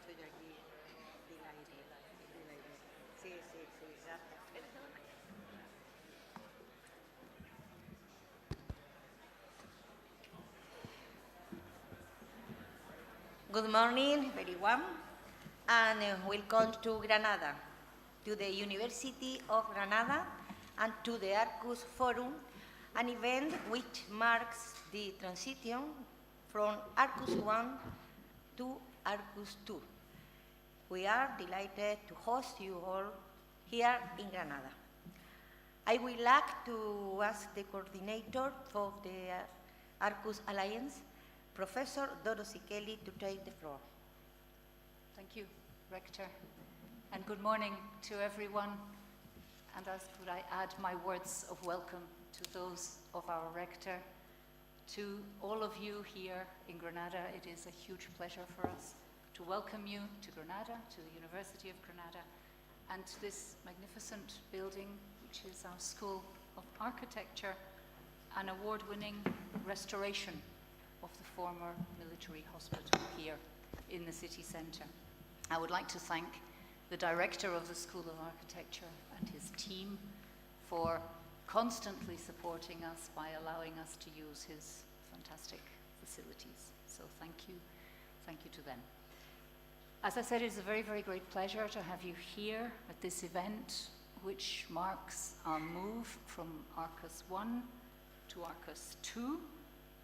estoy aquí. Sí, sí, sí, ya. Good morning, everyone, and welcome to Granada, to the University of Granada, and to the Arqus Forum, an event which marks the transition from Arqus I to Arqus II. We are delighted to host you all here in Granada. I would like to ask the coordinator of the Arqus Alliance, Professor Dorothy to take the floor. Thank you, Rector, and good morning to everyone. And as could I add my words of welcome to those of our Rector, to all of you here in Granada. It is a huge pleasure for us to welcome you to Granada, to the University of Granada, and to this magnificent building, which is our School of Architecture, an award-winning restoration of the former military hospital here in the city centre. I would like to thank the director of the School of Architecture and his team for constantly supporting us by allowing us to use his fantastic facilities. So thank you to them. As I said, it's a very, very great pleasure to have you here at this event, which marks our move from Arqus I to Arqus II,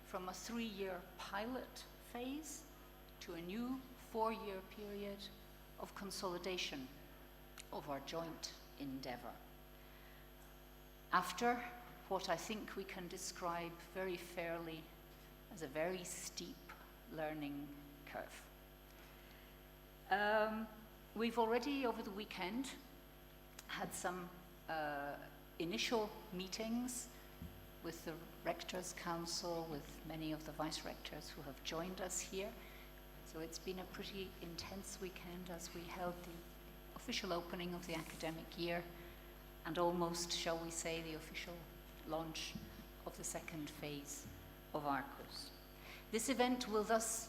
from a 3-year pilot phase to a new 4-year period of consolidation of our joint endeavour. After what I think we can describe very fairly as a very steep learning curve. We've already, over the weekend, had some initial meetings with the Rector's Council, with many of the Vice-Rectors who have joined us here. So it's been a pretty intense weekend as we held the official opening of the academic year and almost, shall we say, the official launch of the second phase of Arqus. This event will thus,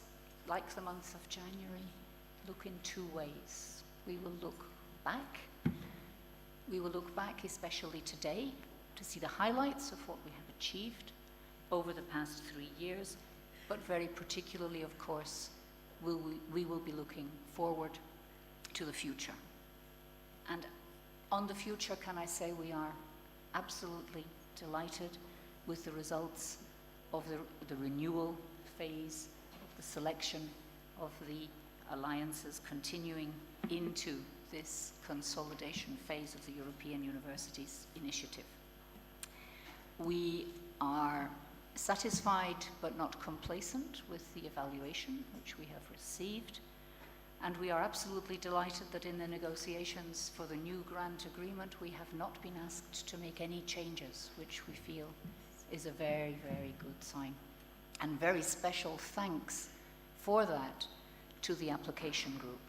like the month of January, look in 2 ways. We will look back. We will look back especially today to see the highlights of what we have achieved over the past 3 years, but very particularly, of course, we will be looking forward to the future. And on the future, can I say we are absolutely delighted with the results of the renewal phase, of the selection of the alliances continuing into this consolidation phase of the European Universities Initiative. We are satisfied but not complacent with the evaluation which we have received, and we are absolutely delighted that in the negotiations for the new grant agreement we have not been asked to make any changes, which we feel is a very, very good sign. And very special thanks for that to the application group.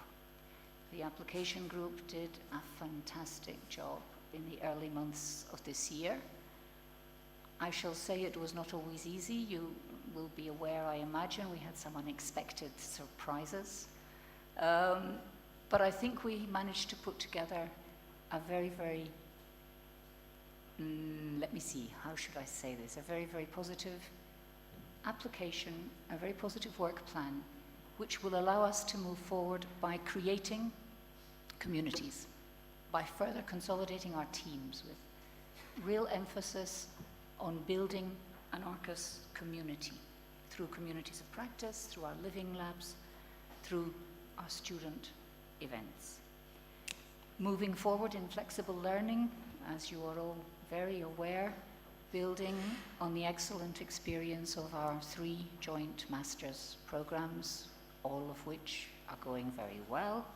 The application group did a fantastic job in the early months of this year. I shall say it was not always easy. You will be aware, I imagine, we had some unexpected surprises. But I think we managed to put together a very, very, let me see, how should I say this? A very, very positive application, a very positive work plan, which will allow us to move forward by creating communities, by further consolidating our teams with real emphasis on building an Arcus community through communities of practice, through our living labs, through our student events. Moving forward in flexible learning, as you are all very aware, building on the excellent experience of our 3 joint master's programs, all of which are going very well.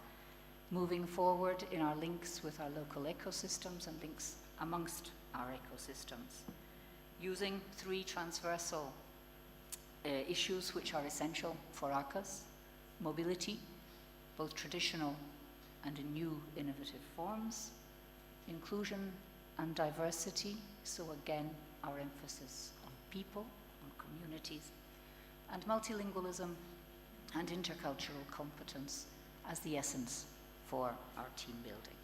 Moving forward in our links with our local ecosystems and links amongst our ecosystems. Using 3 transversal issues which are essential for Arcus: mobility, both traditional and in new innovative forms, inclusion and diversity, so again our emphasis on people, on communities, and multilingualism and intercultural competence as the essence for our team building.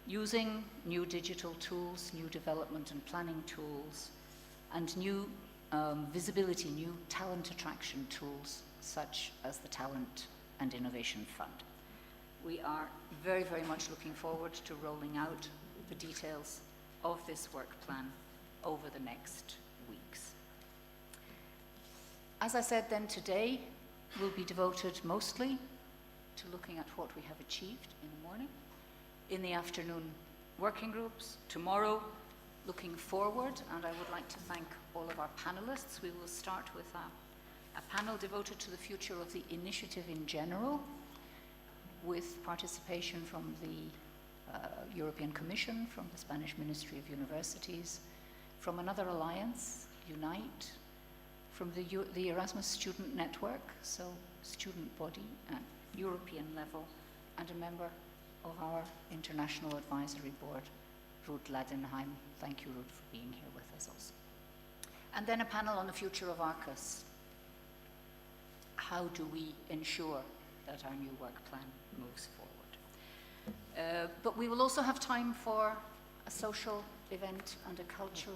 Using new digital tools, new development and planning tools, and new visibility, new talent attraction tools, such as the Talent and Innovation Fund. We are very, very much looking forward to rolling out the details of this work plan over the next weeks. As I said then, today will be devoted mostly to looking at what we have achieved in the morning. In the afternoon, working groups. Tomorrow, looking forward, and I would like to thank all of our panelists. We will start with a panel devoted to the future of the initiative in general, with participation from the European Commission, from the Spanish Ministry of Universities, from another alliance, Unite, from the Erasmus Student Network, so student body at European level, and a member of our International Advisory Board, Ruth Ladenheim. Thank you, Ruth, for being here with us also. And then a panel on the future of Arcus. How do we ensure that our new work plan moves forward? But we will also have time for a social event and a cultural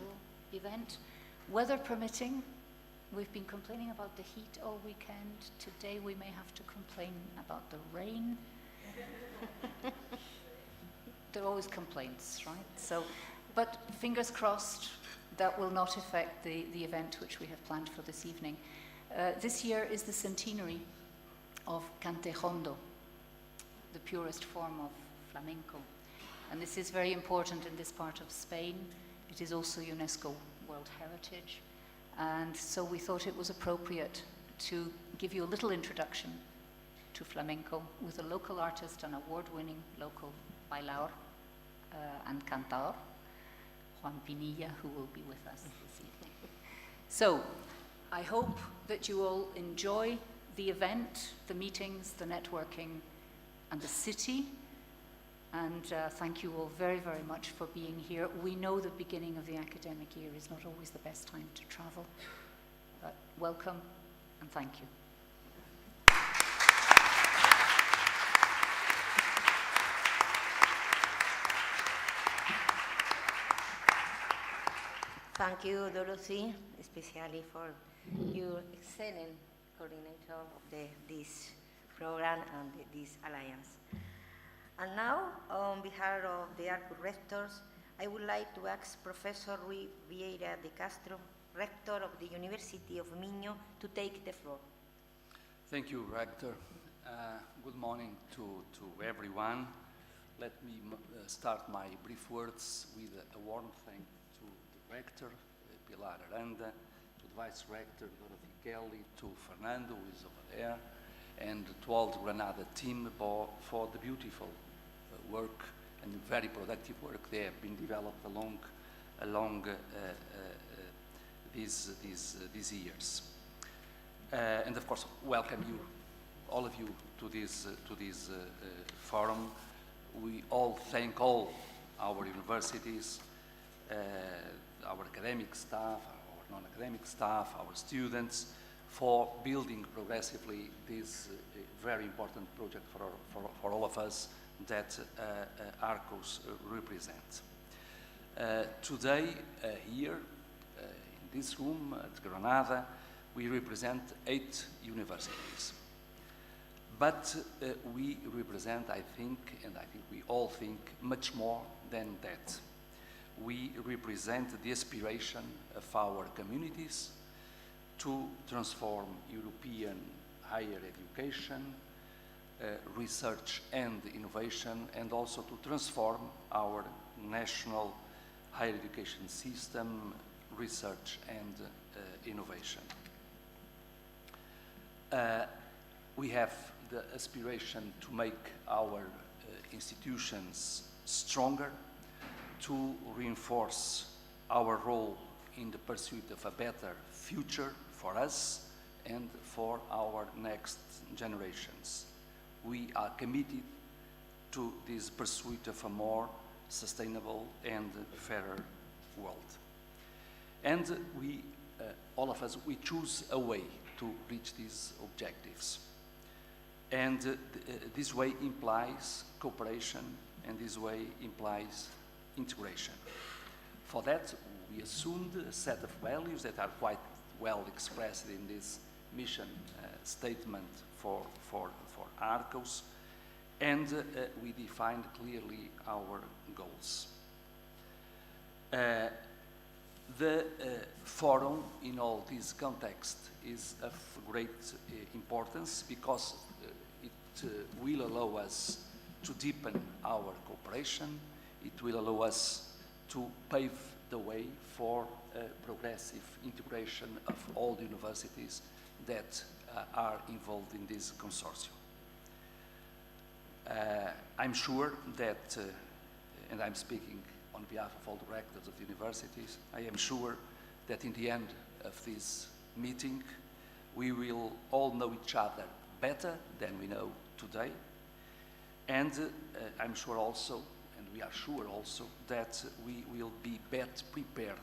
event. Weather permitting, we've been complaining about the heat all weekend. Today we may have to complain about the rain. There are always complaints, right? So, but fingers crossed that will not affect the event which we have planned for this evening. This year is the centenary of Cantejondo, the purest form of flamenco. And this is very important in this part of Spain. It is also UNESCO World Heritage. And so we thought it was appropriate to give you a little introduction to flamenco with a local artist and award-winning local bailaor and cantaor, Juan Pinilla, who will be with us this evening. So I hope that you all enjoy the event, the meetings, the networking, and the city. And thank you all very, very much for being here. We know the beginning of the academic year is not always the best time to travel, but welcome and thank you. Thank you, Dorothy, especially for your excellent coordinator of this program and this alliance. And now, on behalf of the Arqus rectors, I would like to ask Professor Ruiz Vieira de Castro, Rector of the University of Minho, to take the floor. Thank you, Rector. Good morning to everyone. Let me start my brief words with a warm thank to the Rector, Pilar Aranda, to the Vice Rector, Dorothy Kelly, to Fernando, who is over there, and to all the Granada team for the beautiful work and very productive work they have been developed along these years. And of course, welcome you, all of you, to this forum. We all thank all our universities, our academic staff, our non-academic staff, our students, for building progressively this very important project for all of us that Arqus represents. Today, here, in this room at Granada, we represent 8 universities. But we represent, I think, and I think we all think, much more than that. We represent the aspiration of our communities to transform European higher education, research and innovation, and also to transform our national higher education system, research and innovation. We have the aspiration to make our institutions stronger, to reinforce our role in the pursuit of a better future for us and for our next generations. We are committed to this pursuit of a more sustainable and fairer world. And we, all of us, we choose a way to reach these objectives. And this way implies cooperation, and this way implies integration. For that, we assumed a set of values that are quite well expressed in this mission statement for Arqus, and we defined clearly our goals. The forum in all this context is of great importance because it will allow us to deepen our cooperation. It will allow us to pave the way for progressive integration of all the universities that are involved in this consortium. I'm sure that, and I'm speaking on behalf of all the rectors of the universities, I am sure that in the end of this meeting, we will all know each other better than we know today. And I'm sure also, and we are sure also, that we will be better prepared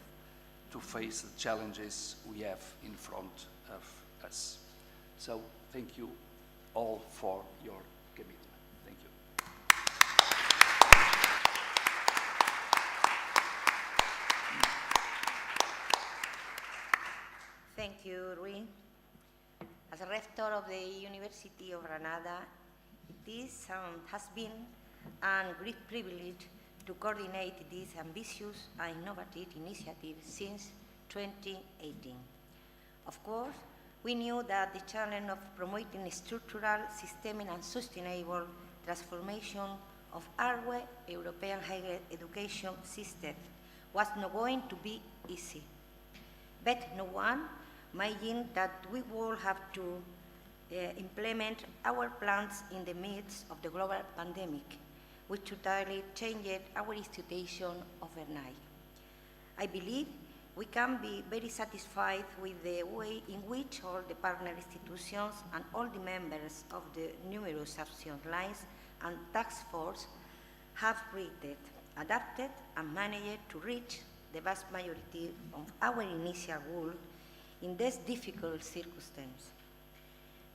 to face the challenges we have in front of us. So thank you all for your commitment. Thank you. Thank you, Rui. As a rector of the University of Granada, it is has been a great privilege to coordinate this ambitious and innovative initiative since 2018. Of course, we knew that the challenge of promoting structural, systemic and sustainable transformation of our European higher education system was not going to be easy. But no one imagined that we would have to implement our plans in the midst of the global pandemic, which totally changed our institution overnight. I believe we can be very satisfied with the way in which all the partner institutions and all the members of the numerous action lines and task force have reacted, adapted, and managed to reach the vast majority of our initial goal in these difficult circumstances.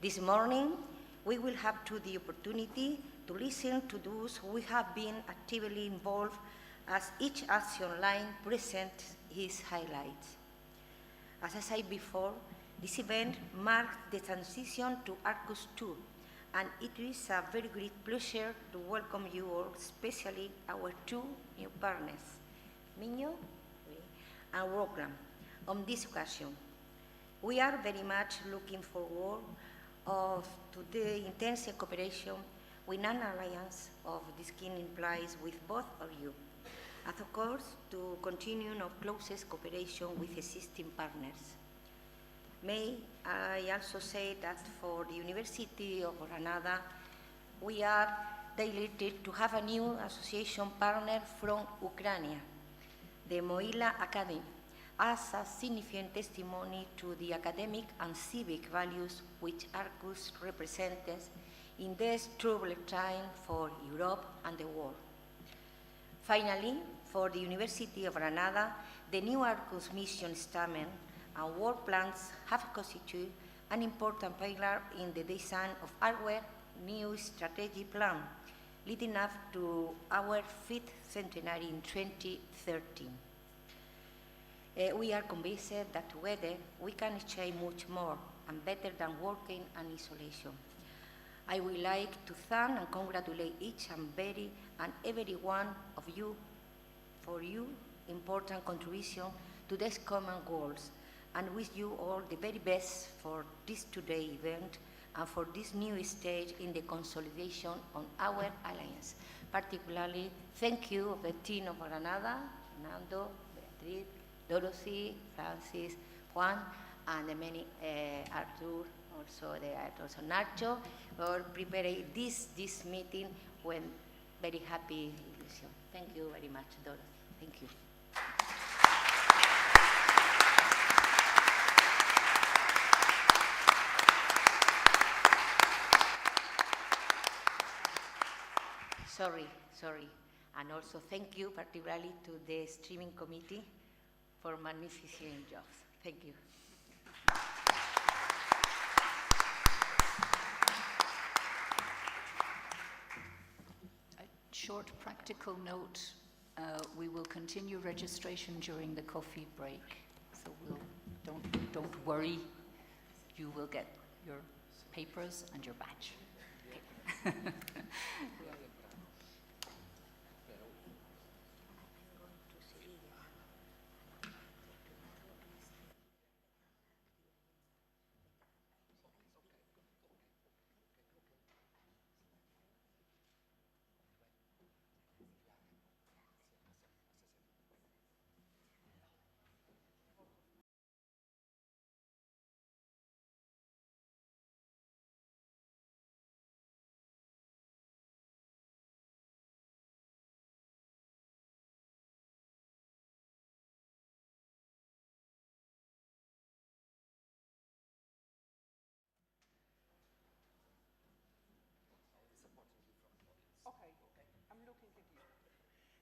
This morning, we will have the opportunity to listen to those who have been actively involved as each action line presents its highlights. As I said before, this event marks the transition to Arqus II, and it is a very great pleasure to welcome you all, especially our two new partners, Minho and Rector, on this occasion. We are very much looking forward to the intensive cooperation with an alliance of this kind implies with both of you, and of course to continue our closest cooperation with existing partners. May I also say that for the University of Granada, we are delighted to have a new association partner from Ukraine, the Mohyla Academy, as a significant testimony to the academic and civic values which Arqus represents in this troubled time for Europe and the world. Finally, for the University of Granada, the new Arqus mission statement and work plans have constituted an important pillar in the design of our new strategy plan, leading up to our 5th centenary in 2013. We are convinced that together we can achieve much more and better than working in isolation. I would like to thank and congratulate each and every one of you for your important contribution to these common goals, and wish you all the very best for this today event and for this new stage in the consolidation of our alliance. Particularly, thank you of the team of Granada, Nando, Beatriz, Dorothy, Francis, Juan, and the many Arthur, also Nacho, for preparing this meeting with very happy illusion. Thank you very much, Dorothy. Thank you. Sorry. And also thank you particularly to the streaming committee for magnificent jobs. Thank you. short practical note, we will continue registration during the coffee break. So don't worry, you will get your papers and your badge. Okay.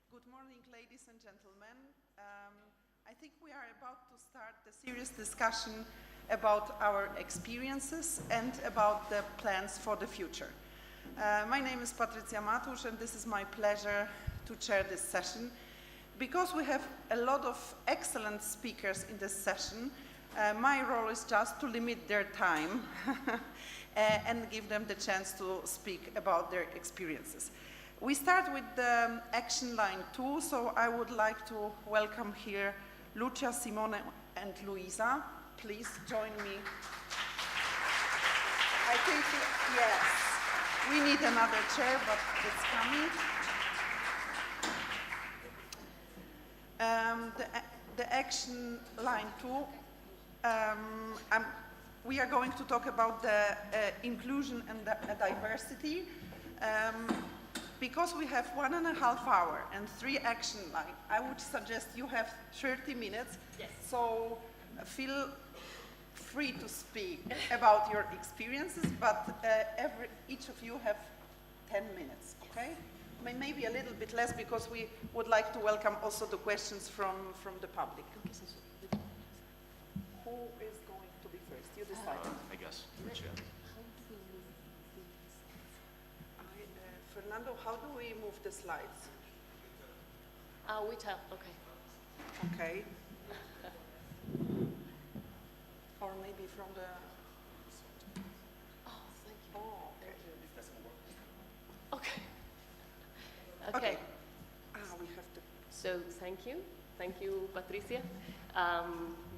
Good morning, ladies and gentlemen. I think we are about to start the serious discussion about our experiences and about the plans for the future. My name is Patrycja Matusz, and this is my pleasure to chair this session. Because we have a lot of excellent speakers in this session, my role is just to limit their time and give them the chance to speak about their experiences. We start with the action line 2, so I would like to welcome here Lucia, Simone, and Luisa. Please join me. I think, yes, we need another chair, but it's coming. The action line 2, we are going to talk about the inclusion and the diversity. Because we have 1.5 hours and 3 action lines, I would suggest you have 30 minutes. Yes. So feel free to speak about your experiences, but each of you have 10 minutes, okay? Maybe a little bit less, because we would like to welcome also the questions from the public. Who is going to be first? You decide. I guess. Lucia. Fernando, how do we move the slides? We tap, okay. Okay. Or maybe from the... Oh, thank you. Oh, okay. Okay. Okay. We have to... So, thank you. Thank you, Patricia.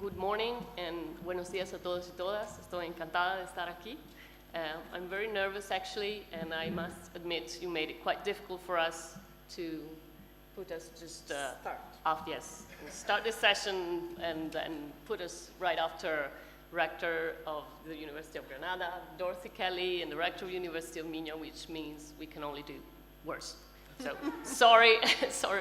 Good morning and buenos días a todos y todas. Estoy encantada de estar aquí. I'm very nervous, actually, and I must admit you made it quite difficult for us to put us just start this session and put us right after Rector of the University of Granada, Dorothy Kelly, and the Rector of the University of Minho, which means we can only do worse. So sorry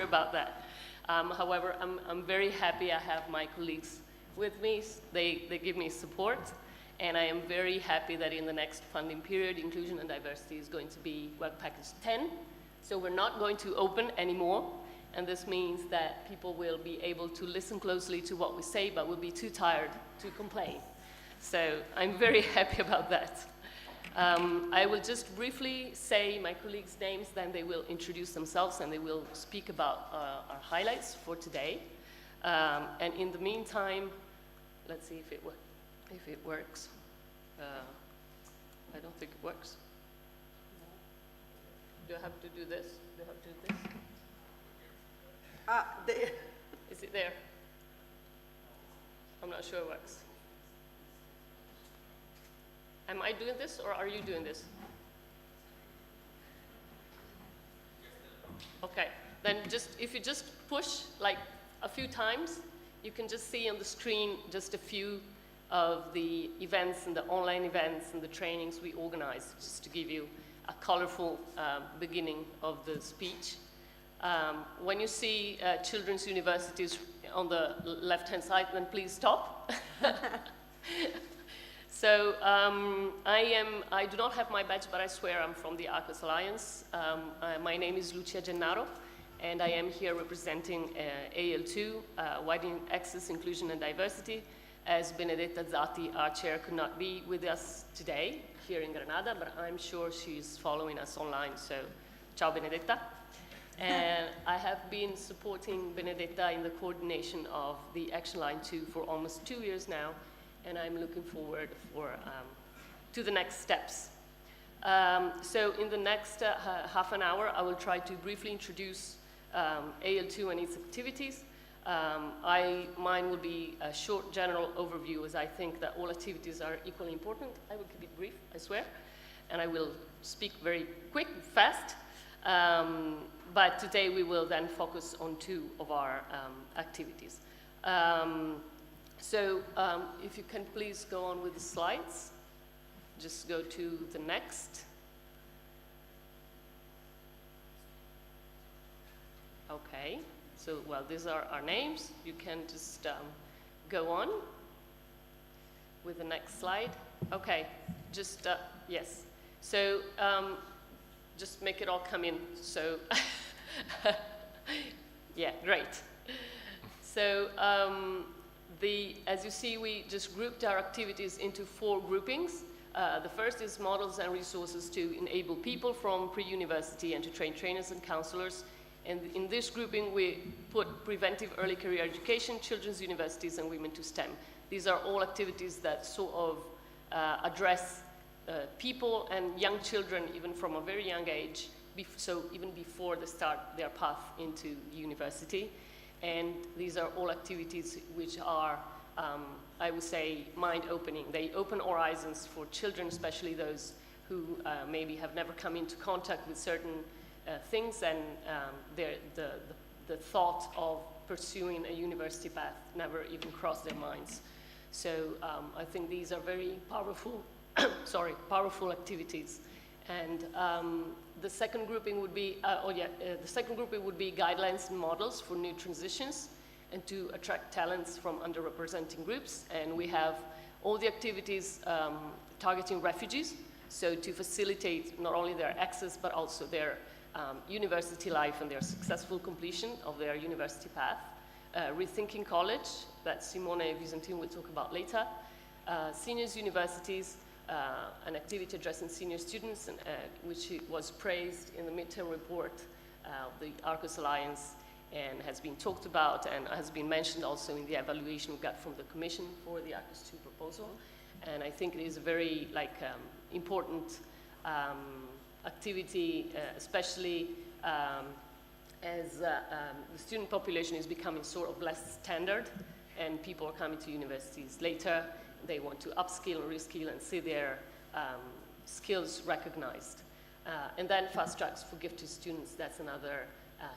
about that. However, I'm very happy I have my colleagues with me. They give me support. And I am very happy that in the next funding period, inclusion and diversity is going to be work package 10. So we're not going to open anymore. And this means that people will be able to listen closely to what we say, but will be too tired to complain. So I'm very happy about that. I will just briefly say my colleagues' names, then they will introduce themselves and they will speak about our highlights for today. And in the meantime, let's see if it works. I don't think it works. No. Do I have to do this? Do I have to do this? There. Is it there? I'm not sure it works. Am I doing this or are you doing this? Okay, then if you just push like a few times, you can just see on the screen just a few of the events and the online events and the trainings we organize, just to give you a colorful beginning of the speech. When you see children's universities on the left-hand side, then please stop. So I do not have my badge, but I swear I'm from the Arqus Alliance. My name is Lucia Gennaro, and I am here representing AL2, Widening Access, Inclusion and Diversity, as Benedetta Zatti, our chair, could not be with us today here in Granada, but I'm sure she's following us online, so ciao Benedetta. And I have been supporting Benedetta in the coordination of the Action Line 2 for almost 2 years now, and I'm looking forward to the next steps. So in the next half an hour, I will try to briefly introduce AL2 and its activities. Mine will be a short general overview, as I think that all activities are equally important. I will keep it brief, I swear, and I will speak very quick, fast. But today we will then focus on 2 of our activities. If you can please go on with the slides. Just go to the next. Okay, so, well, these are our names. You can just go on with the next slide. Okay, just, yes. So, just make it all come in. So, yeah, great. So, as you see, we just grouped our activities into 4 groupings. The first is models and resources to enable people from pre-university and to train trainers and counselors. And in this grouping, we put preventive early career education, children's universities, and women to STEM. These are all activities that sort of address people and young children, even from a very young age, so even before they start their path into university. And these are all activities which are, I would say, mind-opening. They open horizons for children, especially those who maybe have never come into contact with certain things, and the thought of pursuing a university path never even crossed their minds. So I think these are very powerful, powerful activities. And the second grouping would be, the second grouping would be guidelines and models for new transitions and to attract talents from underrepresented groups. And we have all the activities targeting refugees, so to facilitate not only their access, but also their university life and their successful completion of their university path. Rethinking College, that Simone Visentin will talk about later. Seniors universities, an activity addressing senior students, which was praised in the midterm report of the Arqus Alliance and has been talked about and has been mentioned also in the evaluation we got from the Commission for the Arqus II proposal. And I think it is a very important activity, especially as the student population is becoming sort of less standard and people are coming to universities later. They want to upskill and reskill and see their skills recognized. And then fast tracks for gifted students, that's another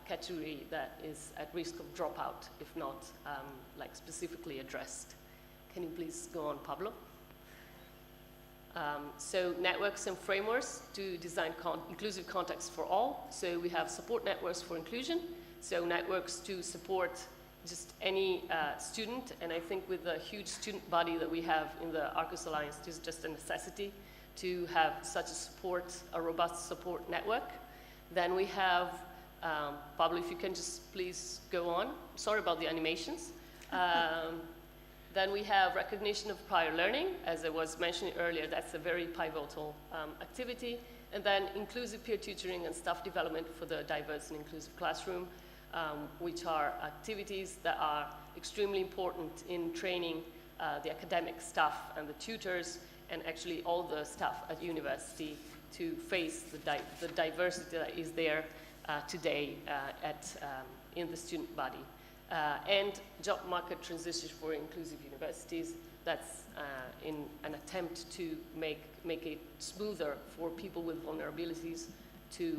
category that is at risk of dropout if not specifically addressed. Can you please go on, Pablo? So networks and frameworks to design inclusive contexts for all. So we have support networks for inclusion, so networks to support just any student, and I think with the huge student body that we have in the Arqus Alliance, it is just a necessity to have such a support, a robust support network. Then we have, Pablo, if you can just please go on. Sorry about the animations. Then we have recognition of prior learning, as I was mentioning earlier, that's a very pivotal activity. And then inclusive peer tutoring and staff development for the diverse and inclusive classroom, which are activities that are extremely important in training the academic staff and the tutors and actually all the staff at university to face the diversity that is there today in the student body. And job market transition for inclusive universities, that's in an attempt to make it smoother for people with vulnerabilities to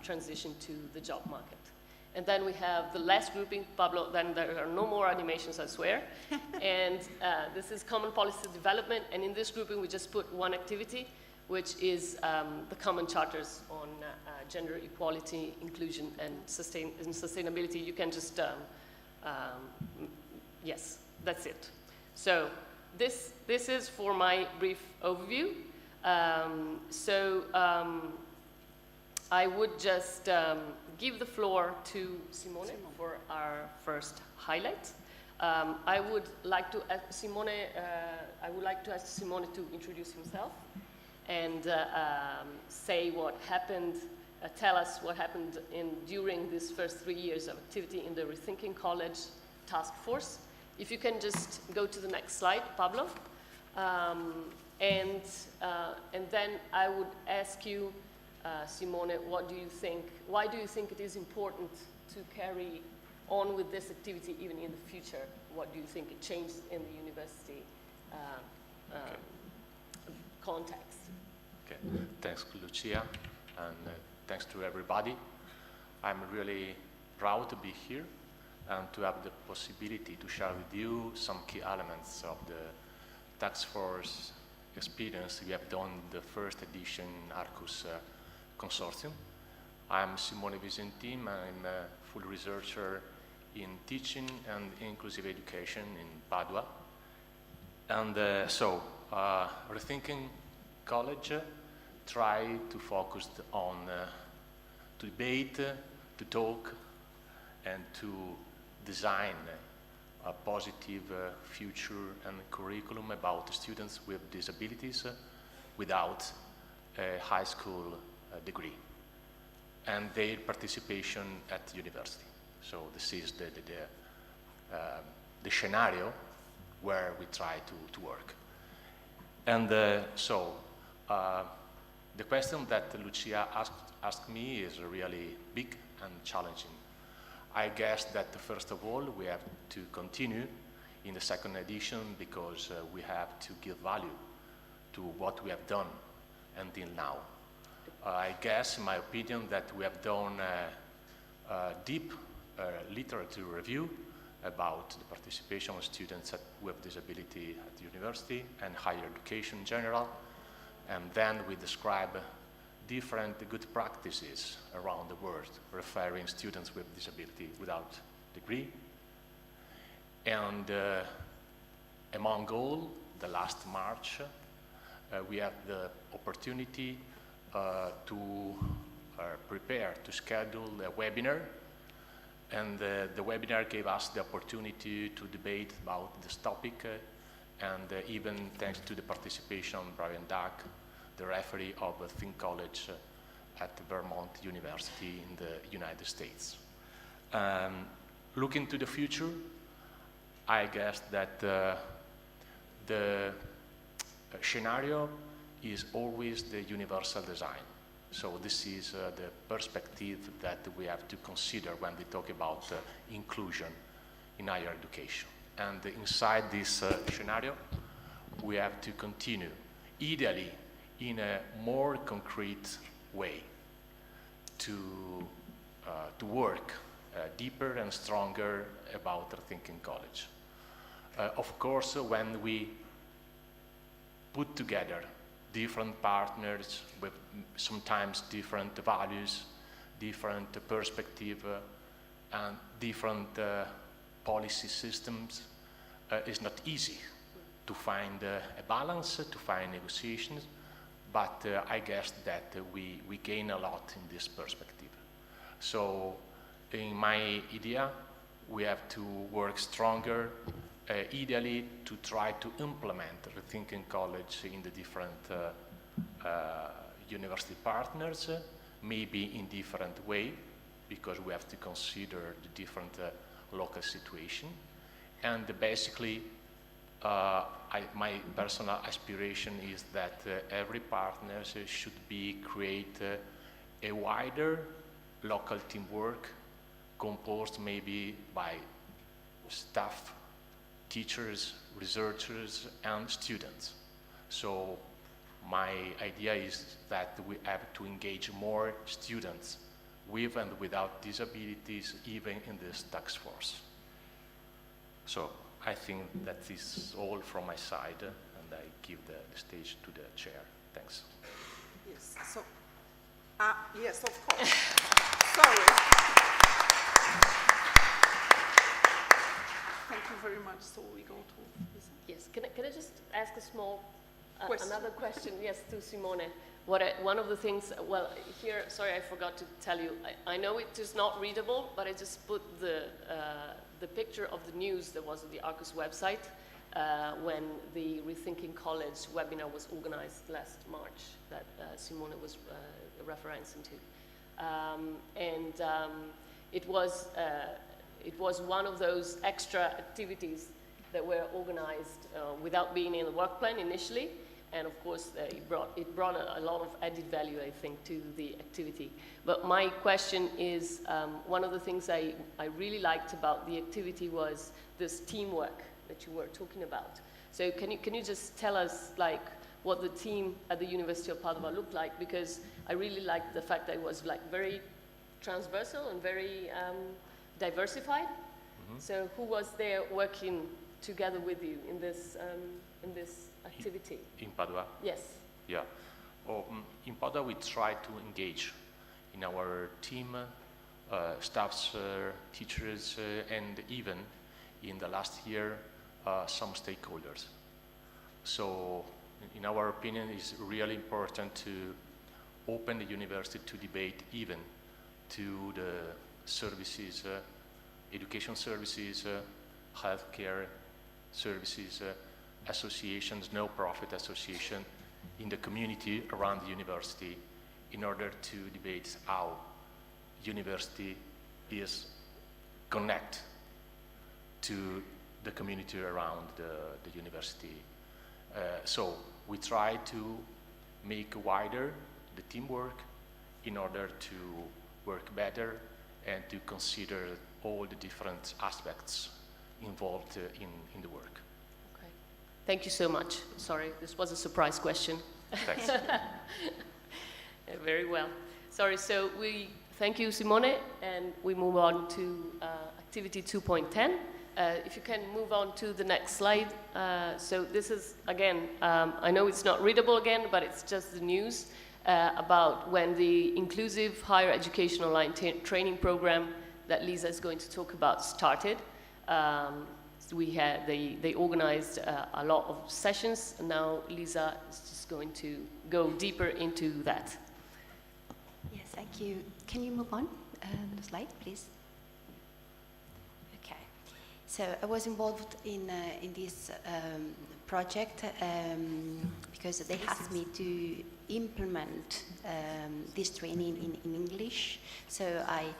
transition to the job market. And then we have the last grouping, Pablo, then there are no more animations, I swear. And this is common policy development, and in this grouping we just put one activity, which is the common charters on gender equality, inclusion, and sustainability. You can just, yes, that's it. So this is for my brief overview. I would just give the floor to Simone for our first highlight. I would like to ask Simone to introduce himself and say what happened tell us what happened during these first 3 years of activity in the Rethinking College task force. If you can just go to the next slide, Pablo. And then I would ask you, Simone, what do you think? Why do you think it is important to carry on with this activity even in the future? What do you think it changed in the university context? Okay, thanks, Lucia, and thanks to everybody. I'm really proud to be here and to have the possibility to share with you some key elements of the task force experience we have done the first edition Arqus consortium. I'm Simone Visentin. I'm a full researcher in teaching and inclusive education in Padua. And Rethinking College try to focus on to debate, to talk, and to design a positive future and curriculum about students with disabilities without a high school degree and their participation at university. So this is the scenario where we try to work. And the question that Lucia asked me is really big and challenging. I guess that first of all, we have to continue in the second edition because we have to give value to what we have done until now. I guess, in my opinion, that we have done a deep literature review about the participation of students with disability at the university and higher education in general. And then we describe different good practices around the world, referring students with disability without degree. And among all, the last March, we had the opportunity to prepare, to schedule a webinar. And the webinar gave us the opportunity to debate about this topic, and even thanks to the participation of Brian Duck, the referee of Think College at Vermont University in the United States. Looking to the future, I guess that the scenario is always the universal design. So this is the perspective that we have to consider when we talk about inclusion in higher education. And inside this scenario, we have to continue, ideally, in a more concrete way to work deeper and stronger about Rethinking College. Of course, when we put together different partners with sometimes different values, different perspective, and different policy systems, it's not easy to find a balance, to find negotiations, but I guess that we gain a lot in this perspective. So in my idea, we have to work stronger, ideally to try to implement Rethinking College in the different university partners, maybe in different way, because we have to consider the different local situation. And basically, my personal aspiration is that every partner should create a wider local teamwork composed maybe by staff, teachers, researchers, and students. So my idea is that we have to engage more students with and without disabilities, even in this task force. So I think that is all from my side, and I give the stage to the chair. Thanks. Yes, so, yes, of course. Sorry. Thank you very much. So we go to... Yes, can I just ask a small, Question. another question, yes, to Simone. One of the things, well, here, sorry, I forgot to tell you, I know it is not readable, but I just put the picture of the news that was on the Arcus website when the Rethinking College webinar was organized last March that Simone was referencing to. It was one of those extra activities that were organized without being in the work plan initially, and of course it brought a lot of added value, I think, to the activity. But my question is, one of the things I really liked about the activity was this teamwork that you were talking about. So can you just tell us, like, what the team at the University of Padua looked like? Because I really liked the fact that it was like very transversal and very diversified. So who was there working together with you in this activity? In Padua? Yes. Yeah. In Padua, we try to engage in our team, staffs, teachers, and even in the last year, some stakeholders. So, in our opinion, it's really important to open the university to debate even to the services, education services, healthcare services, associations, no-profit association in the community around the university in order to debate how university is connect to the community around the university. So we try to make wider the teamwork in order to work better and to consider all the different aspects involved in the work. Okay. Thank you so much. Sorry, this was a surprise question. Thanks. Very well. Sorry, so we thank you, Simone, and we move on to activity 2.10. If you can move on to the next slide. So this is, again, I know it's not readable again, but it's just the news about when the inclusive higher education online training program that Lisa is going to talk about started. They organized a lot of sessions, and now Lisa is just going to go deeper into that. Yes, thank you. Can you move on the slide, please? Okay. So I was involved in this project because they asked me to implement this training in English. So I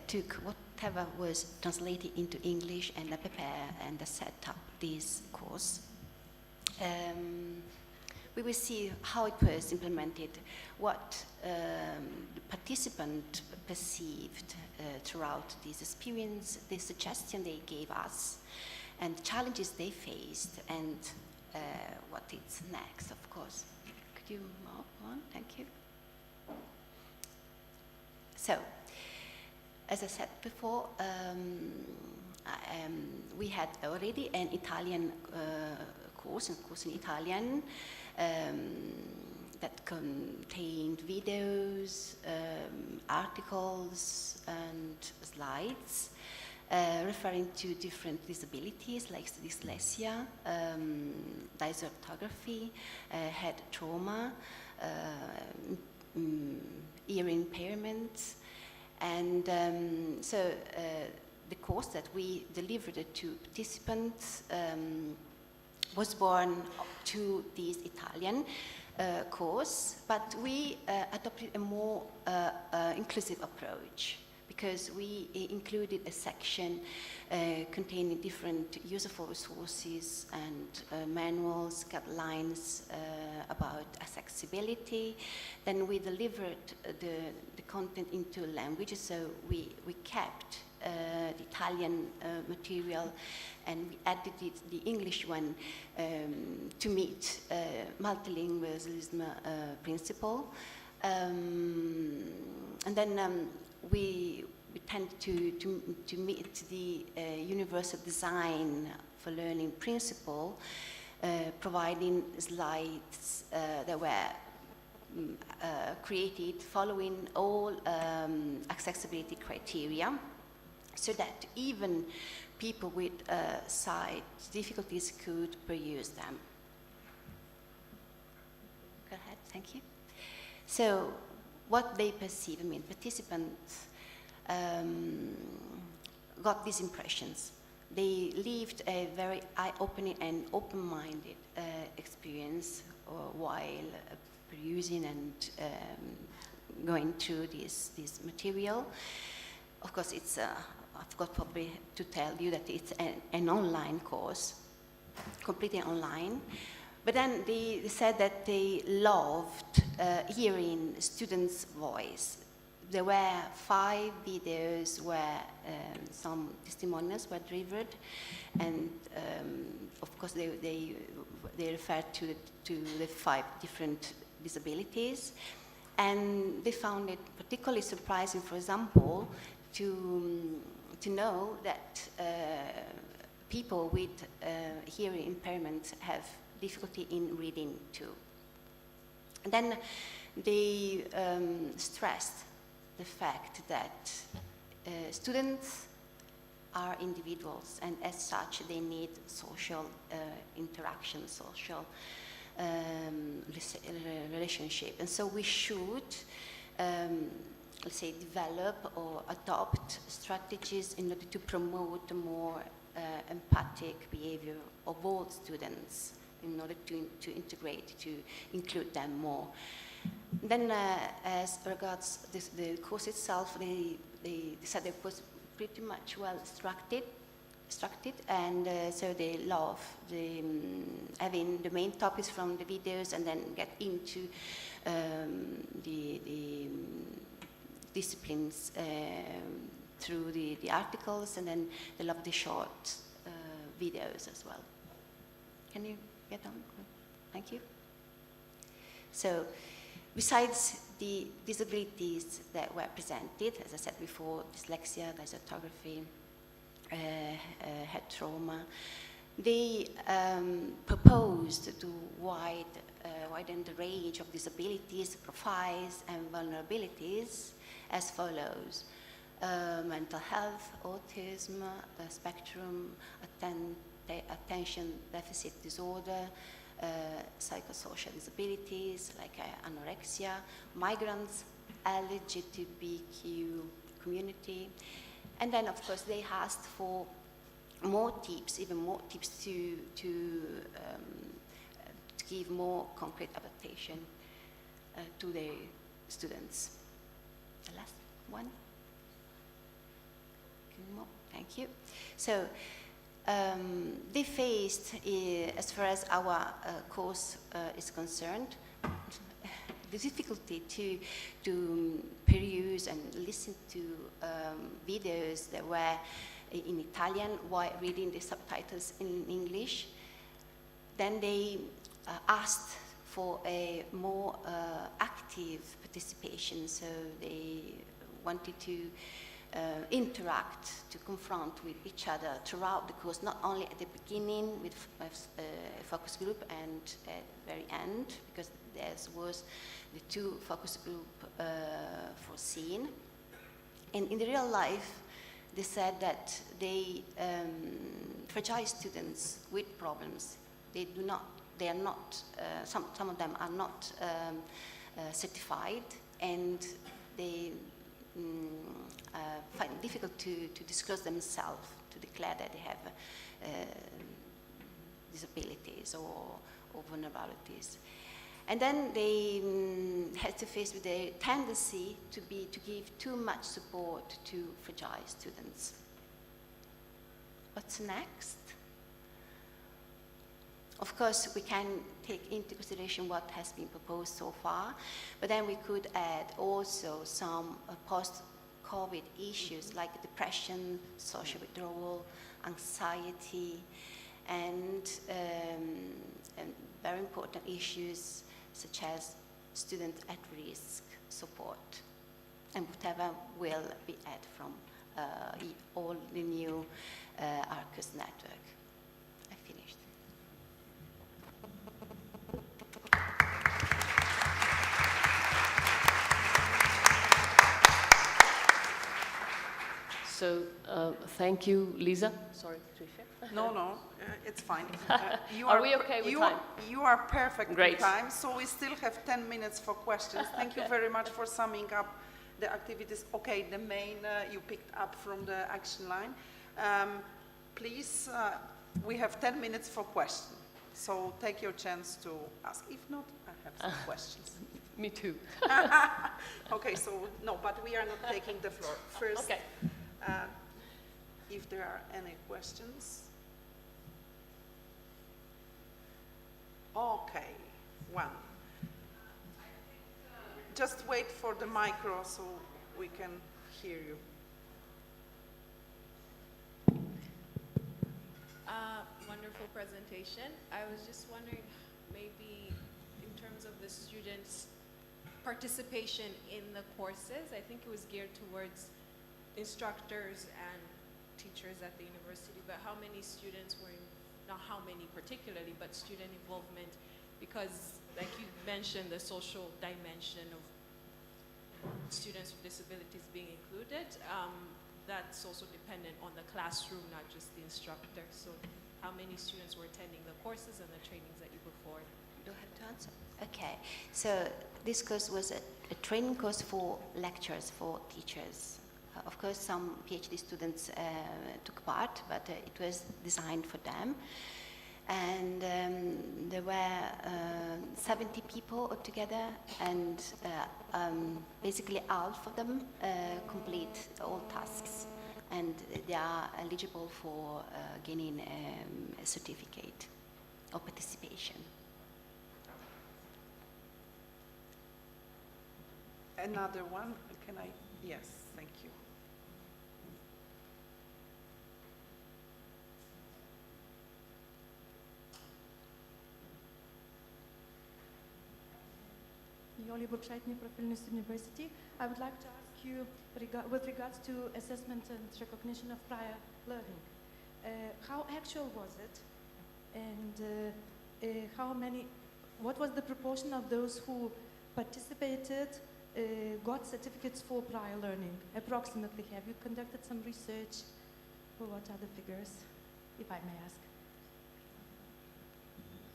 took whatever was translated into English and I prepared and I set up this course. We will see how it was implemented, what the participant perceived throughout this experience, the suggestion they gave us, and the challenges they faced, and what is next, of course. Could you move on? Thank you. So, as I said before, we had already an Italian course in Italian that contained videos, articles, and slides referring to different disabilities like dyslexia, dysorthography, head trauma, ear impairments. And so the course that we delivered to participants was born to this Italian course, but we adopted a more inclusive approach because we included a section containing different useful resources and manuals, guidelines about accessibility. Then we delivered the content into languages, so we kept the Italian material and we added the English one to meet multilingualism principle. And then we tend to meet the universal design for learning principle, providing slides that were created following all accessibility criteria, so that even people with sight difficulties could peruse them. Go ahead, thank you. So, what they perceive, participants got these impressions. They lived a very eye-opening and open-minded experience while perusing and going through this material. Of course, it's I forgot probably to tell you that it's an online course, completely online. But then they said that they loved hearing students' voice. There were 5 videos where some testimonials were delivered, and of course they referred to the 5 different disabilities, and they found it particularly surprising, for example, to know that people with hearing impairment have difficulty in reading too. And then they stressed the fact that students are individuals, and as such they need social interaction, social relationship. And so we should, let's say, develop or adopt strategies in order to promote the more empathic behavior of all students, in order to integrate, to include them more. Then as regards the course itself, they said it was pretty much well structured, and so they love having the main topics from the videos and then get into the disciplines through the articles, and then they love the short videos as well. Can you get on? Thank you. So, besides the disabilities that were presented, as I said before, dyslexia, dysorthography, head trauma, they proposed to widen the range of disabilities, profiles, and vulnerabilities as follows: mental health, autism, spectrum, attention deficit disorder, psychosocial disabilities like anorexia, migrants, LGBTQ community. And then, of course, they asked for more tips, even more tips to give more concrete adaptation to the students. The last one. Thank you. So, they faced, as far as our course is concerned, the difficulty to peruse and listen to videos that were in Italian while reading the subtitles in English. Then they asked for a more active participation, so they wanted to interact, to confront with each other throughout the course, not only at the beginning with a focus group and at the very end, because there was the 2 focus group foreseen. And in the real life, they said that they, fragile students with problems, they are not, some of them are not certified, and they find it difficult to disclose themselves, to declare that they have disabilities or vulnerabilities. And then they had to face with the tendency to give too much support to fragile students. What's next? Of course, we can take into consideration what has been proposed so far, but then we could add also some post-COVID issues like depression, social withdrawal, anxiety, and very important issues such as student at risk support, and whatever will be added from all the new Arqus network. I finished. So, thank you, Lisa. Sorry, Tricia. No, it's fine. Are we okay with time? You are perfect Great. with time, so we still have 10 minutes for questions. Thank you very much for summing up the activities. Okay, the main you picked up from the action line. Please, we have 10 minutes for questions, so take your chance to ask. If not, I have some questions. Me too. Okay, so, no, but we are not taking the floor. First, Okay. If there are any questions. Okay, one. Just wait for the micro so we can hear you. Wonderful presentation. I was just wondering, maybe in terms of the students' participation in the courses, I think it was geared towards instructors and teachers at the university, but how many students were, not how many particularly, but student involvement, because like you mentioned, the social dimension of students with disabilities being included, that's also dependent on the classroom, not just the instructor. So how many students were attending the courses and the trainings that you put forward? Do I have to answer? Okay, so this course was a training course for lecturers, for teachers. Of course, some PhD students took part, but it was designed for them. And there were 70 people altogether, and basically half of them complete all tasks, and they are eligible for gaining a certificate of participation. Another one, can I? Yes, thank you. Yoli Burkshait Profilnist University. I would like to ask you, with regards to assessment and recognition of prior learning, how actual was it, and what was the proportion of those who participated, got certificates for prior learning, approximately? Have you conducted some research, or what are the figures, if I may ask?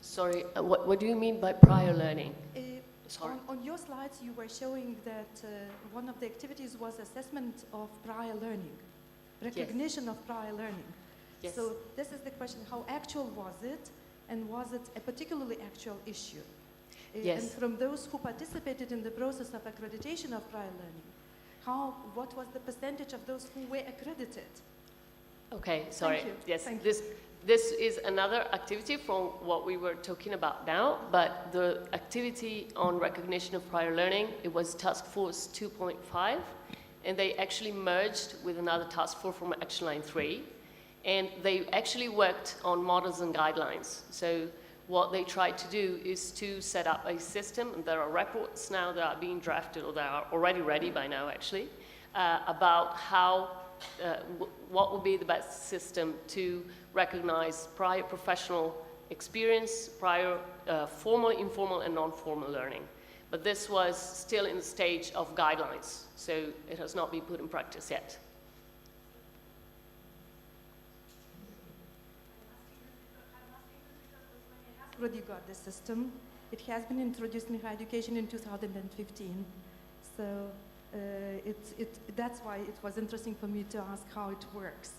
Sorry, what do you mean by prior learning? Sorry. On your slides, you were showing that one of the activities was assessment of prior learning, recognition of prior learning. Yes. So this is the question, how actual was it, and was it a particularly actual issue? Yes. And from those who participated in the process of accreditation of prior learning, what was the percentage of those who were accredited? Okay, sorry. Thank you. Yes, Thank you. this is another activity from what we were talking about now, but the activity on recognition of prior learning, it was Task Force 2.5, and they actually merged with another task force from Action Line 3, and they actually worked on models and guidelines. So what they tried to do is to set up a system, and there are reports now that are being drafted, or that are already ready by now actually, about how what would be the best system to recognize prior professional experience, prior formal, informal, and non-formal learning. But this was still in the stage of guidelines, so it has not been put in practice yet. Already got the system. It has been introduced in higher education in 2015. So that's why it was interesting for me to ask how it works.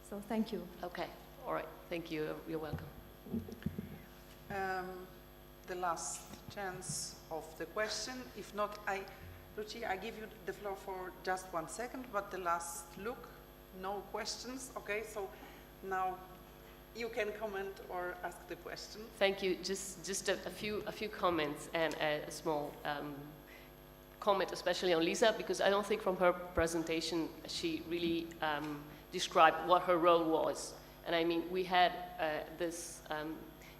So thank you. Okay, all right, thank you, you're welcome. The last chance of the question. If not, Ruchi, I give you the floor for just 1 second, but the last look, no questions. Okay, so now you can comment or ask the question. Thank you. Just a few comments and a small comment, especially on Lisa, because I don't think from her presentation she really described what her role was. And I mean, we had this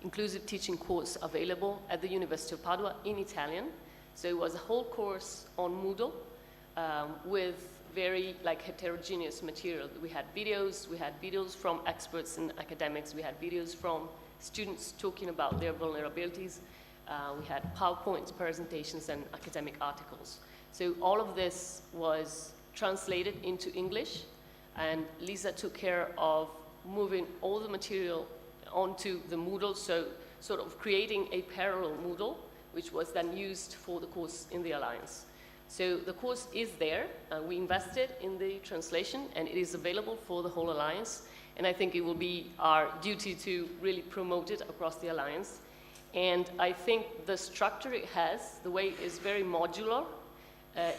inclusive teaching course available at the University of Padua in Italian. So it was a whole course on Moodle with very heterogeneous material. We had videos from experts and academics. We had videos from students talking about their vulnerabilities. We had PowerPoint presentations and academic articles. So all of this was translated into English, and Lisa took care of moving all the material onto the Moodle, so sort of creating a parallel Moodle, which was then used for the course in the Alliance. So the course is there. We invested in the translation, and it is available for the whole Alliance. And I think it will be our duty to really promote it across the Alliance. And I think the structure it has, the way it is very modular,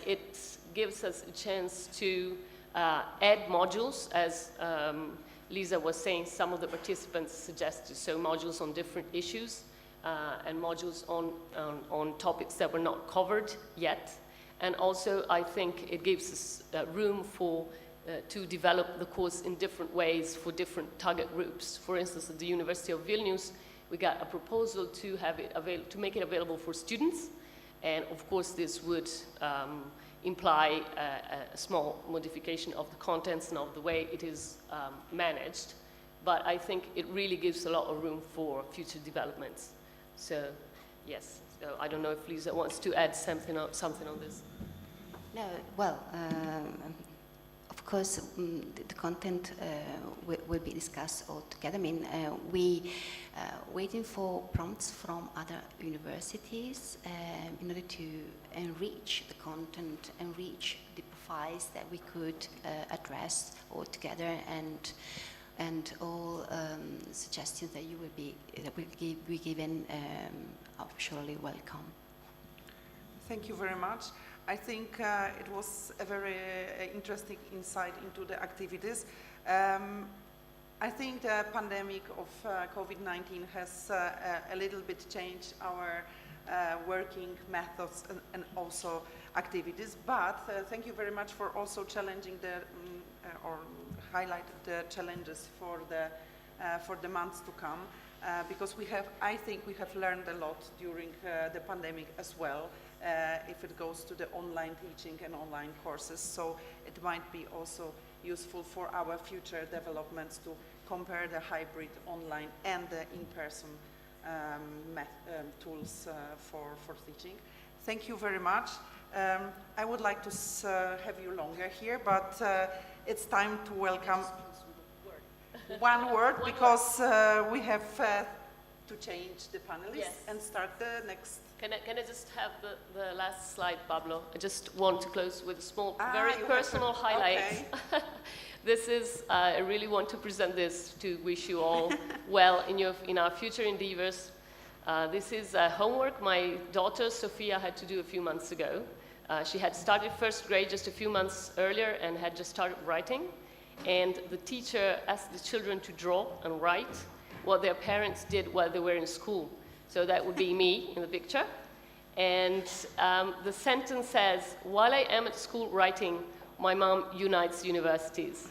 it gives us a chance to add modules, as Lisa was saying, some of the participants suggested, so modules on different issues and modules on topics that were not covered yet. And also, I think it gives us room for to develop the course in different ways for different target groups. For instance, at the University of Vilnius, we got a proposal to have it to make it available for students, and of course, this would imply a small modification of the contents and of the way it is managed. But I think it really gives a lot of room for future developments. So, yes. So I don't know if Lisa wants to add something on this. No, well, of course, the content will be discussed all together. I mean, we waiting for prompts from other universities in order to enrich the content, enrich the profiles that we could address all together, and all suggestions that will be given are surely welcome. Thank you very much. I think it was a very interesting insight into the activities. I think the pandemic of COVID-19 has a little bit changed our working methods and also activities, but thank you very much for also challenging the or highlighted the challenges for the months to come, because I think we have learned a lot during the pandemic as well, if it goes to the online teaching and online courses. So it might be also useful for our future developments to compare the hybrid online and the in-person tools for teaching. Thank you very much. I would like to have you longer here, but it's time to welcome one word, because we have to change the panelists and start the next. Can I just have the last slide, Pablo? I just want to close with a small, very personal highlight. Okay. This is, I really want to present this to wish you all well in our future endeavors. This is homework my daughter, Sophia, had to do a few months ago. She had started first grade just a few months earlier and had just started writing. And the teacher asked the children to draw and write what their parents did while they were in school. So that would be me in the picture. And the sentence says, while I am at school writing, my mom unites universities.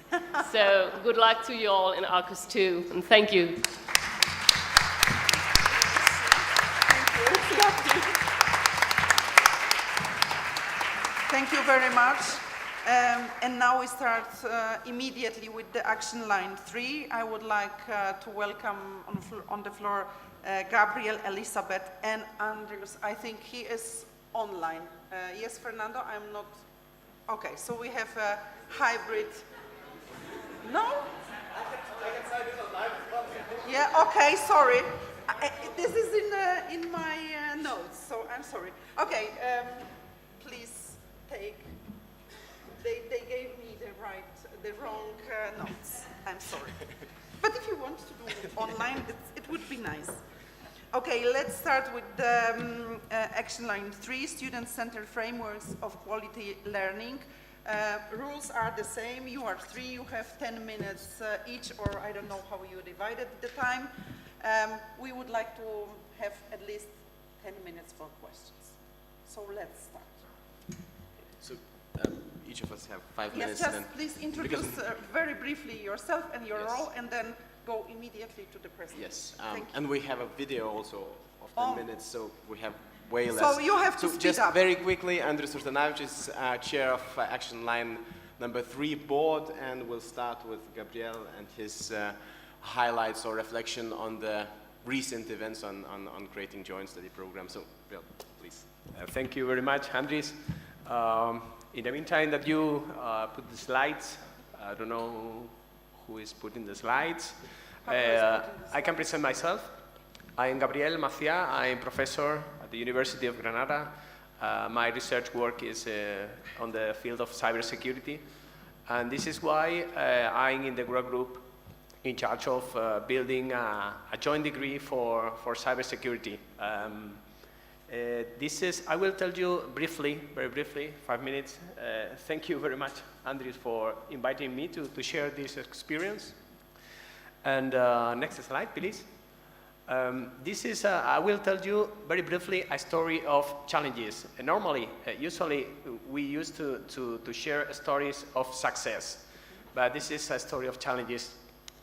So good luck to you all in Arqus II, and thank you. Thank you very much. And now we start immediately with the action line 3. I would like to welcome on the floor Gabriel, Elizabeth, and Andrews. I think he is online. Yes, Fernando, I'm not. Okay, so we have a hybrid. No? Yeah, okay, sorry. This is in my notes, so I'm sorry. Okay, please take. They gave me the wrong notes. I'm sorry. But if you want to do it online, it would be nice. Okay, let's start with the action line 3, student-centered frameworks of quality learning. Rules are the same. You are 3, you have 10 minutes each, or I don't know how you divided the time. We would like to have at least 10 minutes for questions. So let's start. So each of us have 5 minutes. Yes, just please introduce very briefly yourself and your role, and then go immediately to the presentation. Yes, and we have a video also of 10 minutes, so we have way less. So you have to speed just up. very quickly, Andrew Surtanavich is chair of action line number 3 board, and we'll start with Gabriel and his highlights or reflection on the recent events on creating joint study programs. So, Gabriel, please. Thank you very much, Andres. In the meantime that you put the slides, I don't know who is putting the slides. I can present myself. I am Gabriel Macia. I am professor at the University of Granada. My research work is on the field of cybersecurity. And this is why I'm in the work group in charge of building a joint degree for cybersecurity. This is, I will tell you briefly, very briefly, 5 minutes. Thank you very much, Andres, for inviting me to share this experience. And next slide, please. This is, I will tell you very briefly a story of challenges. Normally, usually, we used to share stories of success. But this is a story of challenges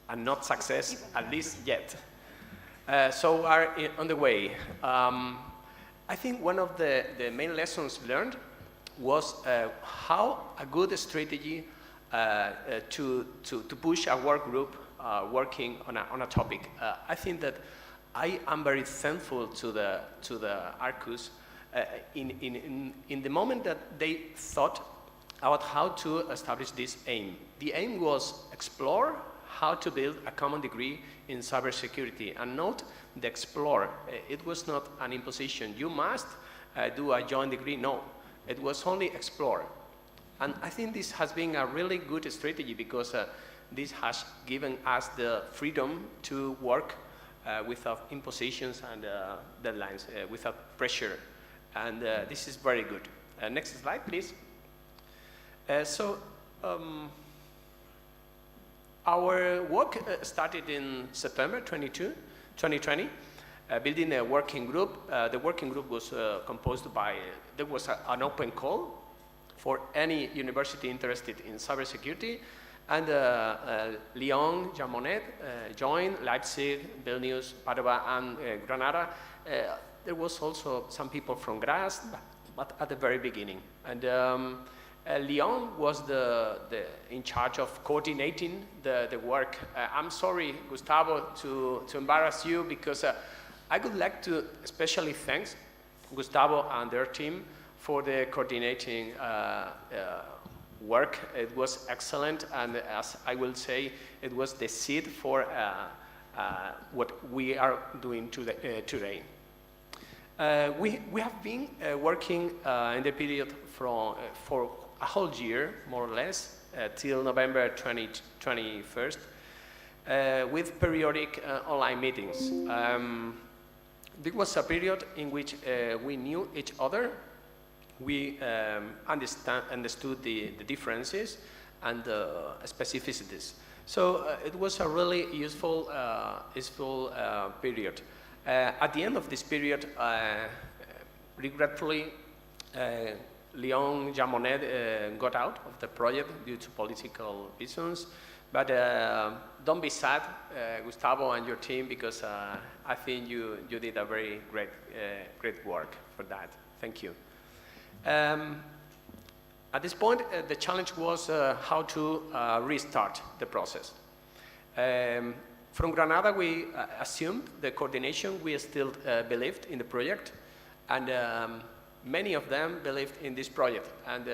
and not success, at least yet. So are on the way. I think one of the main lessons learned was how a good strategy to push a work group working on a topic. I think that I am very thankful to the Arqus in the moment that they thought about how to establish this aim. The aim was explore how to build a common degree in cybersecurity, and not the explore. It was not an imposition. You must do a joint degree. No, it was only explore. And I think this has been a really good strategy because this has given us the freedom to work without impositions and deadlines, without pressure. And this is very good. Next slide, please. Our work started in September 2020, building a working group. The working group was composed by, there was an open call for any university interested in cybersecurity, and Lyon, Jean Monnet joined, Leipzig, Vilnius, Padua, and Granada. There was also some people from Graz, but at the very beginning. And Lyon was in charge of coordinating the work. I'm sorry, Gustavo, to embarrass you, because I would like to especially thank Gustavo and their team for the coordinating work. It was excellent, and as I will say, it was the seed for what we are doing today. We have been working in the period for a whole year, more or less, till November 2021, with periodic online meetings. There was a period in which we knew each other. We understood the differences and the specificities. So it was a really useful period. At the end of this period, regretfully, Lyon Jean Monnet got out of the project due to political reasons. But don't be sad, Gustavo and your team, because I think you did a very great work for that. Thank you. At this point, the challenge was how to restart the process. From Granada, we assumed the coordination. We still believed in the project, and many of them believed in this project. And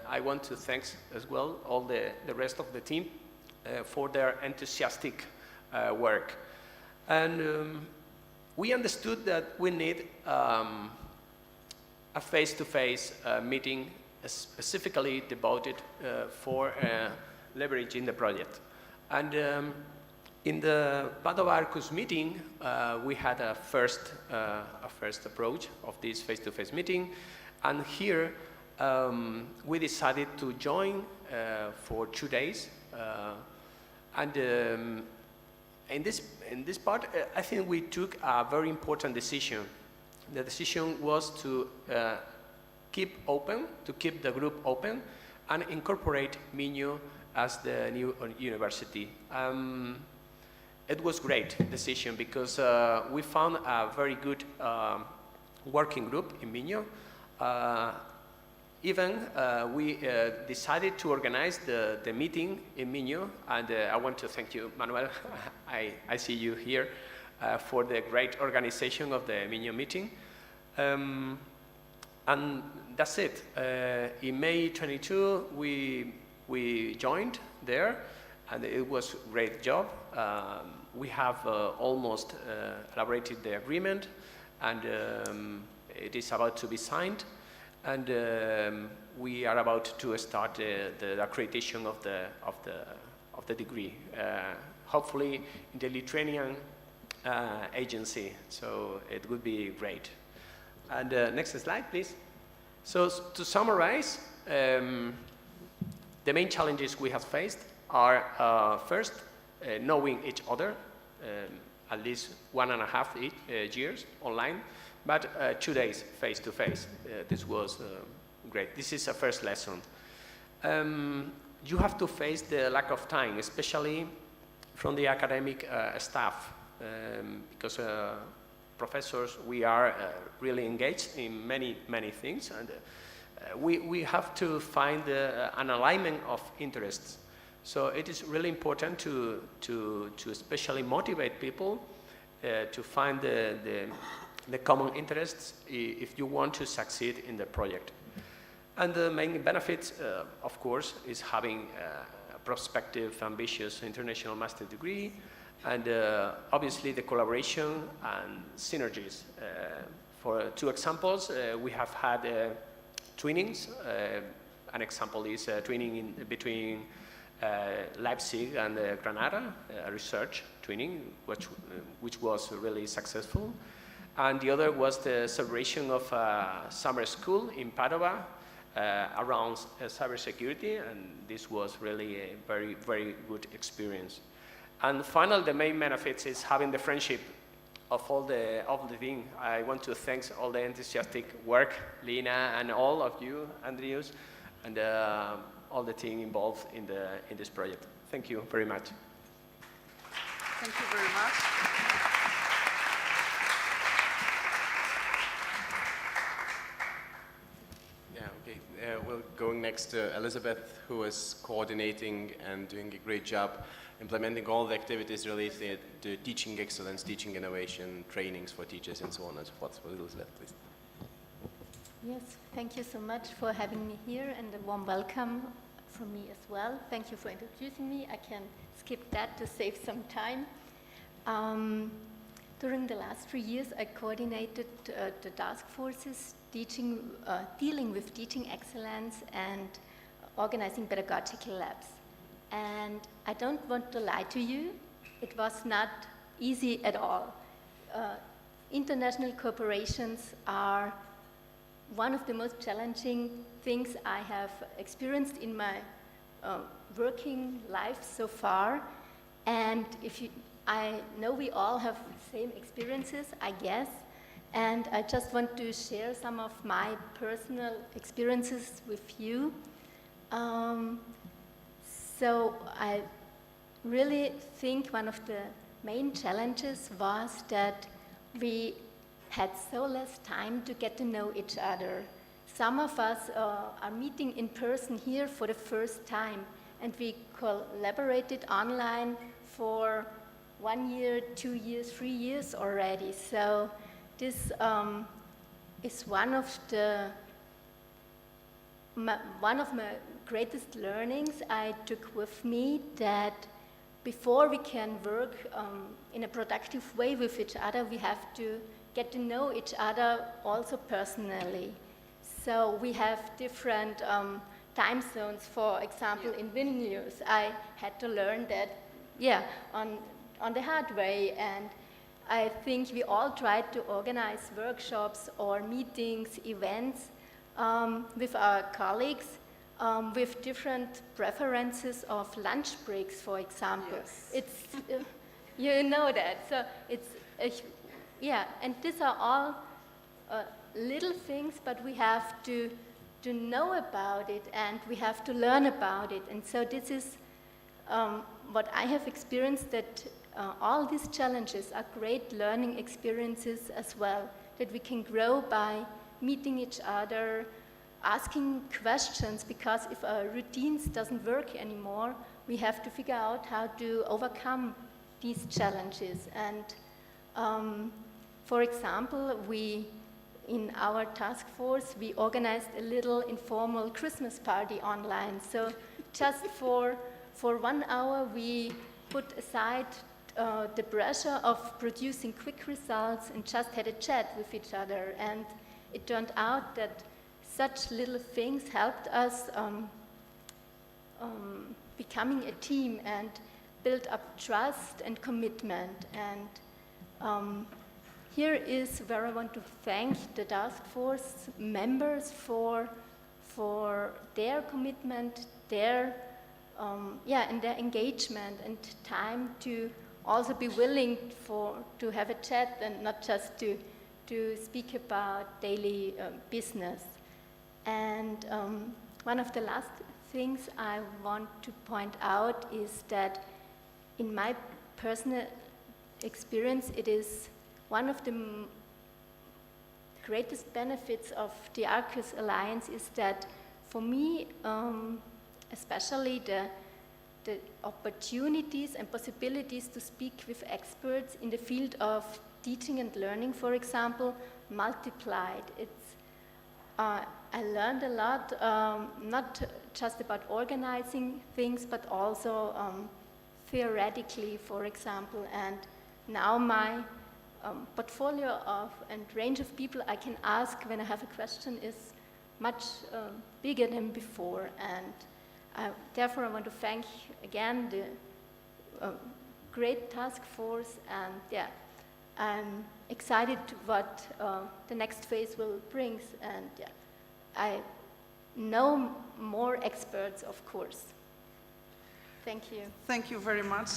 I want to thank as well all the rest of the team for their enthusiastic work. And we understood that we need a face-to-face meeting specifically devoted for leveraging the project. And in the Padova Arqus meeting, we had a first approach of this face-to-face meeting, and here we decided to join for 2 days. And in this part, I think we took a very important decision. The decision was to keep the group open, and incorporate Minho as the new university. It was a great decision because we found a very good working group in Minho. We decided to organize the meeting in Minho, and I want to thank you, Manuel. I see you here for the great organization of the Minho meeting. And that's it. In May 22, we joined there, and it was a great job. We have almost elaborated the agreement, and it is about to be signed. And we are about to start the accreditation of the degree. hopefully Mediterranean agency. So it would be great. And next slide, please. So to summarize, the main challenges we have faced are first, knowing each other, at least 1.5 years online, but 2 days face-to-face. This was great. This is a first lesson. You have to face the lack of time, especially from the academic staff, because professors, we are really engaged in many things, and we have to find an alignment of interests. So it is really important to especially motivate people to find the common interests if you want to succeed in the project. And the main benefits, of course, is having a prospective, ambitious international master degree, and obviously the collaboration and synergies. For 2 examples, we have had trainings. An example is training between Leipzig and Granada, research training, which was really successful. And the other was the celebration of a summer school in Padova around cybersecurity, and this was really a very good experience. And finally, the main benefits is having the friendship of all the team. I want to thank all the enthusiastic work, Lina, and all of you, Andreas, and all the team involved in this project. Thank you very much. Thank you very much. We're going next to Elizabeth, who is coordinating and doing a great job implementing all the activities related to teaching excellence, teaching innovation, trainings for teachers, and so on and so forth. So Elizabeth, please. Yes, thank you so much for having me here, and a warm welcome from me as well. Thank you for introducing me. I can skip that to save some time. During the last 3 years, I coordinated the task forces dealing with teaching excellence and organizing pedagogical labs. And I don't want to lie to you, it was not easy at all. International cooperations are one of the most challenging things I have experienced in my working life so far. And I know we all have the same experiences, I guess. And I just want to share some of my personal experiences with you. So I really think one of the main challenges was that we had so less time to get to know each other. Some of us are meeting in person here for the first time, and we collaborated online for 1 year, 2 years, 3 years already. So this is one of my greatest learnings I took with me, that before we can work in a productive way with each other, we have to get to know each other also personally. So we have different time zones. For example, in Vilnius, I had to learn that, on the hard way. And I think we all tried to organize workshops or meetings, events with our colleagues with different preferences of lunch breaks, for example. Yes. It's, you know that. So it's, and these are all little things, but we have to know about it, and we have to learn about it. And so this is what I have experienced, that all these challenges are great learning experiences as well, that we can grow by meeting each other, asking questions, because if our routines doesn't work anymore, we have to figure out how to overcome these challenges. And for example, in our task force, we organized a little informal Christmas party online. So just for 1 hour, we put aside the pressure of producing quick results and just had a chat with each other. And it turned out that such little things helped us becoming a team. And build up trust and commitment. And here is where I want to thank the task force members for their commitment, their and their engagement and time to also be willing to have a chat and not just to speak about daily business. And one of the last things I want to point out is that in my personal experience, it is one of the greatest benefits of the Arqus Alliance is that for me, especially the opportunities and possibilities to speak with experts in the field of teaching and learning, for example, multiplied. I learned a lot, not just about organizing things, but also theoretically, for example. And now my portfolio and range of people I can ask when I have a question is much bigger than before. And therefore, I want to thank again the great task force, and I'm excited to what the next phase will bring, and I know more experts, of course. Thank you. Thank you very much.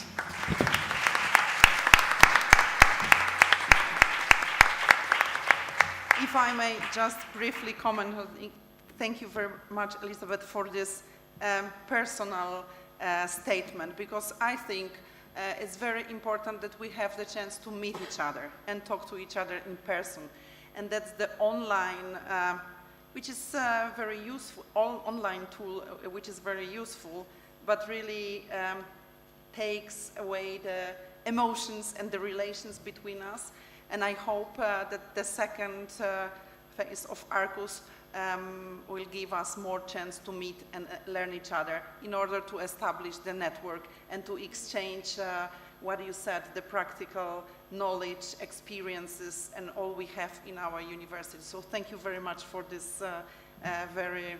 If I may just briefly comment, thank you very much, Elizabeth, for this personal statement, because I think it's very important that we have the chance to meet each other and talk to each other in person. And that's the online, which is very useful, online tool, which is very useful, but really takes away the emotions and the relations between us. And I hope that the second phase of Arqus will give us more chance to meet and learn each other in order to establish the network and to exchange what you said, the practical knowledge, experiences, and all we have in our university. So thank you very much for this very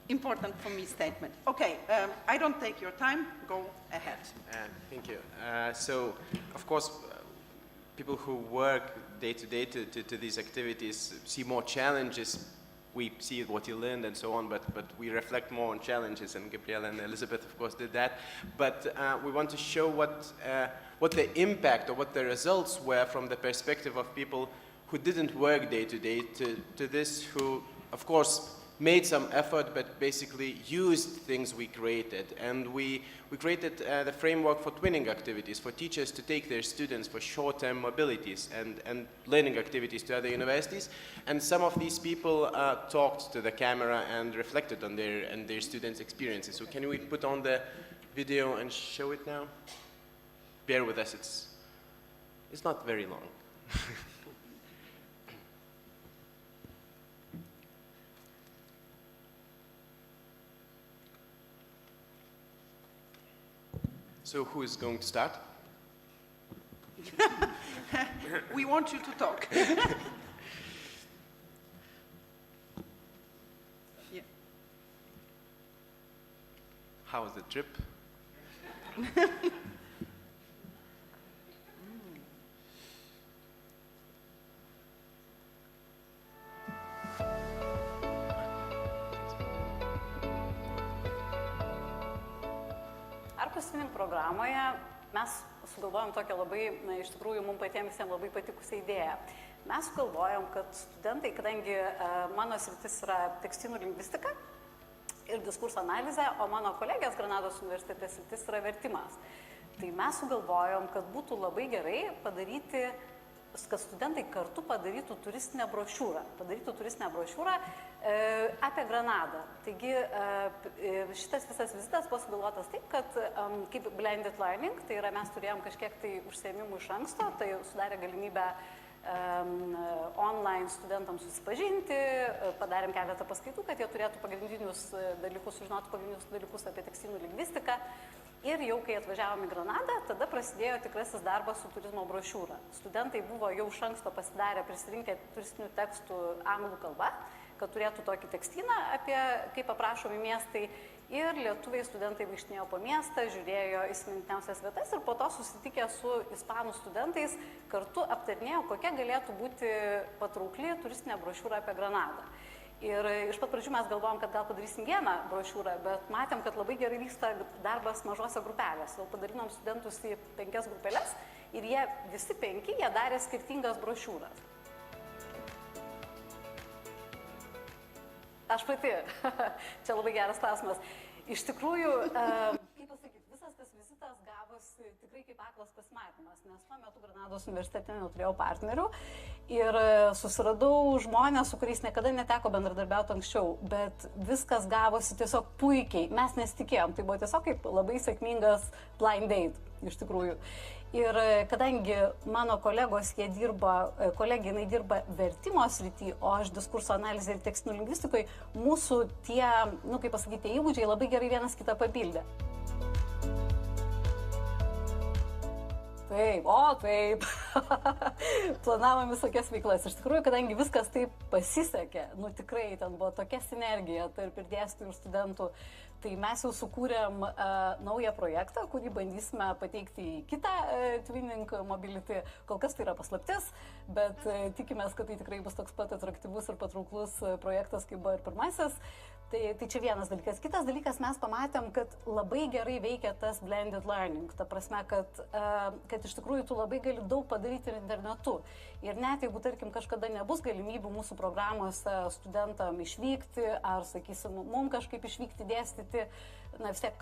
important for me statement. Okay, I don't take your time, go ahead. Thank you. So, of course, people who work day to day to these activities see more challenges. We see what you learned and so on, but we reflect more on challenges, and Gabrielle and Elizabeth, of course, did that. But we want to show what the impact or what the results were from the perspective of people who didn't work day to day to this, who, of course, made some effort, but basically used things we created. And we created the framework for twinning activities, for teachers to take their students for short-term mobilities and learning activities to other universities. And some of these people talked to the camera and reflected on their students' experiences. So can we put on the video and show it now? Bear with us, it's not very long. So who is going to start? We want you to talk. Yeah. How was the trip? Arqus programoje mes sugalvojom tokią labai, iš tikrųjų, mums patiems visiems labai patikusią idėją. Mes sugalvojom, kad studentai, kadangi mano sritis yra tekstinų lingvistika ir diskurso analizė, o mano kolegės Granados universitete sritis yra vertimas. Tai mes sugalvojom, kad būtų labai gerai padaryti, kad studentai kartu padarytų turistinę brošiūrą apie Granadą. Taigi šitas visas vizitas buvo sugalvotas taip, kad kaip blended learning, tai yra mes turėjom kažkiek tai užsiėmimų iš anksto, tai sudarė galimybę online studentams susipažinti, padarėm keletą paskaitų, kad jie turėtų pagrindinius dalykus, sužinotų pagrindinius dalykus apie tekstinų lingvistiką. Ir jau kai atvažiavom į Granadą, tada prasidėjo tikrasis darbas su turizmo brošiūra. Studentai buvo jau iš anksto pasidarę, prisirinkę turistinių tekstų anglų kalba. kad turėtų tokį tekstyną apie kaip aprašomi miestai. Ir lietuviai studentai vaikštinėjo po miestą, žiūrėjo įsimintiniausias vietas ir po to susitikę su ispanų studentais kartu aptarnėjo, kokia galėtų būti patraukli turistinė brošiūra apie Granadą. Ir iš pat pradžių mes galvojom, kad gal padarysim vieną brošiūrą, bet matėm, kad labai gerai vyksta darbas mažose grupelėse. Jau padarinom studentus į 5 grupelės ir jie visi 5 jie darė skirtingas brošiūras. Aš pati. Čia labai geras klausimas. Iš tikrųjų, kaip pasakyti, visas tas vizitas gavosi tikrai kaip aklas pasimatymas, nes tuo metu Granados universitete neturėjau partnerių ir susiradau žmonės, su kuriais niekada neteko bendradarbiauti anksčiau, bet viskas gavosi tiesiog puikiai. Mes nesitikėjom, tai buvo tiesiog kaip labai sėkmingas blind date, iš tikrųjų. Ir kadangi mano kolegos, kolegė jinai dirba vertimo srity, o aš diskurso analizė ir tekstinių lingvistikoje, mūsų tie, kaip pasakyti, įgūdžiai labai gerai vienas kitą papildė. Taip, taip. Planavom visokias veiklas. Iš tikrųjų, kadangi viskas taip pasisekė, tikrai ten buvo tokia sinergija tarp ir dėstytojų ir studentų, tai mes jau sukūrėm naują projektą, kurį bandysime pateikti į kitą Twinning Mobility. Kol kas tai yra paslaptis, bet tikimės, kad tai tikrai bus toks pat atraktyvus ir patrauklus projektas, kaip buvo ir pirmasis. Tai čia vienas dalykas. Kitas dalykas, mes pamatėm, kad labai gerai veikia tas blended learning. Ta prasme, kad iš tikrųjų tu labai gali daug padaryti ir internetu. Ir net jeigu, tarkim, kažkada nebus galimybių mūsų programuose studentam išvykti, ar, sakysim, mums kažkaip išvykti dėstyti, vis tiek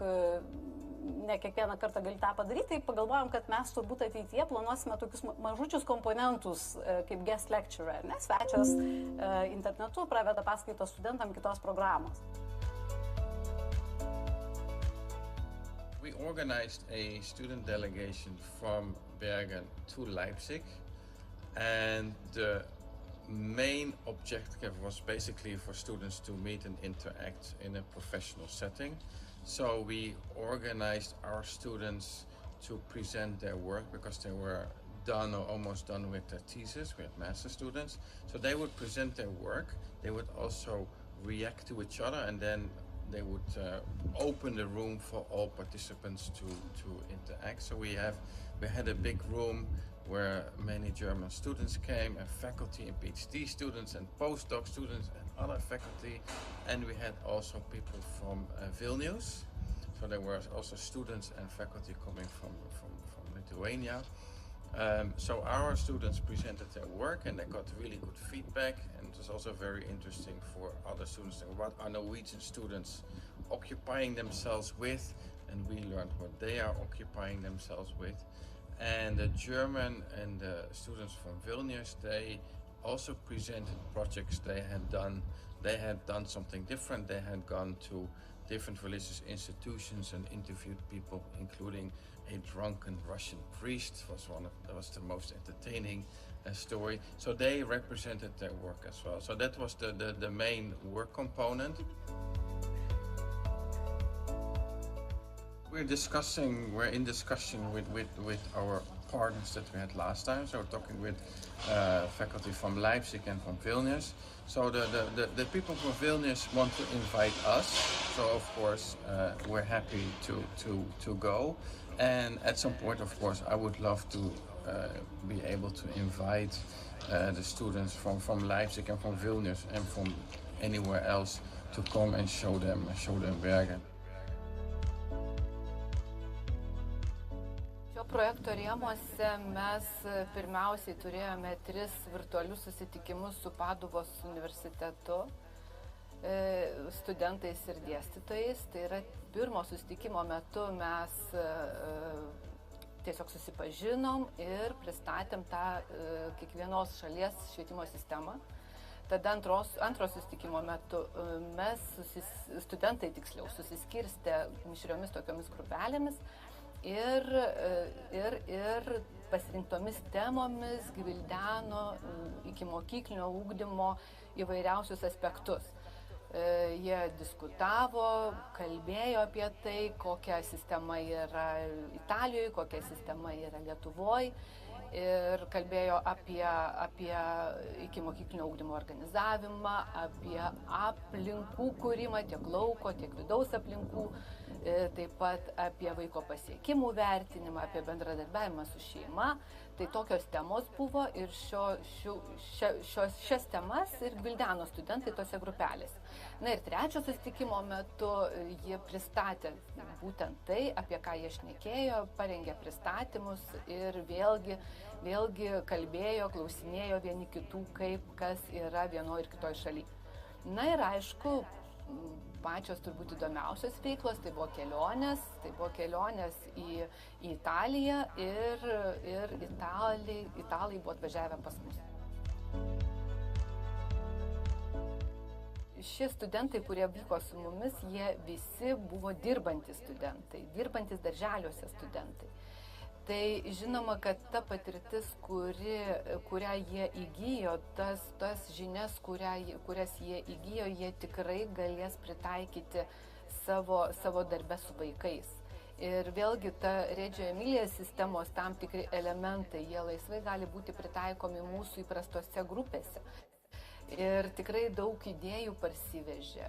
ne kiekvieną kartą gali tą padaryti, tai pagalvojom, kad mes turbūt ateityje planuosime tokius mažučius komponentus kaip guest lecturer, nes svečias internetu praveda paskaitos studentam kitos programos. We organized a student delegation from Bergen to Leipzig, and the main objective was basically for students to meet and interact in a professional setting. So we organized our students to present their work because they were done or almost done with their thesis. We had master students. So they would present their work. They would also react to each other, and then they would open the room for all participants to interact. So we had a big room where many German students came, and faculty and PhD students and postdoc students and other faculty, and we had also people from Vilnius. So there were also students and faculty coming from Lithuania. So our students presented their work and they got really good feedback, and it was also very interesting for other students. What are Norwegian students occupying themselves with, and we learned what they are occupying themselves with. And the German and the students from Vilnius, they also presented projects they had done. They had done something different. They had gone to different religious institutions and interviewed people, including a drunken Russian priest. That was the most entertaining story. So they represented their work as well. So that was the main work component. We're in discussion with our partners that we had last time. So we're talking with faculty from Leipzig and from Vilnius. So the people from Vilnius want to invite us. So of course we're happy to go. And at some point, of course, I would love to be able to invite the students from Leipzig and from Vilnius and from anywhere else to come and show them Bergen. Projekto rėmuose mes pirmiausiai turėjome 3 virtualius susitikimus su Paduvos universitetu, studentais ir dėstytojais. Tai yra pirmo susitikimo metu mes tiesiog susipažinom ir pristatėm tą kiekvienos šalies švietimo sistemą. Tada antro susitikimo metu mes, studentai tiksliau, susiskirstė mišriomis tokiomis grupelėmis ir pasirinktomis temomis gvildeno iki mokyklinio ugdymo įvairiausius aspektus. Jie diskutavo, kalbėjo apie tai, kokia sistema yra Italijoje, kokia sistema yra Lietuvoje. ir kalbėjo apie ikimokyklinio ugdymo organizavimą, apie aplinkų kūrimą, tiek lauko, tiek vidaus aplinkų, taip pat apie vaiko pasiekimų vertinimą, apie bendradarbiavimą su šeima. Tai tokios temos buvo ir šias temas ir gvildeno studentai tose grupelėse. Na ir trečio susitikimo metu jie pristatė būtent tai, apie ką jie šnekėjo, parengė pristatymus ir vėlgi kalbėjo, klausinėjo vieni kitų, kaip kas yra vienoje ir kitoje šalyje. Na ir aišku, pačios turbūt įdomiausios veiklos, tai buvo kelionės į Italiją ir italai buvo atvažiavę pas mus. Šie studentai, kurie vyko su mumis, jie visi buvo dirbantys studentai, dirbantys darželiuose studentai. Tai žinoma, kad ta patirtis, kurią jie įgijo, tas žinias, kurias jie įgijo, jie tikrai galės pritaikyti savo darbę su vaikais. Ir vėlgi ta Reggio Emilia sistemos tam tikri elementai, jie laisvai gali būti pritaikomi mūsų įprastose grupėse. Ir tikrai daug idėjų parsivežė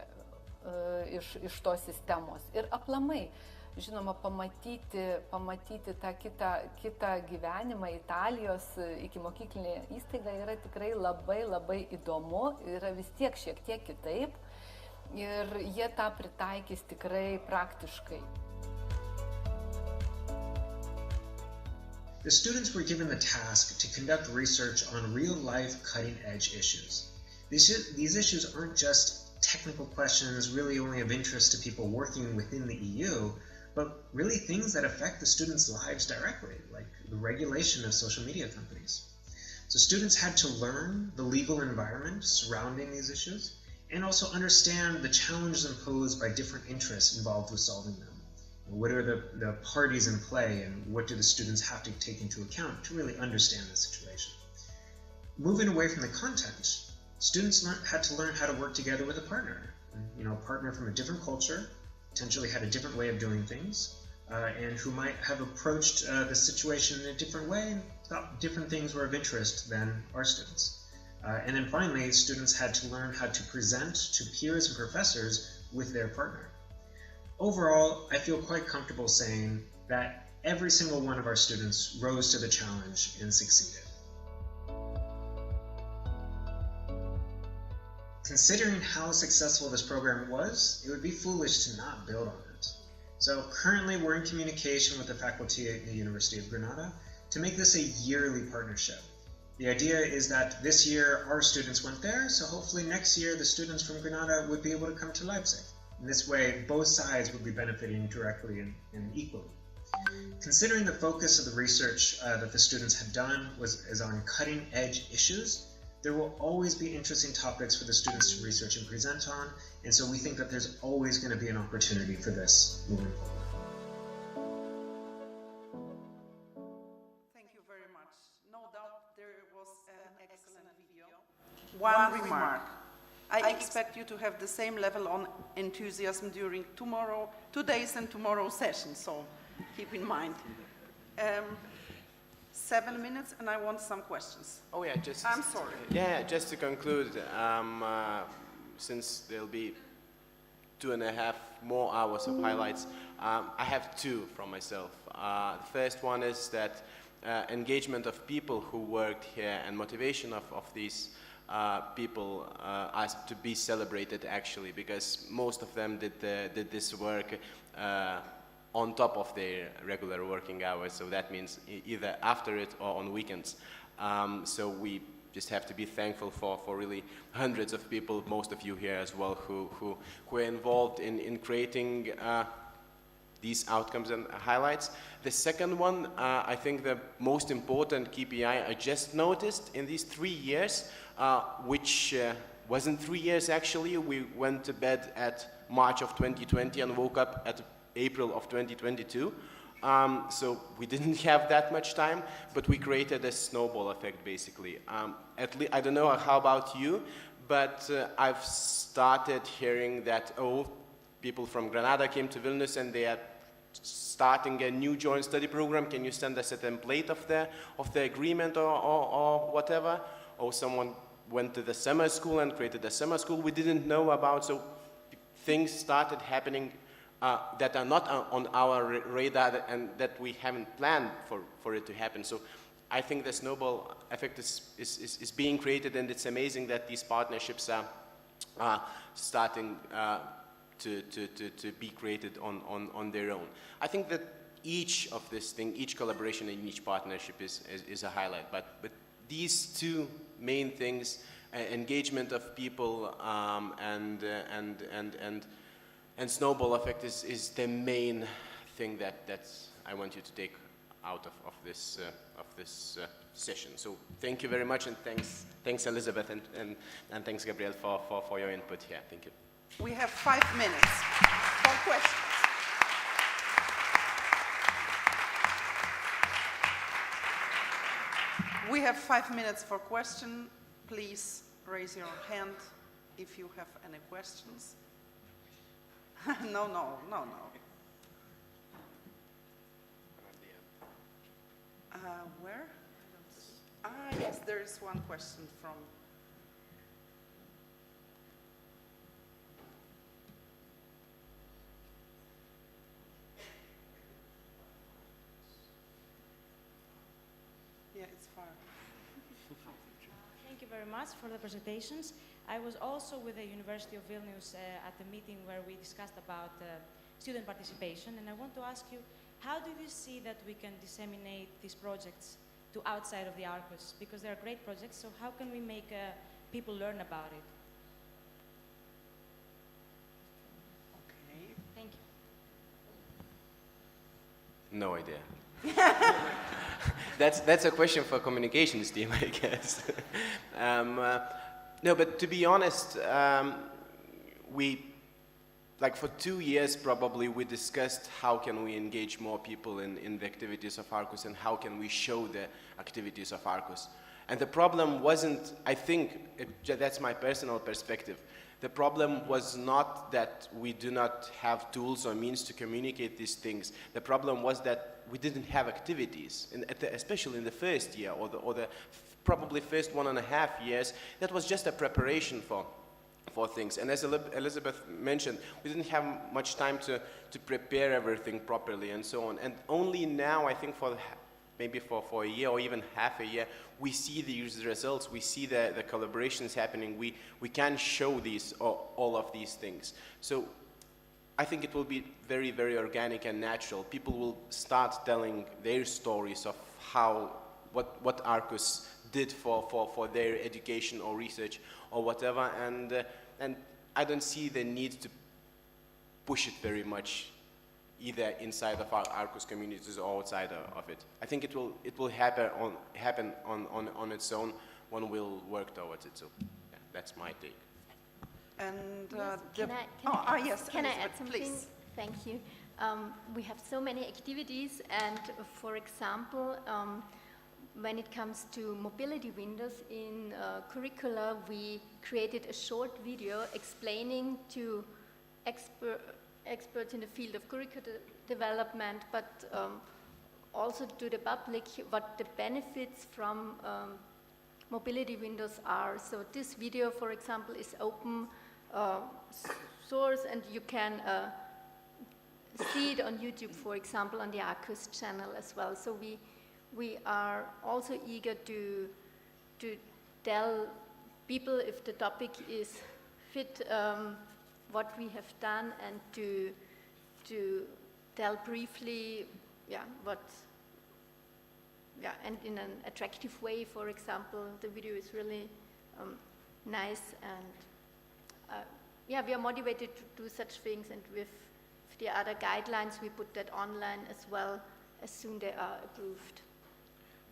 iš tos sistemos. Ir aplamai, žinoma, pamatyti tą kitą gyvenimą Italijos ikimokyklinėje įstaigoje yra tikrai labai įdomu, yra vis tiek šiek tiek kitaip ir jie tą pritaikys tikrai praktiškai. The students were given the task to conduct research on real-life cutting-edge issues. These issues aren't just technical questions really only of interest to people working within the EU, but really things that affect the students' lives directly, like the regulation of social media companies. So students had to learn the legal environment surrounding these issues and also understand the challenges imposed by different interests involved with solving them. What are the parties in play and what do the students have to take into account to really understand the situation? Moving away from the content, students had to learn how to work together with a partner. A partner from a different culture, potentially had a different way of doing things, and who might have approached the situation in a different way and thought different things were of interest than our students. And then finally, students had to learn how to present to peers and professors with their partner. Overall, I feel quite comfortable saying that every single one of our students rose to the challenge and succeeded. Considering how successful this program was, it would be foolish to not build on it. So currently we're in communication with the faculty at the University of Granada to make this a yearly partnership. The idea is that this year our students went there, so hopefully next year the students from Granada would be able to come to Leipzig. In this way, both sides would be benefiting directly and equally. Considering the focus of the research that the students had done is on cutting-edge issues, there will always be interesting topics for the students to research and present on, and so we think that there's always going to be an opportunity for this moving forward. Thank you very much. No doubt there was an excellent video. One remark. I expect you to have the same level of enthusiasm during today's and tomorrow's session, so keep in mind. 7 minutes, and I want some questions. Oh yeah, I'm sorry. Yeah, just to conclude, since there'll be 2.5 more hours of highlights, I have two from myself. The first one is that engagement of people who worked here and motivation of these people are to be celebrated actually, because most of them did this work on top of their regular working hours, so that means either after it or on weekends. So we just have to be thankful for really hundreds of people, most of you here as well, who were involved in creating these outcomes and highlights. The second one, I think the most important KPI I just noticed in these 3 years, which wasn't 3 years actually. We went to bed at March of 2020 and woke up at April of 2022. So we didn't have that much time, but we created a snowball effect basically. I don't know how about you, but I've started hearing that, people from Granada came to Vilnius and they had starting a new joint study program, can you send us a template of the agreement or whatever? Or someone went to the summer school and created a summer school we didn't know about, so things started happening that are not on our radar and that we haven't planned for it to happen. So I think the snowball effect is being created, and it's amazing that these partnerships are starting to be created on their own. I think that each of this thing, each collaboration and each partnership is a highlight, but these two main things, engagement of people and snowball effect is the main thing that I want you to take out of this session. So thank you very much, and thanks Elizabeth, and thanks Gabriel for your input here. Thank you. We have 5 minutes for questions. We have 5 minutes for question. Please raise your hand if you have any questions. No. Where? Yes, there is one question from... Yeah, it's far. Thank you very much for the presentations. I was also with the University of Vilnius at the meeting where we discussed about student participation, and I want to ask you, how do you see that we can disseminate these projects to outside of the Arqus? Because they are great projects, so how can we make people learn about it? Okay. Thank you. No idea. That's a question for communications team, I guess. No, but to be honest, like for 2 years probably, we discussed how can we engage more people in the activities of Arqus and how can we show the activities of Arqus. And the problem wasn't, I think, that's my personal perspective, the problem was not that we do not have tools or means to communicate these things. The problem was that we didn't have activities, especially in the first year or the probably first 1.5 years. That was just a preparation for things. And as Elizabeth mentioned, we didn't have much time to prepare everything properly and so on. And only now, I think maybe for a year or even half a year, we see these results, we see the collaborations happening, we can show all of these things. So I think it will be very, very organic and natural. People will start telling their stories of what Arqus did for their education or research or whatever, and I don't see the need to push it very much, either inside of our Arqus communities or outside of it. I think it will happen on its own when we'll work towards it. So yeah, that's my take. And yes, can I add something? Please. Thank you. We have so many activities, and for example, when it comes to mobility windows in curricula, we created a short video explaining to experts in the field of curricular development, but also to the public, what the benefits from mobility windows are. So this video, for example, is open source, and you can see it on YouTube, for example, on the Arqus channel as well. So we are also eager to tell people if the topic is fit what we have done, and to tell briefly, and in an attractive way. For example, the video is really nice, and we are motivated to do such things, and with the other guidelines, we put that online as well as soon they are approved.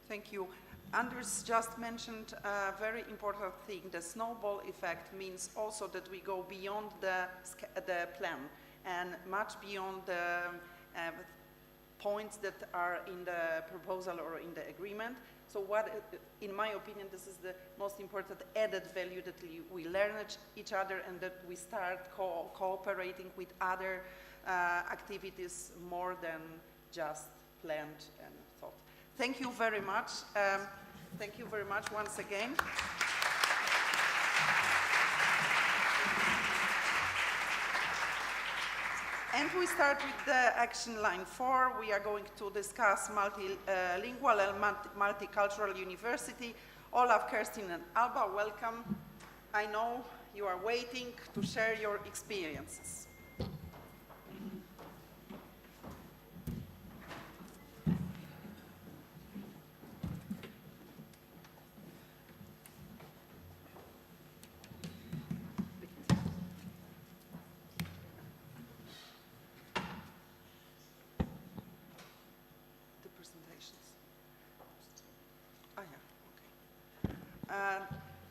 Thank you. Anders just mentioned a very important thing. The snowball effect means also that we go beyond the plan and much beyond the points that are in the proposal or in the agreement. So in my opinion, this is the most important added value, that we learn each other and that we start cooperating with other activities more than just planned and thought. Thank you very much. Thank you very much once again. And we start with the action line 4. We are going to discuss multilingual and multicultural university. Olaf, Kerstin, and Alba, welcome. I know you are waiting to share your experiences.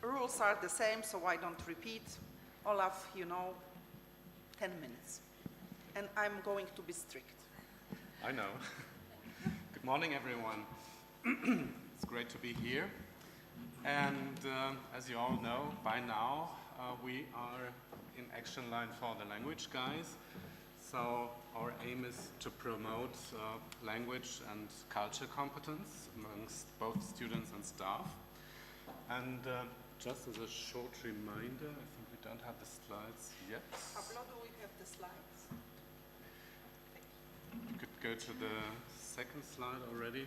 Rules are the same, so I don't repeat. Olaf, you know, 10 minutes. And I'm going to be strict. I know. Good morning, everyone. It's great to be here. And as you all know, by now, we are in action line for the language guys. So our aim is to promote language and culture competence amongst both students and staff. And just as a short reminder, I think we don't have the slides yet. Pablo, do we have the slides? You could go to the second slide already.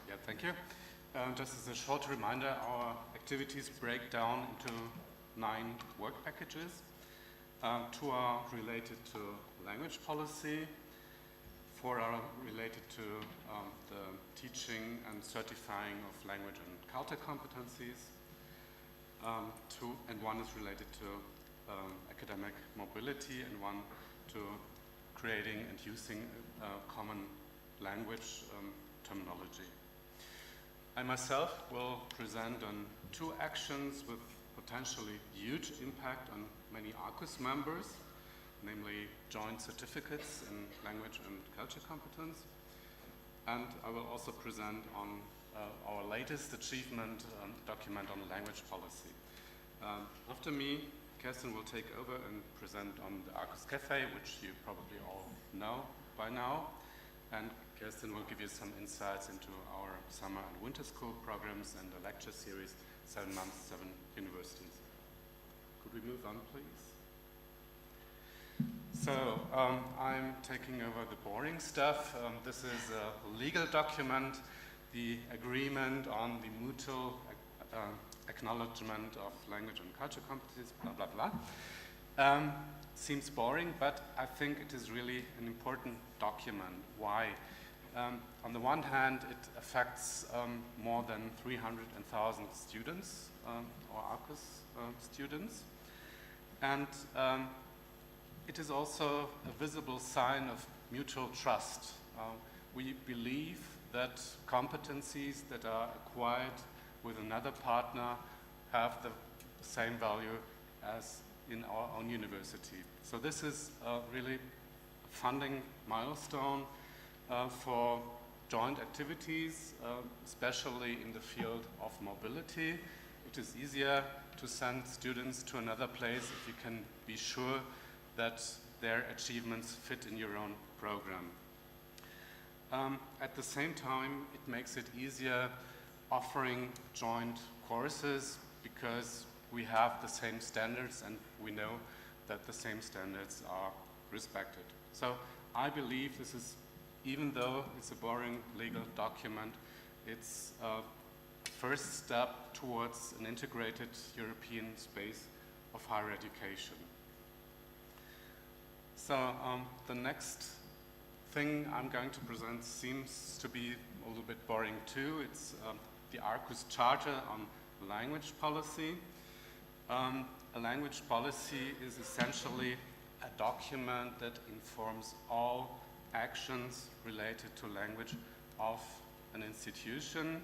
Yeah, thank you. Just as a short reminder, our activities break down into 9 work packages. 2 are related to language policy, 4 are related to the teaching and certifying of language and culture competencies, 1 is related to academic mobility, and 1 to creating and using common language terminology. I myself will present on 2 actions with potentially huge impact on many Arqus members, namely joint certificates in language and culture competence. And I will also present on our latest achievement document on language policy. After me, Kerstin will take over and present on the Arqus Cafe, which you probably all know by now. And Kerstin will give you some insights into our summer and winter school programs and the lecture series, 7 months, 7 universities. Could we move on, please? So, I'm taking over the boring stuff. This is a legal document, the agreement on the mutual acknowledgement of language and culture competencies, blah, blah, blah. Seems boring, but I think it is really an important document. Why? On the one hand, it affects more than 300,000 students, or Arqus students. And it is also a visible sign of mutual trust. We believe that competencies that are acquired with another partner have the same value as in our own university. So this is really a funding milestone for joint activities, especially in the field of mobility. It is easier to send students to another place if you can be sure that their achievements fit in your own program. At the same time, it makes it easier offering joint courses because we have the same standards and we know that the same standards are respected. So I believe this is, even though it's a boring legal document, it's a first step towards an integrated European space of higher education. So the next thing I'm going to present seems to be a little bit boring too. It's the Arqus Charter on language policy. A language policy is essentially a document that informs all actions related to language of an institution.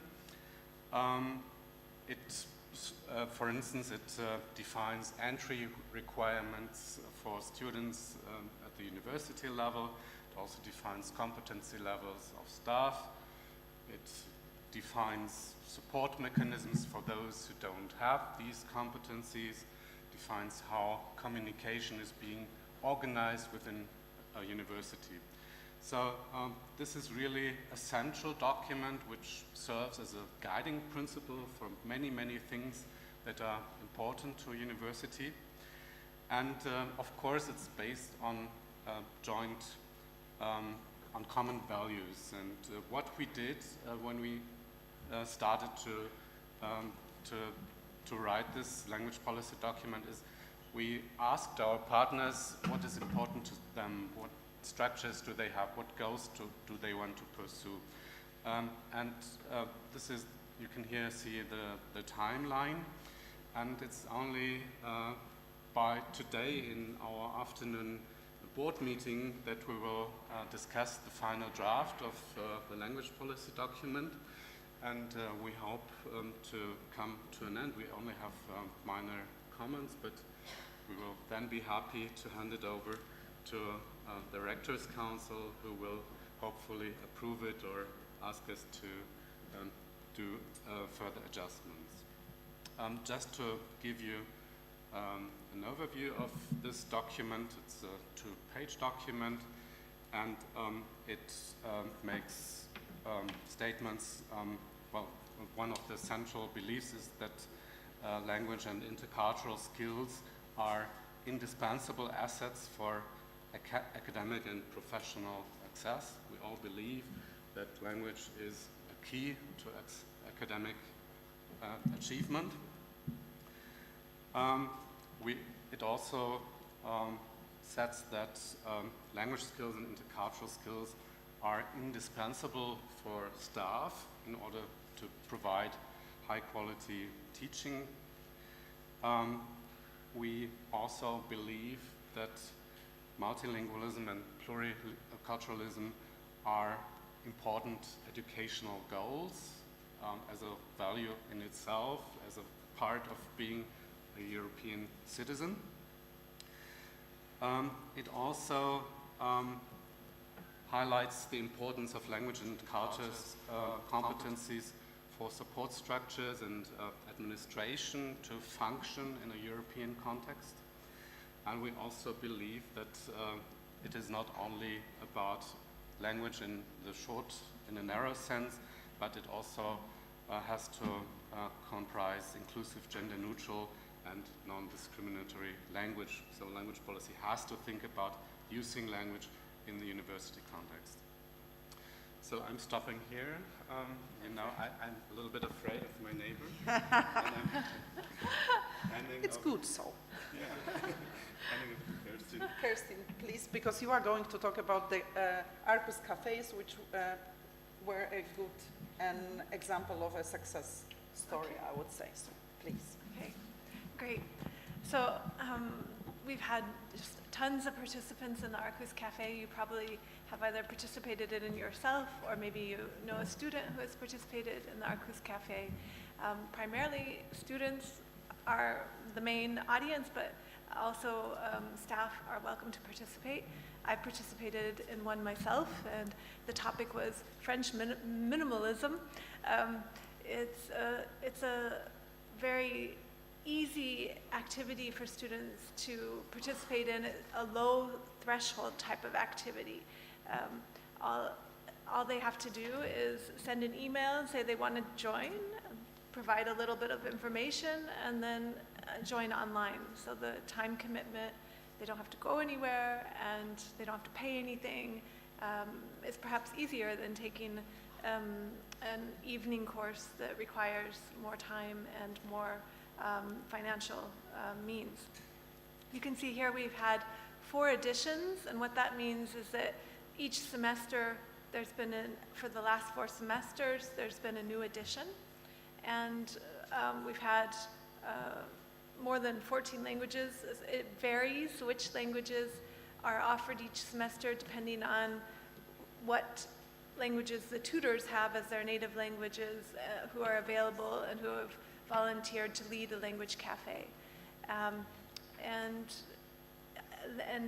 For instance, it defines entry requirements for students at the university level. It also defines competency levels of staff. It defines support mechanisms for those who don't have these competencies, defines how communication is being organized within a university. So this is really a central document which serves as a guiding principle for many, many things that are important to a university. And of course, it's based on joint, on common values. And what we did when we started to write this language policy document is we asked our partners what is important to them, what structures do they have, what goals do they want to pursue. This is, you can here see the timeline, and it's only by today in our afternoon board meeting that we will discuss the final draft of the language policy document, and we hope to come to an end. We only have minor comments, but we will then be happy to hand it over to the Rector's Council, who will hopefully approve it or ask us to do further adjustments. Just to give you an overview of this document, it's a 2-page document, and it makes statements. Well, one of the central beliefs is that language and intercultural skills are indispensable assets for academic and professional success. We all believe that language is a key to academic achievement. It also sets that language skills and intercultural skills are indispensable for staff in order to provide high-quality teaching. We also believe that multilingualism and pluriculturalism are important educational goals as a value in itself, as a part of being a European citizen. It also highlights the importance of language and cultures competencies for support structures and administration to function in a European context. And we also believe that it is not only about language in a narrow sense, but it also has to comprise inclusive, gender-neutral, and non-discriminatory language. So language policy has to think about using language in the university context. So I'm stopping here. I'm a little bit afraid of my neighbor. It's good, so. Yeah. Kerstin, please, because you are going to talk about the Arqus cafes, which were a good example of a success story, I would say. So, please. Okay, great. So we've had just tons of participants in the Arqus Cafe. You probably have either participated in it yourself, or maybe you know a student who has participated in the Arqus Cafe. Primarily, students are the main audience, but also staff are welcome to participate. I participated in one myself, and the topic was French minimalism. It's a very easy activity for students to participate in, a low threshold type of activity. All they have to do is send an email and say they want to join, provide a little bit of information, and then join online. So the time commitment, they don't have to go anywhere, and they don't have to pay anything. It's perhaps easier than taking an evening course that requires more time and more financial means. You can see here we've had 4 editions, and what that means is that each semester there's been, for the last 4 semesters, there's been a new edition, and we've had more than 14 languages. It varies which languages are offered each semester depending on what languages the tutors have as their native languages who are available and who have volunteered to lead a language cafe. And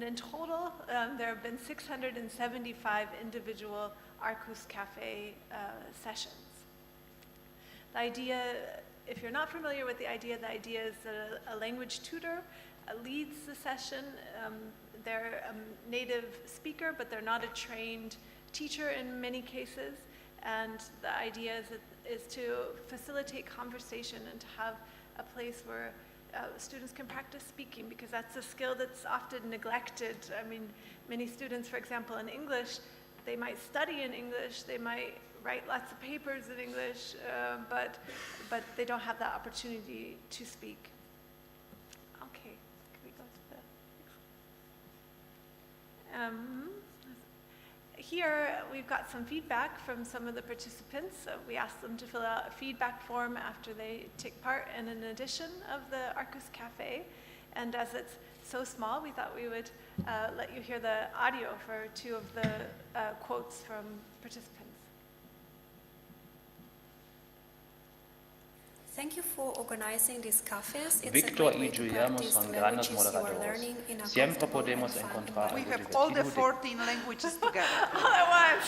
in total, there have been 675 individual Arqus Cafe sessions. The idea, if you're not familiar with the idea is that a language tutor leads the session. They're a native speaker, but they're not a trained teacher in many cases. And the idea is to facilitate conversation and to have a place where students can practice speaking, because that's a skill that's often neglected. I mean, many students, for example, in English, they might study in English, they might write lots of papers in English, but they don't have that opportunity to speak. Okay, can we go to the next one? Here we've got some feedback from some of the participants. We asked them to fill out a feedback form after they take part in an edition of the Arqus Cafe. And as it's so small, we thought we would let you hear the audio for two of the quotes from participants. Thank you for organizing these cafes. It's Victor a great way y to Guillermo practice son the grandes languages you are moderadores. learning in a Siempre comfortable podemos and fun encontrar We algo have all the divertido 14 languages together. All at once.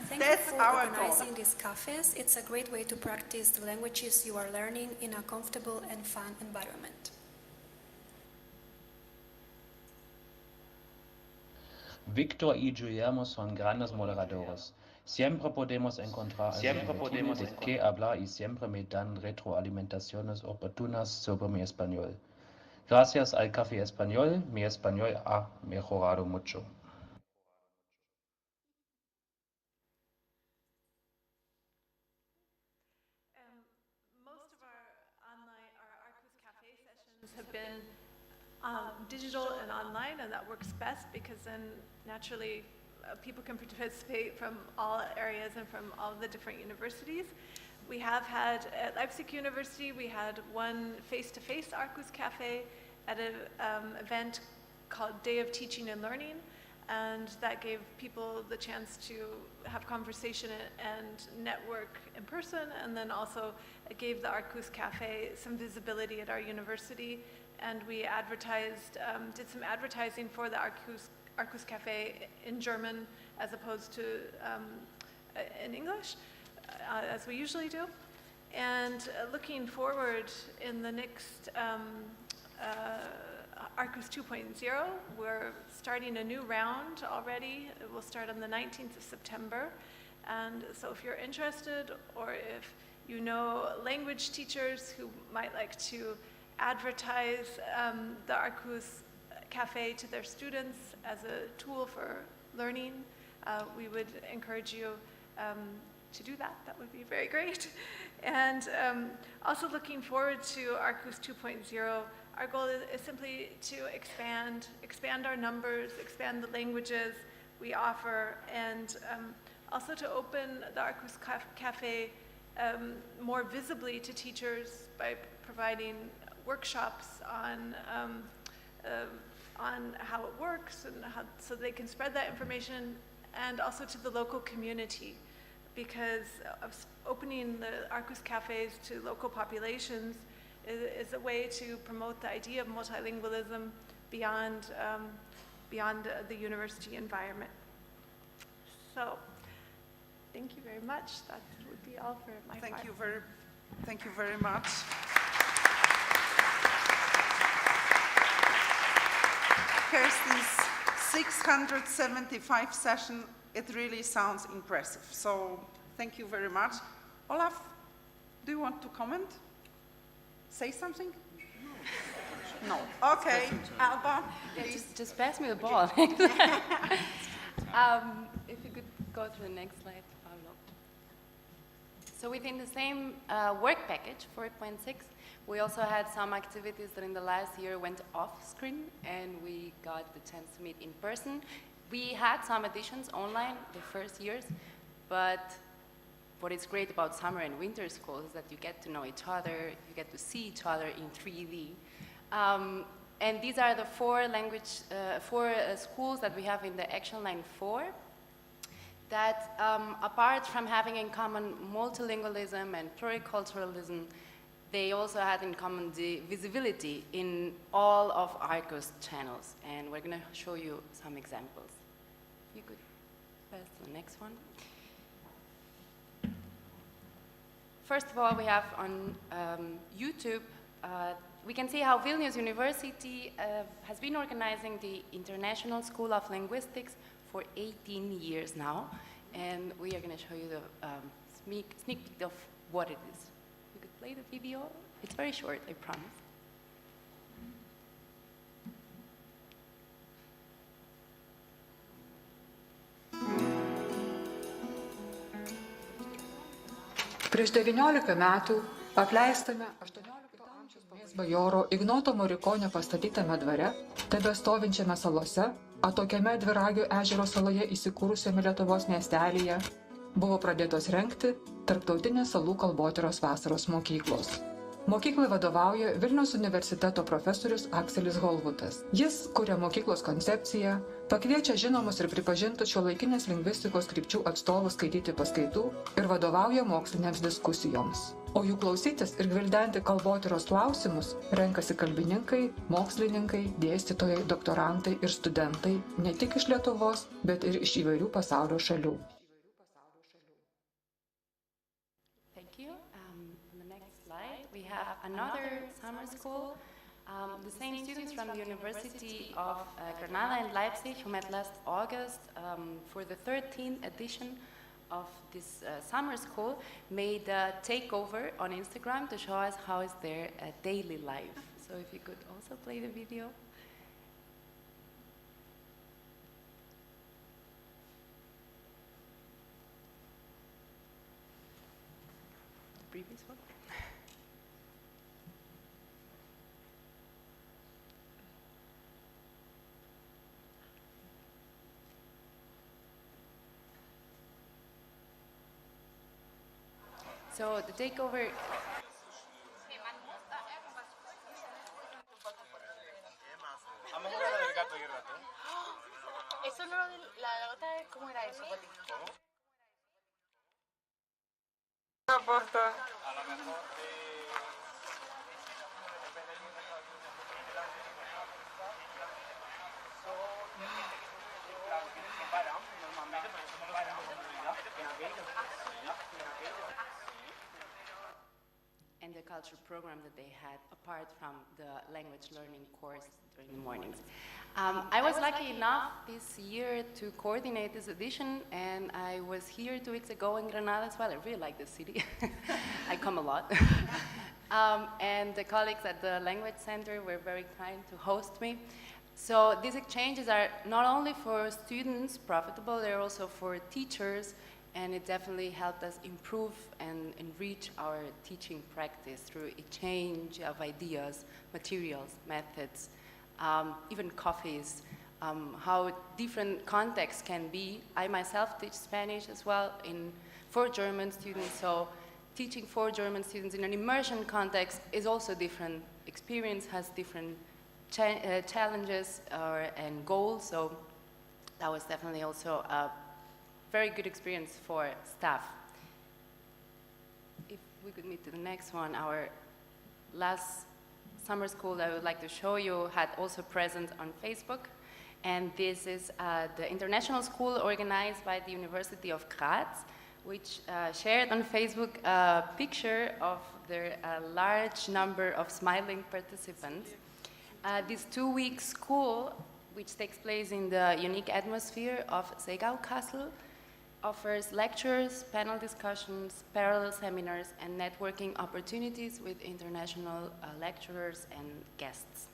Thank That's you for our organizing goal. these cafes. It's a great way to practice the languages you are learning in a comfortable and fun environment. Victor y Guillermo son grandes moderadores. Siempre podemos encontrar algo divertido de qué hablar y siempre me dan retroalimentaciones oportunas sobre mi español. Gracias al Café Español, mi español ha mejorado mucho. Most of our Arqus Cafe sessions have been digital and online, and that works best because then naturally people can participate from all areas and from all the different universities. We have had, at Leipzig University, we had one face-to-face Arqus Cafe at an event called Day of Teaching and Learning, and that gave people the chance to have conversation and network in person, and then also it gave the Arqus Cafe some visibility at our university, and we advertised, did some advertising for the Arqus Cafe in German as opposed to in English, as we usually do. And looking forward in the next Arqus 2.0, we're starting a new round already. It will start on the 19th of September. And so if you're interested, or if you know language teachers who might like to advertise the Arqus Cafe to their students as a tool for learning, we would encourage you to do that. That would be very great. And also looking forward to Arqus 2.0, our goal is simply to expand our numbers, expand the languages we offer, and also to open the Arqus Cafe more visibly to teachers by providing workshops on how it works and so they can spread that information, and also to the local community, because of opening the Arqus Cafes to local populations is a way to promote the idea of multilingualism beyond the university environment. So, thank you very much. That would be all for my part. Thank you very much. Kirsty's 675 session, it really sounds impressive. So thank you very much. Olaf, do you want to comment? Say something? No. Okay. Alba, please. Just pass me the ball. If you could go to the next slide, Pablo. So within the same work package, 4.6, we also had some activities that in the last year went off screen, and we got the chance to meet in person. We had some editions online the first years, but what is great about summer and winter schools is that you get to know each other, you get to see each other in 3D. And these are the four schools that we have in the Action Line 4 that, apart from having in common multilingualism and pluriculturalism, they also had in common the visibility in all of Arqus channels. And we're going to show you some examples. If you could pass to the next one. first of all, we have on YouTube, we can see how Vilnius University has been organizing the International School of Linguistics for 18 years now. And we are going to show you the sneak peek of what it is. You could play the video. It's very short, I promise. Prieš 19 metų apleistame 18 amžiaus bajoro Ignoto Morikonio pastatytame dvare, tebestovinčiame salose, atokiame Dviragio ežero saloje įsikūrusiame Lietuvos miestelyje, buvo pradėtos rengti Tarptautinės salų kalbotyros vasaros mokyklos. Mokyklai vadovauja Vilniaus universiteto profesorius Akselis Holvutas. Jis kuria mokyklos koncepciją, pakviečia žinomus ir pripažintus šiuolaikinės lingvistikos krypčių atstovus skaityti paskaitų ir vadovauja mokslinėms diskusijoms. O jų klausytis ir gvildenti kalbotyros klausimus renkasi kalbininkai, mokslininkai, dėstytojai, doktorantai ir studentai ne tik iš Lietuvos, bet ir iš įvairių pasaulio šalių. We have another summer school, the same students from the University of Granada and Leipzig who met last August for the 13th edition of this summer school made a takeover on Instagram to show us how is their daily life. So if you could also play the video. The previous one. So the takeover. Eso no, la gota, ¿cómo era eso? Aporta. And the culture program that they had apart from the language learning course during the mornings. I was lucky enough this year to coordinate this edition, and I was here 2 weeks ago in Granada as well. I really like this city. I come a lot. And the colleagues at the Language Center were very kind to host me. So these exchanges are not only for students profitable, they're also for teachers, and it definitely helped us improve and enrich our teaching practice through exchange of ideas, materials, methods, even coffees, how different contexts can be. I myself teach Spanish as well for German students, so teaching for German students in an immersion context is also different. Experience has different challenges and goals, so that was definitely also a very good experience for staff. If we could move to the next one, our last summer school that I would like to show you had also present on Facebook, and this is the international school organized by the University of Graz, which shared on Facebook a picture of their large number of smiling participants. This 2-week school, which takes place in the unique atmosphere of Seegau Castle, offers lectures, panel discussions, parallel seminars, and networking opportunities with international lecturers and guests.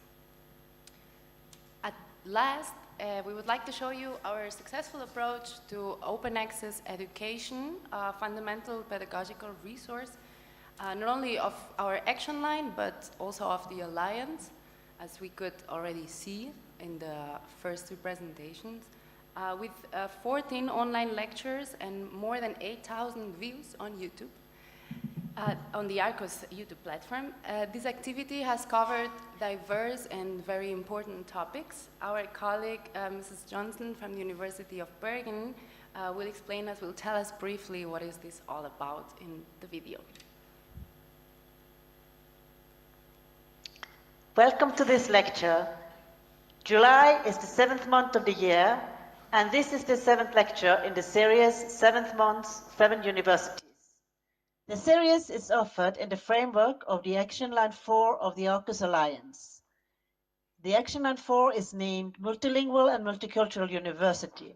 At last, we would like to show you our successful approach to open access education, a fundamental pedagogical resource, not only of our action line, but also of the Alliance, as we could already see in the first 2 presentations. With 14 online lectures and more than 8,000 views on YouTube, on the Arqus YouTube platform. This activity has covered diverse and very important topics. Our colleague, Mrs. Johnson from the University of Bergen, will tell us briefly what is this all about in the video. Welcome to this lecture. July is the 7th month of the year, and this is the 7th lecture in the series 7th Months, 7 Universities. The series is offered in the framework of the Action Line 4 of the Arcus Alliance. The Action Line 4 is named Multilingual and Multicultural University.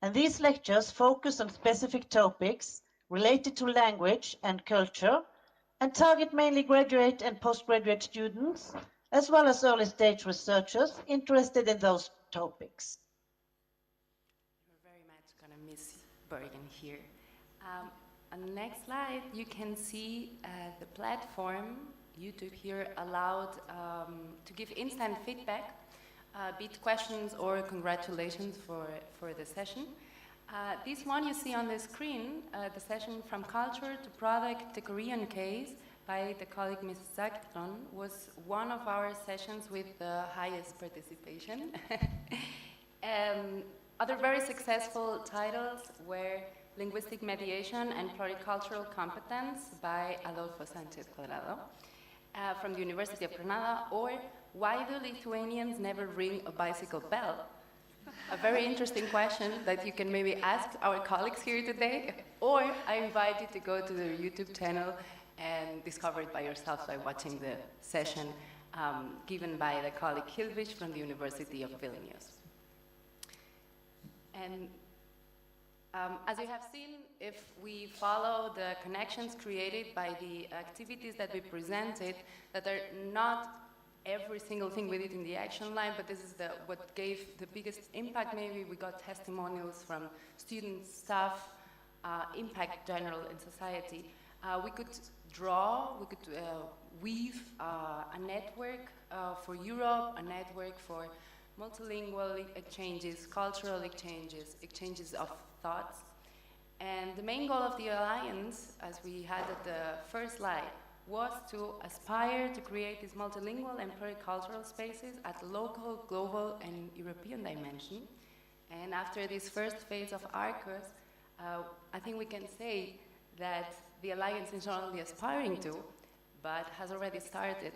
And these lectures focus on specific topics related to language and culture and target mainly graduate and postgraduate students, as well as early stage researchers interested in those topics. We're very much gonna miss Bergen here. On the next slide, you can see the platform YouTube here allowed to give instant feedback, be it questions or congratulations for the session. This one you see on the screen, the session From Culture to Product, the Korean Case by the colleague Mrs. Zakton, was one of our sessions with the highest participation. Other very successful titles were Linguistic Mediation and Pluricultural Competence by Adolfo Sanchez Cuadrado from the University of Granada, or Why Do Lithuanians Never Ring a Bicycle Bell? A very interesting question that you can maybe ask our colleagues here today, or I invite you to go to the YouTube channel and discover it by yourself by watching the session given by the colleague Hilvich from the University of Vilnius. And as you have seen, if we follow the connections created by the activities that we presented, that are not every single thing we did in the action line, but this is what gave the biggest impact. Maybe we got testimonials from students, staff, impact general in society. We could draw, we could weave a network for Europe, a network for multilingual exchanges, cultural exchanges, exchanges of thoughts. And the main goal of the Alliance, as we had at the first slide, was to aspire to create these multilingual and pluricultural spaces at local, global, and European dimension. And after this first phase of Arqus, I think we can say that the Alliance is not only aspiring to, but has already started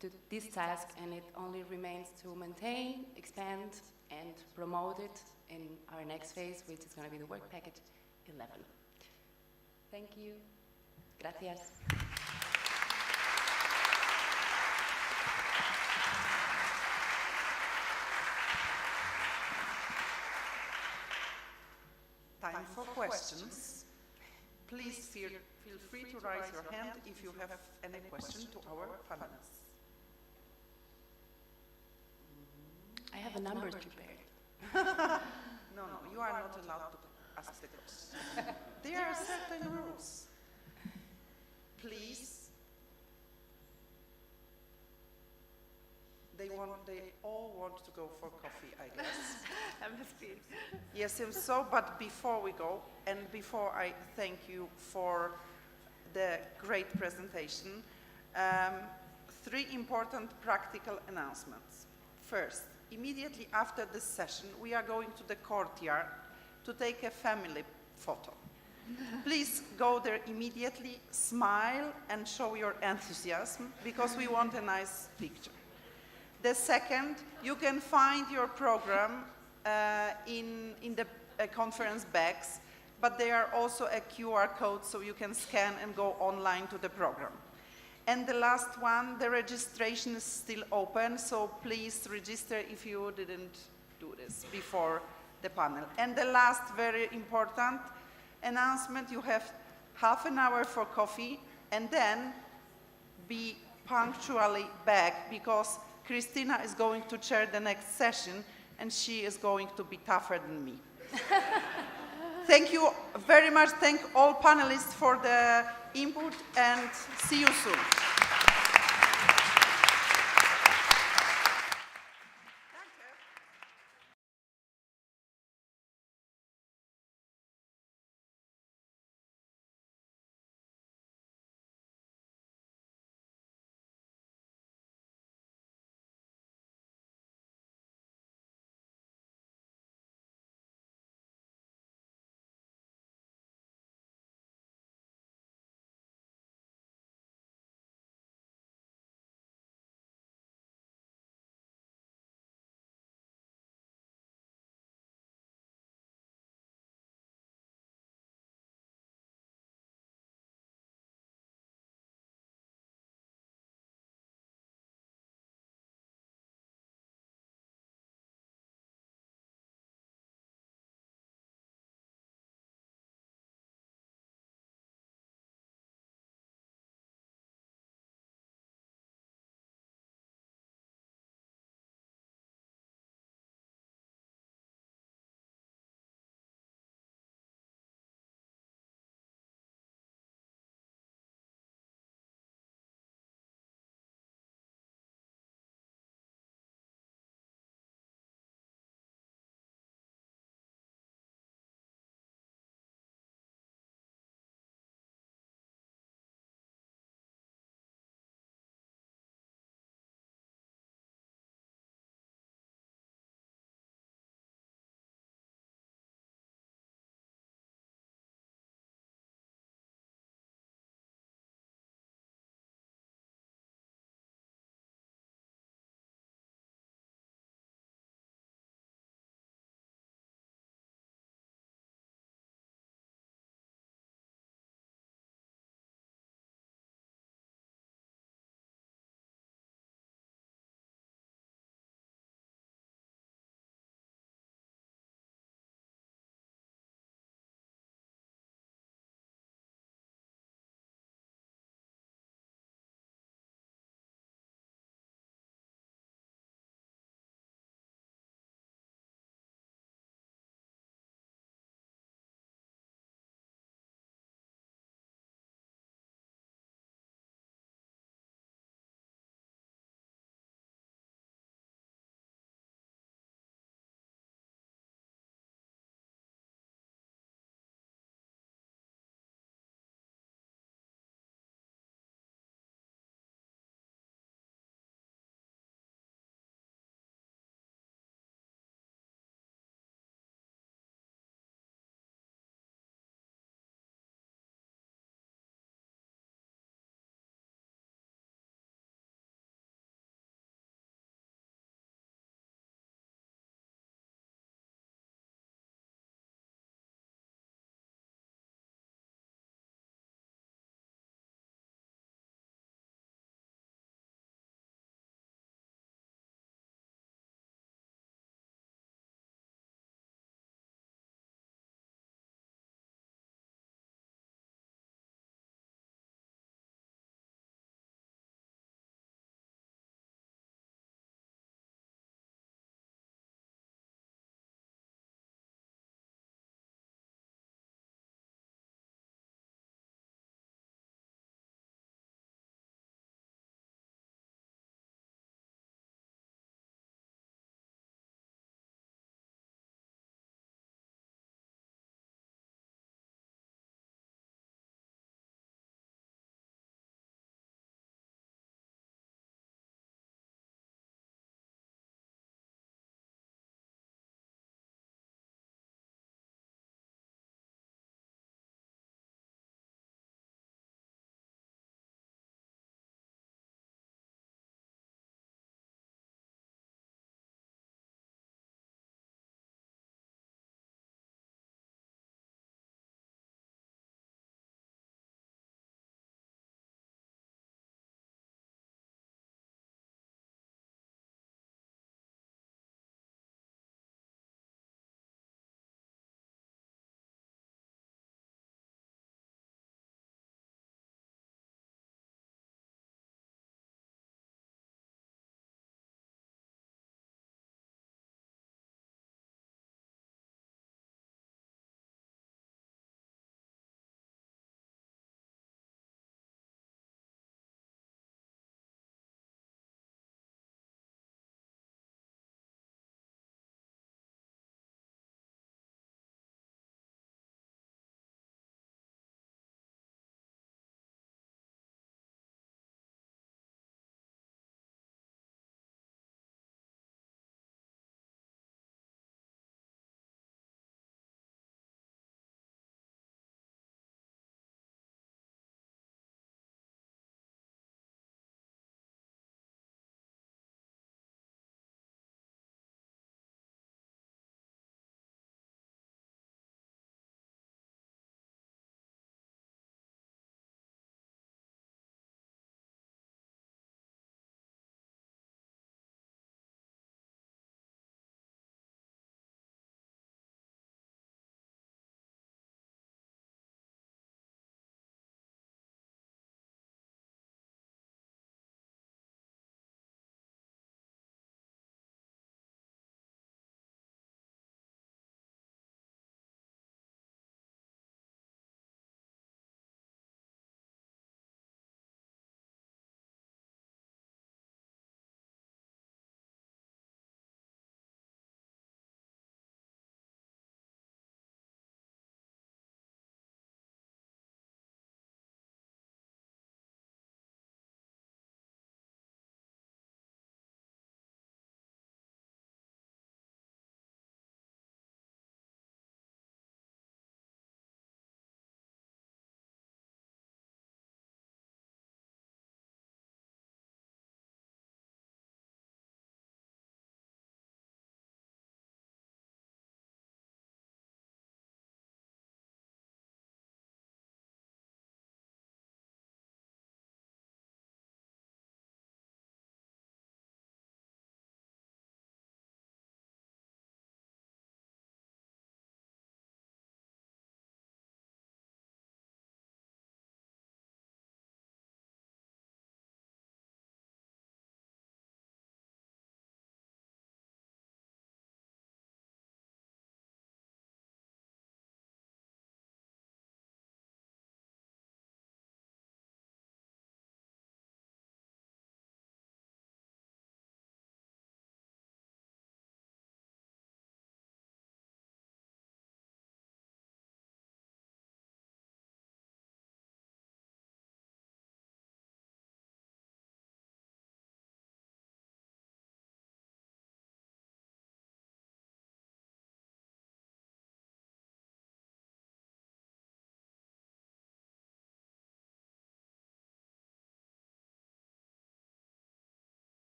to this task, and it only remains to maintain, expand, and promote it in our next phase, which is going to be the work package 11. Thank you. Gracias. Time for questions. Please feel free to raise your hand if you have any question to our panelists. I have a number prepared. No, you are not allowed to ask the question. There are certain rules. Please. They all want to go for coffee, I guess. MSP. Yes, so, but before we go, and before I thank you for the great presentation, 3 important practical announcements. First, immediately after this session, we are going to the courtyard to take a family photo. Please go there immediately, smile, and show your enthusiasm, because we want a nice picture. The second, you can find your program in the conference bags, but there are also a QR code so you can scan and go online to the program. And the last one, the registration is still open, so please register if you didn't do this before the panel. And the last very important announcement, you have half an hour for coffee, and then be punctually back, because Christina is going to chair the next session, and she is going to be tougher than me. Thank you very much. Thank all panelists for the input, and see you soon.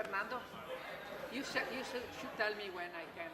Fernando, you should tell me when I can.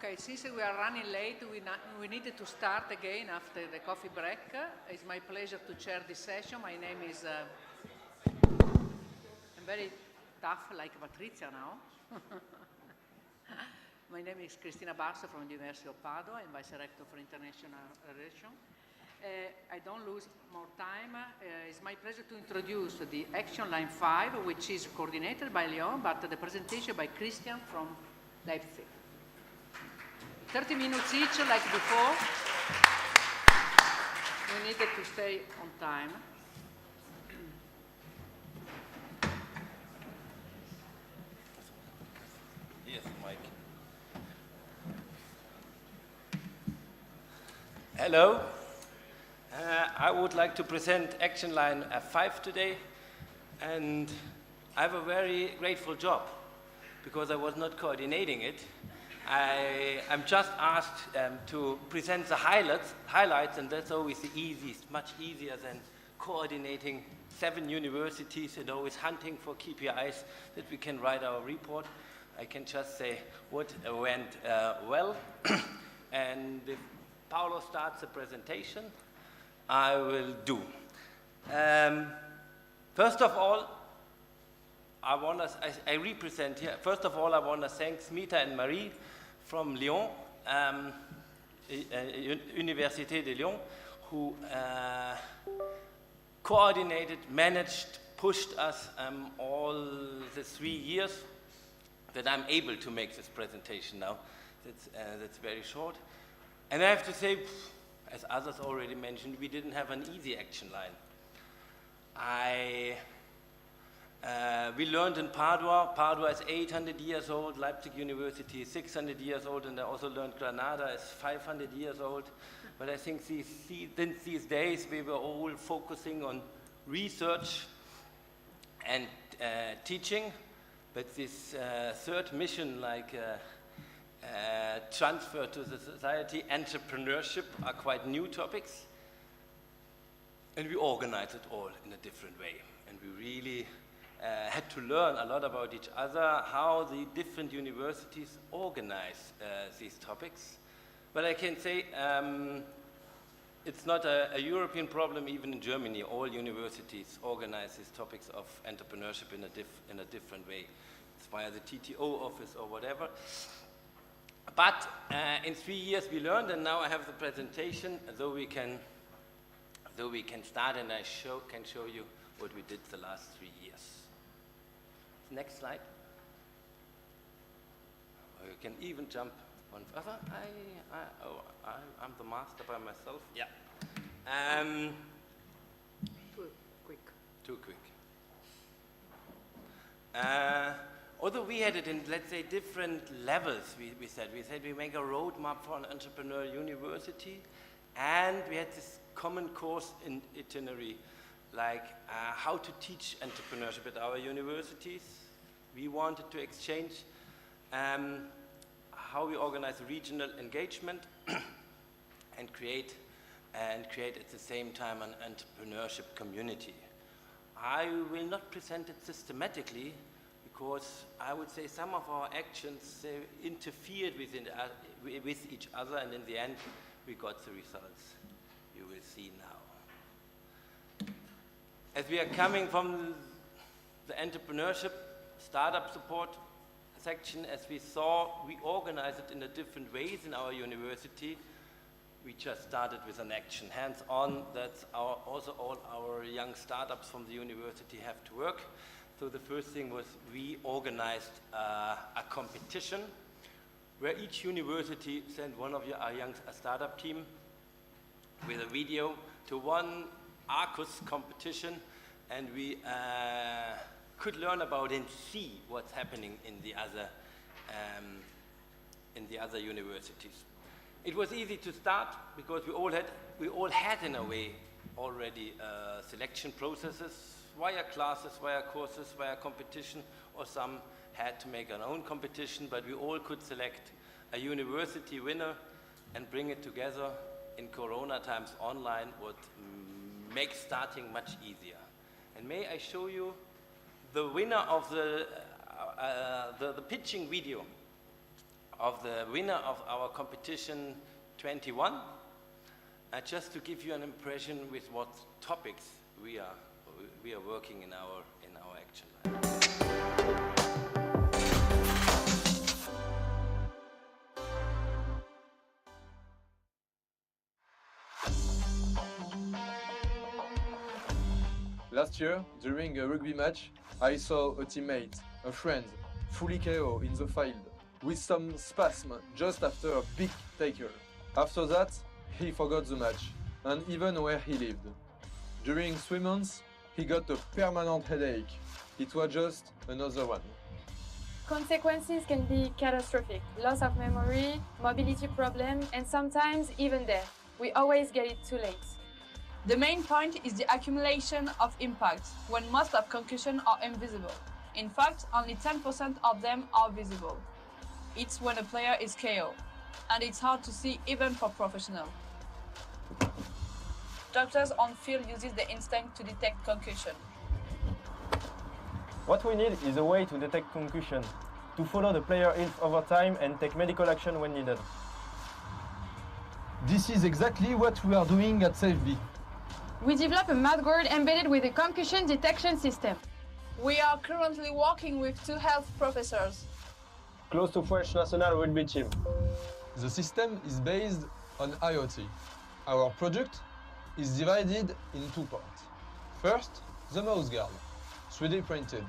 Okay, since we are running late, we needed to start again after the coffee break. It's my pleasure to chair this session. My name is, I'm very tough like Patrizia now. My name is Cristina Basso from the University of Padua. I'm Vice Rector for International Relations. I don't lose more time. It's my pleasure to introduce the Action Line 5, which is coordinated by Leon, but the presentation by Christian from Leipzig. 30 minutes each, like before. We needed to stay on time. Yes, Mike. Hello. I would like to present Action Line 5 today, and I have a very grateful job because I was not coordinating it. I'm just asked to present the highlights, and that's always the easiest, much easier than coordinating 7 universities and always hunting for KPIs that we can write our report. I can just say what went well, and if Paolo starts the presentation, I will do. First of all, I represent here. First of all, I want to thank Smita and Marie from Lyon, Université de Lyon, who coordinated, managed, pushed us all the 3 years that I'm able to make this presentation now. That's very short. And I have to say, as others already mentioned, we didn't have an easy action line. I We learned in Padua. Padua is 800 years old, Leipzig University is 600 years old, and I also learned Granada is 500 years old. But I think since these days we were all focusing on research and teaching, but this third mission, like transfer to the society, entrepreneurship, are quite new topics. And we organized it all in a different way. And we really had to learn a lot about each other, how the different universities organize these topics. But I can say it's not a European problem. Even in Germany, all universities organize these topics of entrepreneurship in a different way. It's via the TTO office or whatever. But in 3 years we learned, and now I have the presentation, so we can start, and I can show you what we did the last 3 years. Next slide. Or you can even jump one further. I'm the master by myself. Yeah. Too quick. Too quick. Although we had it in, let's say, different levels, we said we make a roadmap for an entrepreneurial university, and we had this common course in itinerary, like how to teach entrepreneurship at our universities. We wanted to exchange how we organize regional engagement and create at the same time an entrepreneurship community. I will not present it systematically because I would say some of our actions interfered with each other, and in the end we got the results you will see now. As we are coming from the entrepreneurship startup support section, as we saw, we organize it in a different ways in our university. We just started with an action, hands-on. That's also all our young startups from the university have to work. So the first thing was we organized a competition where each university sent one of our young startup team with a video to one Arqus competition, and we could learn about and see what's happening in the other universities. It was easy to start because we all had in a way already selection processes via classes, via courses, via competition, or some had to make our own competition, but we all could select a university winner and bring it together in Corona times online, what makes starting much easier. And may I show you the winner of the pitching video of the winner of our competition 21, just to give you an impression with what topics we are working in our action line. Last year, during a rugby match, I saw a teammate, a friend, fully KO in the field, with some spasm just after a big tackle. After that, he forgot the match, and even where he lived. During 3 months, he got a permanent headache. It was just another one. Consequences can be catastrophic. Loss of memory, mobility problem, and sometimes even death. We always get it too late. The main point is the accumulation of impacts, when most of concussions are invisible. In fact, only 10% of them are visible. It's when a player is KO, and it's hard to see even for professionals. Doctors on field uses the instinct to detect concussion. What we need is a way to detect concussion, to follow the player health over time and take medical action when needed. This is exactly what we are doing at CFB. We developed a math board embedded with a concussion detection system. We are currently working with 2 health professors. Close to French national rugby team. The system is based on IoT. Our product is divided in 2 parts. First, the mouse guard, 3D printed,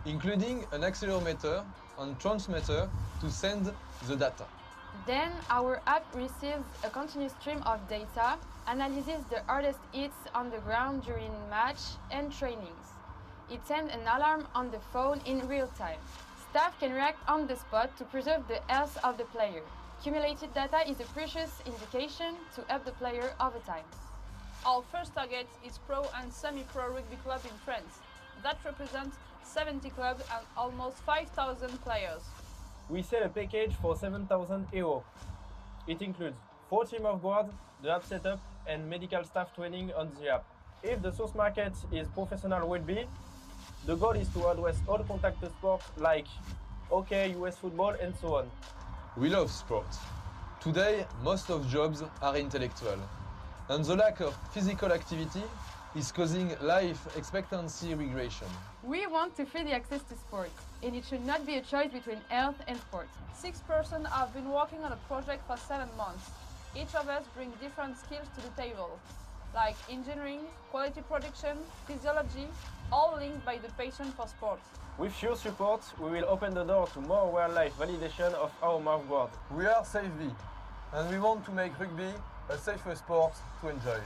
including an accelerometer and transmitter to send the data. Then our app receives a continuous stream of data, analyzes the hardest hits on the ground during match and trainings. It sends an alarm on the phone in real time. Staff can react on the spot to preserve the health of the player. Cumulated data is a precious indication to help the player over time. Our first target is pro and semi-pro rugby club in France. That represents 70 clubs and almost 5,000 players. We sell a package for 7,000 €. It includes 4 team of guards, the app setup, and medical staff training on the app. If the source market is professional rugby, the goal is to address all contact sports like hockey, US football, and so on. We love sport. Today, most of jobs are intellectual, and the lack of physical activity is causing life expectancy regression. We want to free the access to sport, and it should not be a choice between health and sport. 6 persons have been working on a project for 7 months. Each of us brings different skills to the table, like engineering, quality production, physiology, all linked by the passion for sport. With your support, we will open the door to more real-life validation of our mouthguard. We are SafeV, and we want to make rugby a safer sport to enjoy.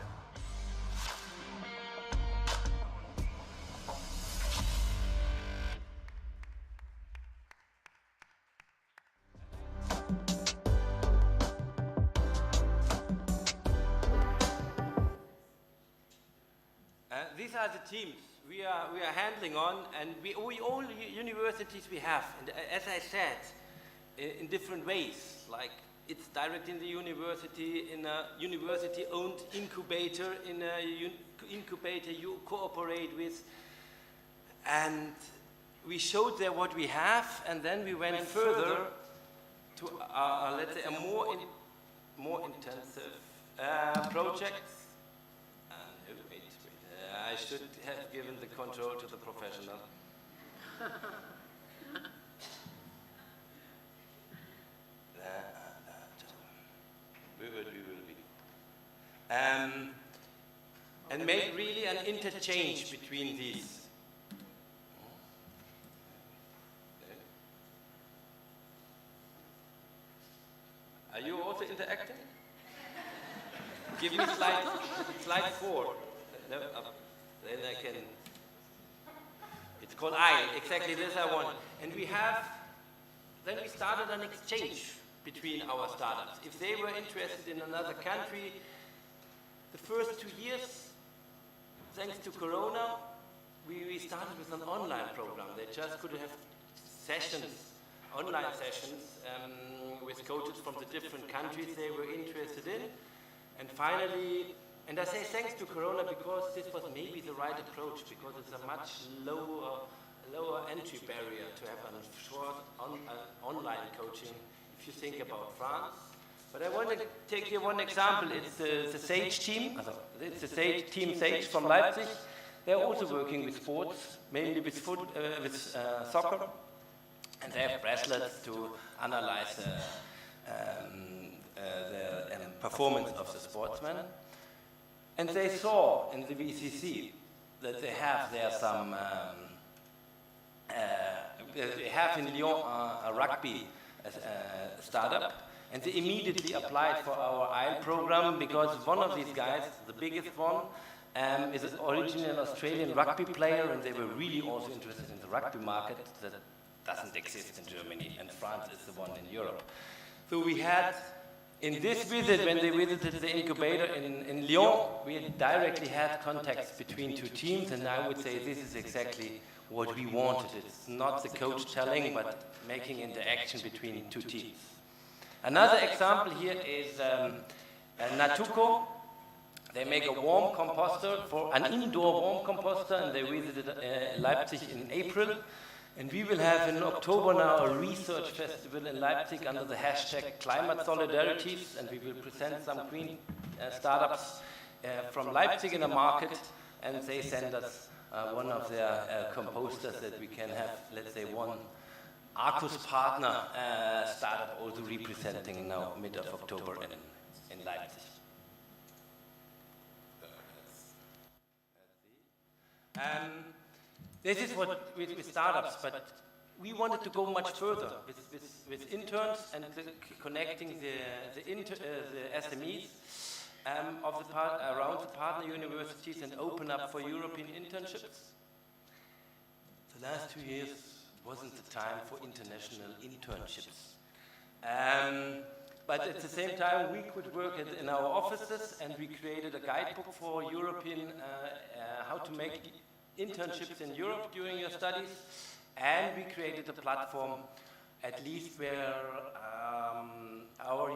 These are the teams we are handling on, and all universities we have, and as I said, in different ways. Like it's direct in the university, in a university-owned incubator, in a incubator you cooperate with, and we showed there what we have, and then we went further to let's say a more intensive project. I should have given the control to the professional. We will be. And made really an interchange between these. Are you also interacting? Give me slide 4. No, then I can. It's called I. Exactly this I want. And then we started an exchange between our startups. If they were interested in another country, the first 2 years, thanks to Corona, we started with an online program. They just could have online sessions with coaches from the different countries they were interested in. And finally, and I say thanks to Corona because this was maybe the right approach, because it's a much lower entry barrier to have a short online coaching if you think about France. But I want to take here one example. It's the Sage team. It's the team Sage from Leipzig. They're also working with sports, mainly with soccer, and they have bracelets to analyze the performance of the sportsman. And they saw in the VCC that they have there some, they have in Lyon a rugby startup, and they immediately applied for our IEL program because one of these guys, the biggest one, is an original Australian rugby player, and they were really also interested in the rugby market that doesn't exist in Germany, and France is the one in Europe. So we had, in this visit, when they visited the incubator in Lyon, we directly had contacts between 2 teams, and I would say this is exactly what we wanted. It's not the coach telling, but making interaction between 2 teams. Another example here is Natuco. They make a warm composter, for an indoor warm composter, and they visited Leipzig in April. And we will have in October now a research festival in Leipzig under the hashtag Climate Solidarities, and we will present some green startups from Leipzig in a market, and they send us one of their composters that we can have, let's say, one Arqus partner startup also representing now mid of October in Leipzig. This is what with startups, but we wanted to go much further with interns and connecting the SMEs around the partner universities and open up for European internships. the last 2 years wasn't the time for international internships. But at the same time, we could work in our offices, and we created a guidebook for European, how to make internships in Europe during your studies, and we created a platform, at least where our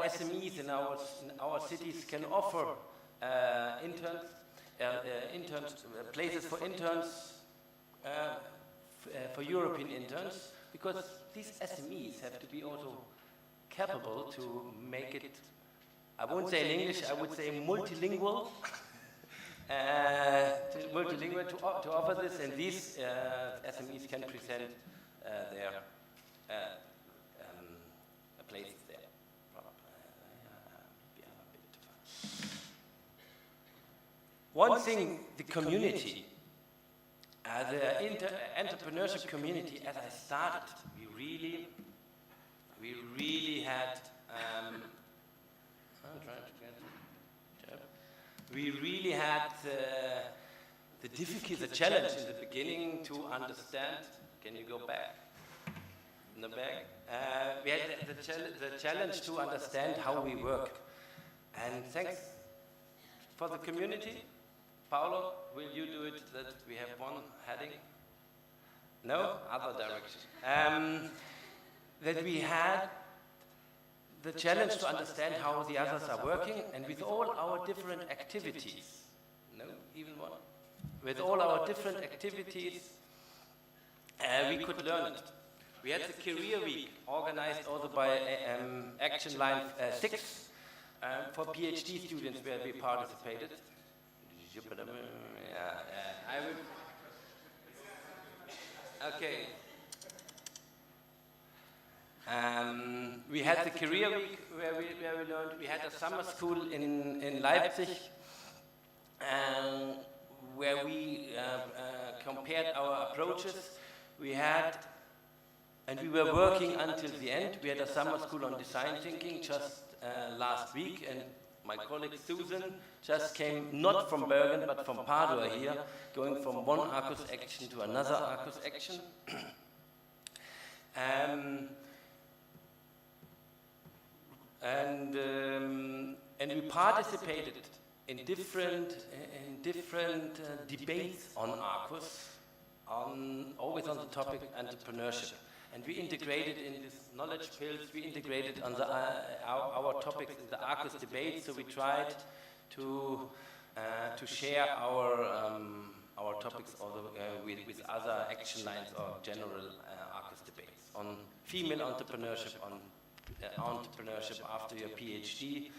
SMEs in our cities can offer places for interns, for European interns, because these SMEs have to be also capable to make it, I won't say in English, I would say multilingual, to offer this, and these SMEs can present their places there. One thing, the community, the entrepreneurship community, as I started, we really had, the difficulty, the challenge in the beginning to understand. Can you go back? In the back? We had the challenge to understand how we work. And thanks for the community. Paolo, will you do it that we have one heading? No? Other direction. That we had the challenge to understand how the others are working, and with all our different activities, no, even one, with all our different activities, we could learn it. We had the career week organized also by Action Line 6 for PhD students where we participated. Okay. We had the career week where we learned. We had a summer school in Leipzig where we compared our approaches. We had, and we were working until the end. We had a summer school on design thinking just last week, and my colleague Susan just came not from Bergen but from Padua here, going from one Arcus action to another Arcus action. And we participated in different debates on Arcus, always on the topic entrepreneurship. And we integrated in this knowledge pills, we integrated on our topics in the Arcus debate, so we tried to share our topics also, with other action lines or general Arcus debates on female entrepreneurship, on entrepreneurship after your PhD,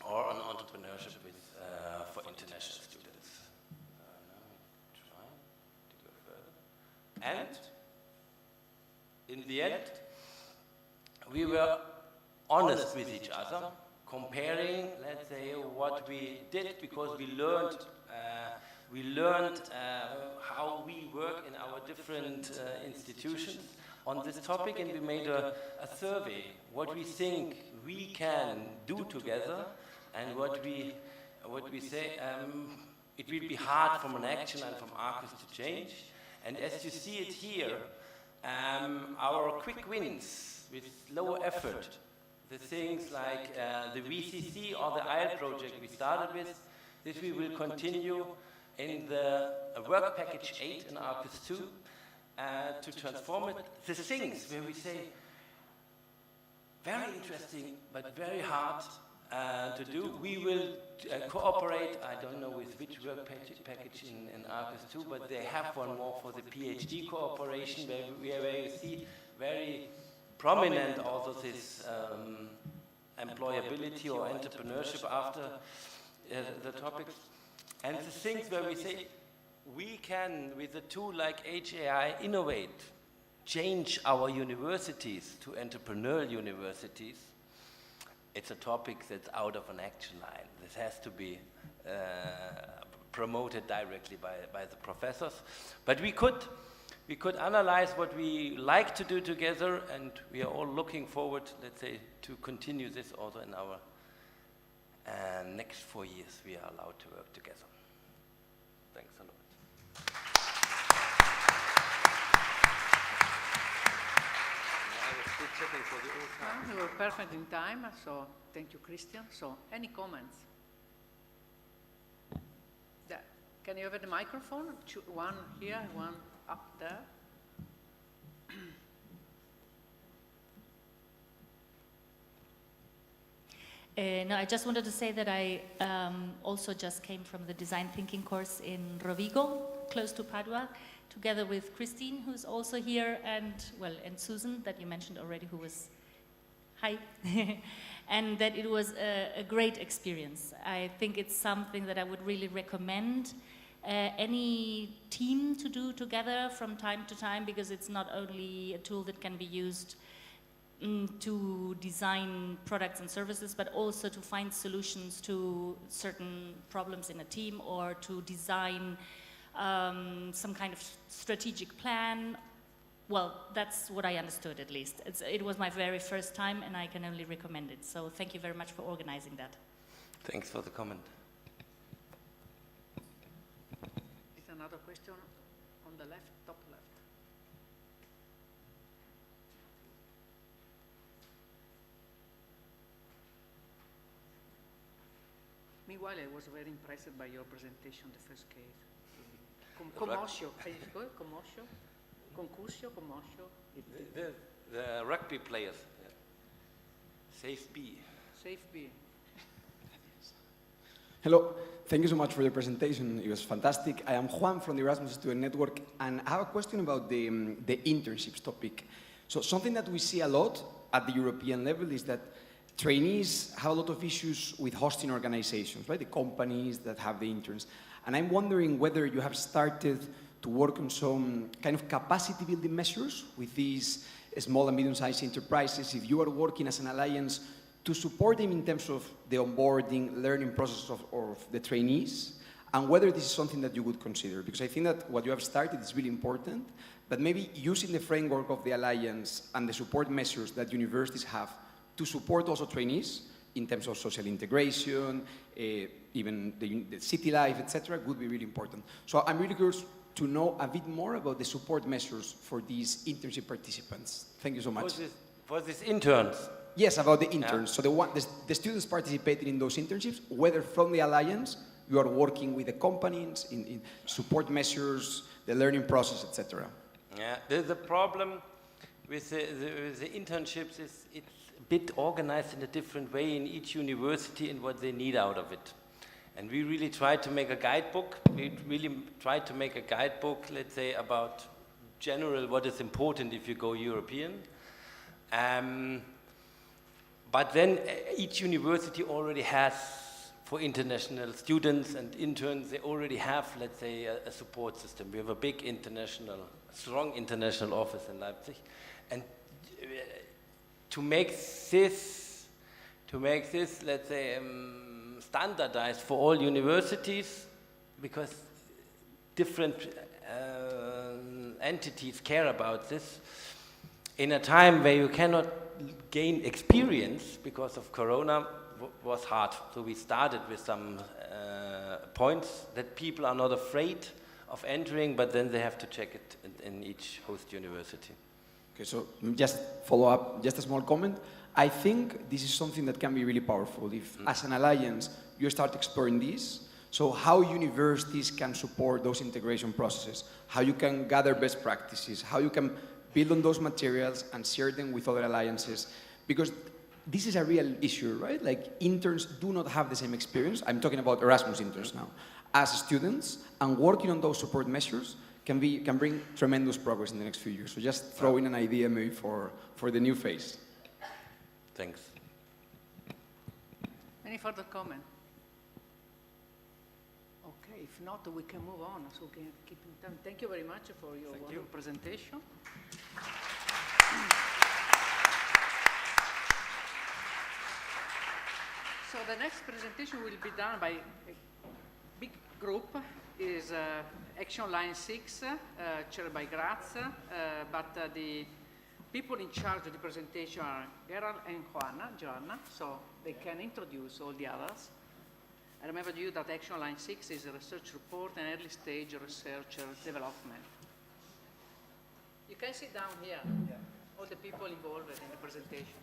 or on entrepreneurship for international students. Try to go further. And in the end, we were honest with each other, comparing, let's say, what we did, because we learned how we work in our different institutions on this topic, and we made a survey, what we think we can do together, and what we say it will be hard from an action and from Arcus to change. And as you see it here, our quick wins with low effort, the things like the VCC or the IEL project we started with, this we will continue in the work package 8 in Arcus 2 to transform it. The things where we say, very interesting but very hard to do, we will cooperate, I don't know with which work package in Arcus 2, but they have one more for the PhD cooperation where you see very prominent also this employability or entrepreneurship after the topics. And the things where we say we can, with a tool like HAI, innovate, change our universities to entrepreneurial universities. It's a topic that's out of an action line. This has to be promoted directly by the professors. But we could analyze what we like to do together, and we are all looking forward, let's say, to continue this also in our next 4 years we are allowed to work together. Thanks a lot. perfect in time, so thank you, Christian. So, any comments? Can you have the microphone? One here, one up there. No, I just wanted to say that I also just came from the design thinking course in Rovigo, close to Padua, together with Christine, who's also here, and Susan, that you mentioned already, who was, hi, and that it was a great experience. I think it's something that I would really recommend any team to do together from time to time, because it's not only a tool that can be used to design products and services, but also to find solutions to certain problems in a team, or to design some kind of strategic plan. Well, that's what I understood, at least. It was my very first time, and I can only recommend it. So thank you very much for organizing that. Thanks for the comment. Is another question on the left, top left? Meanwhile, I was very impressed by your presentation, the first case. Commoscio, how do you call it? Commoscio? Concursio, commoscio? The rugby players. Yeah. Safe B. Safe B. Hello, thank you so much for the presentation. It was fantastic. I am Juan from the Erasmus Student Network, and I have a question about the internships topic. So something that we see a lot at the European level is that trainees have a lot of issues with hosting organizations, right? The companies that have the interns. And I'm wondering whether you have started to work on some kind of capacity building measures with these small and medium-sized enterprises, if you are working as an alliance to support them in terms of the onboarding, learning process of the trainees, and whether this is something that you would consider. Because I think that what you have started is really important, but maybe using the framework of the alliance and the support measures that universities have to support also trainees in terms of social integration, even the city life, etc., would be really important. So I'm really curious to know a bit more about the support measures for these internship participants. Thank you so much. For these interns? Yes, about the interns. Yeah. So the students participating in those internships, whether from the alliance, you are working with the companies in support measures, the learning process, etc. Yeah, the problem with the internships is it's a bit organized in a different way in each university and what they need out of it. And we really tried to make a guidebook. We really tried to make a guidebook, let's say, about general what is important if you go European. But then each university already has, for international students and interns, they already have, let's say, a support system. We have a big strong international office in Leipzig. And to make this, let's say, standardized for all universities, because different entities care about this, in a time where you cannot gain experience because of Corona, was hard. So we started with some points that people are not afraid of entering, but then they have to check it in each host university. Okay, so just follow up, just a small comment. I think this is something that can be really powerful if, as an alliance, you start exploring this. So how universities can support those integration processes, how you can gather best practices, how you can build on those materials and share them with other alliances. Because this is a real issue, right? Like, interns do not have the same experience. I'm talking about Erasmus interns now. As students, and working on those support measures can bring tremendous progress in the next few years. So just throw in an idea maybe for the new phase. Thanks. Any further comment? Okay, if not, we can move on. So we can keep in time. Thank you very much for your wonderful presentation. So the next presentation will be done by a big group. Is Action Line 6, chaired by Graz, but the people in charge of the presentation are Gerald and Joanna, so they can introduce all the others. I remember you that Action Line 6 is a research report and early stage research development. You can sit down here, all the people involved in the presentation.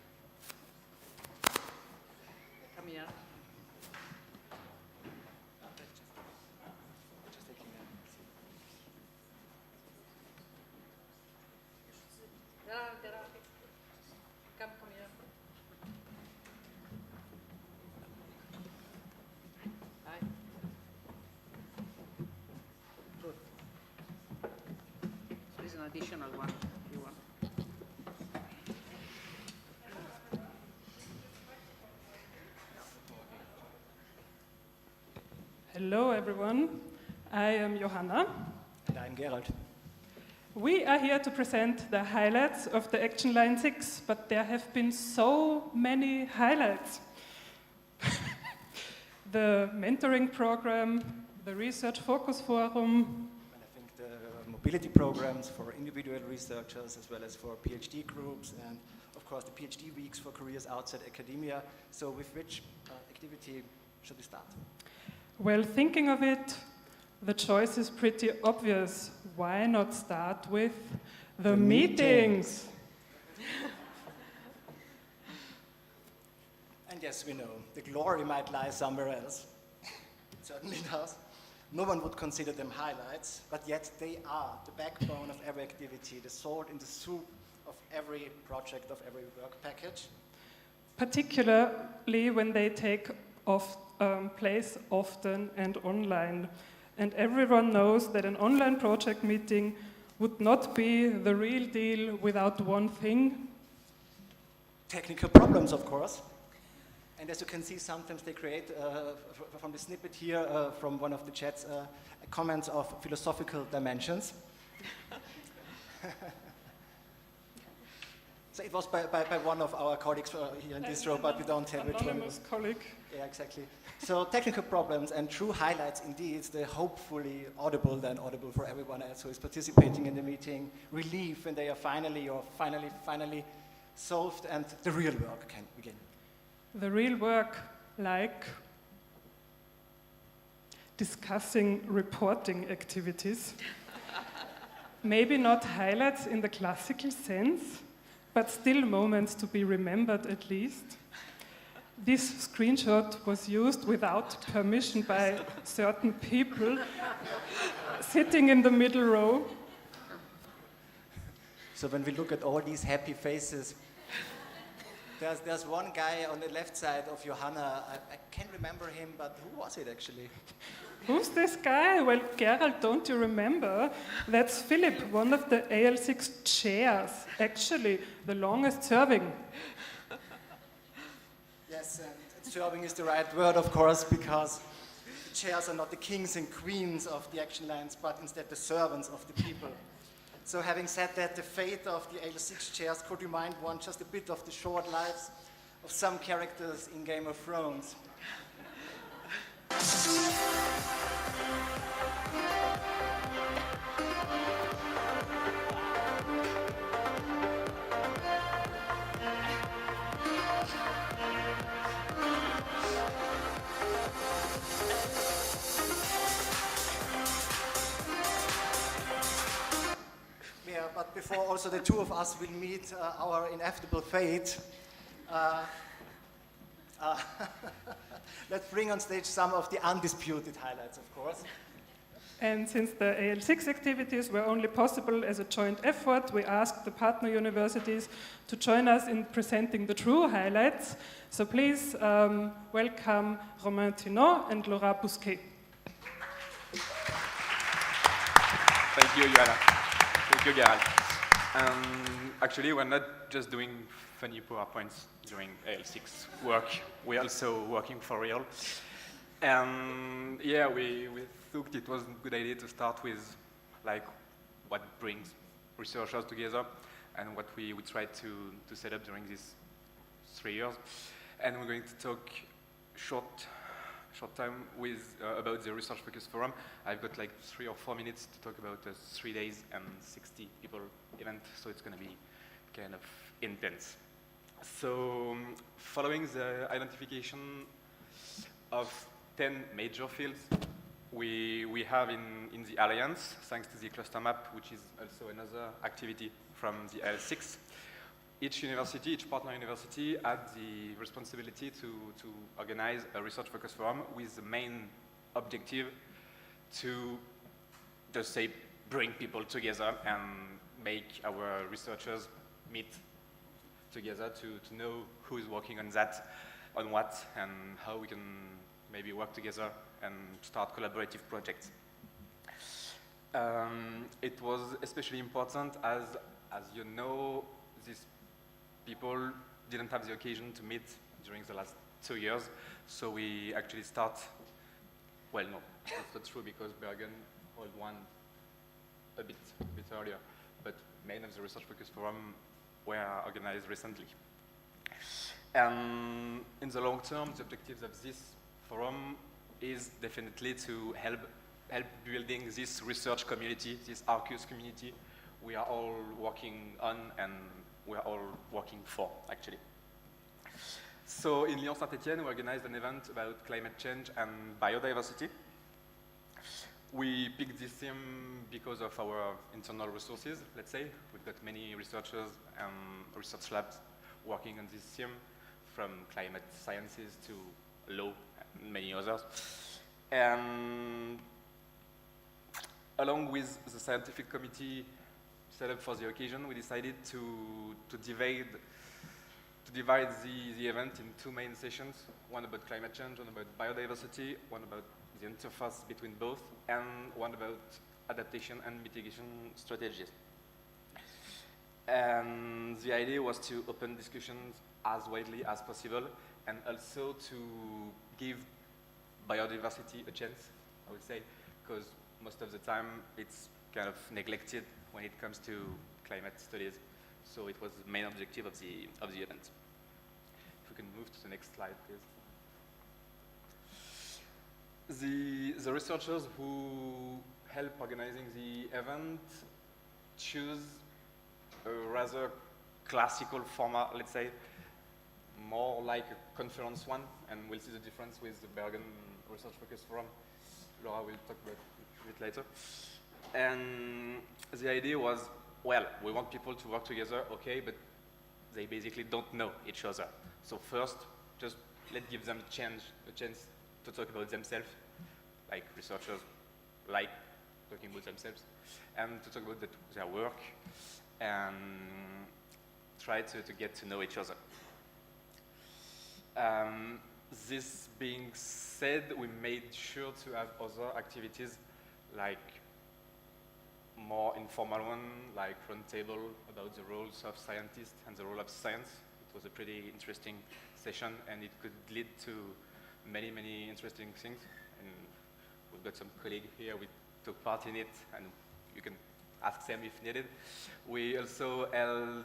Come here. Come here. Hi. Good. There is an additional one if you want. Hello, everyone. I am Johanna. And I'm Gerald. We are here to present the highlights of the Action Line 6, but there have been so many highlights. The mentoring program, the research focus forum. And I think the mobility programs for individual researchers as well as for PhD groups, and of course the PhD weeks for careers outside academia. So with which activity should we start? Well, thinking of it, the choice is pretty obvious. Why not start with the meetings? And yes, we know, the glory might lie somewhere else. It certainly does. No one would consider them highlights, but yet they are the backbone of every activity, the salt in the soup of every project, of every work package. Particularly when they take place often and online. And everyone knows that an online project meeting would not be the real deal without one thing. Technical problems, of course. And as you can see, sometimes they create, from the snippet here, from one of the chats, comments of philosophical dimensions. So it was by one of our colleagues here in this row, but we don't tell which one. Anonymous colleague. Yeah, exactly. So technical problems and true highlights indeed, they're hopefully audible for everyone else who is participating in the meeting. Relief when they are finally solved and the real work can begin. The real work, like discussing reporting activities. Maybe not highlights in the classical sense, but still moments to be remembered at least. This screenshot was used without permission by certain people sitting in the middle row. So when we look at all these happy faces, there's one guy on the left side of Johanna, I can't remember him, but who was it actually? Who's this guy? Well, Gerald, don't you remember? That's Philip, one of the AL6 chairs, actually the longest serving. Yes, and serving is the right word, of course, because the chairs are not the kings and queens of the action lines, but instead the servants of the people. So having said that, the fate of the AL6 chairs could remind one just a bit of the short lives of some characters in Game of Thrones. Yeah, but before also the two of us will meet our inevitable fate, let's bring on stage some of the undisputed highlights, of course. And since the AL6 activities were only possible as a joint effort, we asked the partner universities to join us in presenting the true highlights. So please welcome Romain Thinot and Laura Bousquet. Thank you, Johanna. Thank you, Gerald. Actually, we're not just doing funny PowerPoints during AL6 work. We're also working for real. And yeah, we thought it was a good idea to start with like what brings researchers together and what we tried to set up during these 3 years. And we're going to talk short time with about the Research Focus Forum. I've got like 3 or 4 minutes to talk about a 3 days and 60 people event, so it's going to be kind of intense. So following the identification of 10 major fields we have in the Alliance, thanks to the cluster map, which is also another activity from the L6, each university, each partner university had the responsibility to organize a research focus forum with the main objective to just say bring people together and make our researchers meet together to know who is working on that, on what, and how we can maybe work together and start collaborative projects. It was especially important as you know, these people didn't have the occasion to meet during the last 2 years, so we actually start, well, no, that's not true because Bergen held one a bit earlier, but many of the research focus forum were organized recently. And in the long term, the objectives of this forum is definitely to help building this research community, this Arqus community we are all working on and we are all working for, actually. So in Lyon-Saint-Étienne, we organized an event about climate change and biodiversity. We picked this theme because of our internal resources, let's say. We've got many researchers and research labs working on this theme, from climate sciences to law and many others. And along with the scientific committee set up for the occasion, we decided to divide the event in 2 main sessions, one about climate change, one about biodiversity, one about the interface between both, and one about adaptation and mitigation strategies. And the idea was to open discussions as widely as possible, and also to give biodiversity a chance, I would say, because most of the time it's kind of neglected when it comes to climate studies. So it was the main objective of the event. If we can move to the next slide, please. The researchers who help organizing the event choose a rather classical format, let's say, more like a conference one, and we'll see the difference with the Bergen Research Focus Forum. Laura will talk about it a bit later. And the idea was, well, we want people to work together, okay, but they basically don't know each other. So first, just let's give them a chance to talk about themselves, like researchers like talking about themselves, and to talk about their work, and try to get to know each other. This being said, we made sure to have other activities, like more informal one, like roundtable about the roles of scientists and the role of science. It was a pretty interesting session, and it could lead to many, many interesting things. And we've got some colleagues here who took part in it, and you can ask them if needed. We also held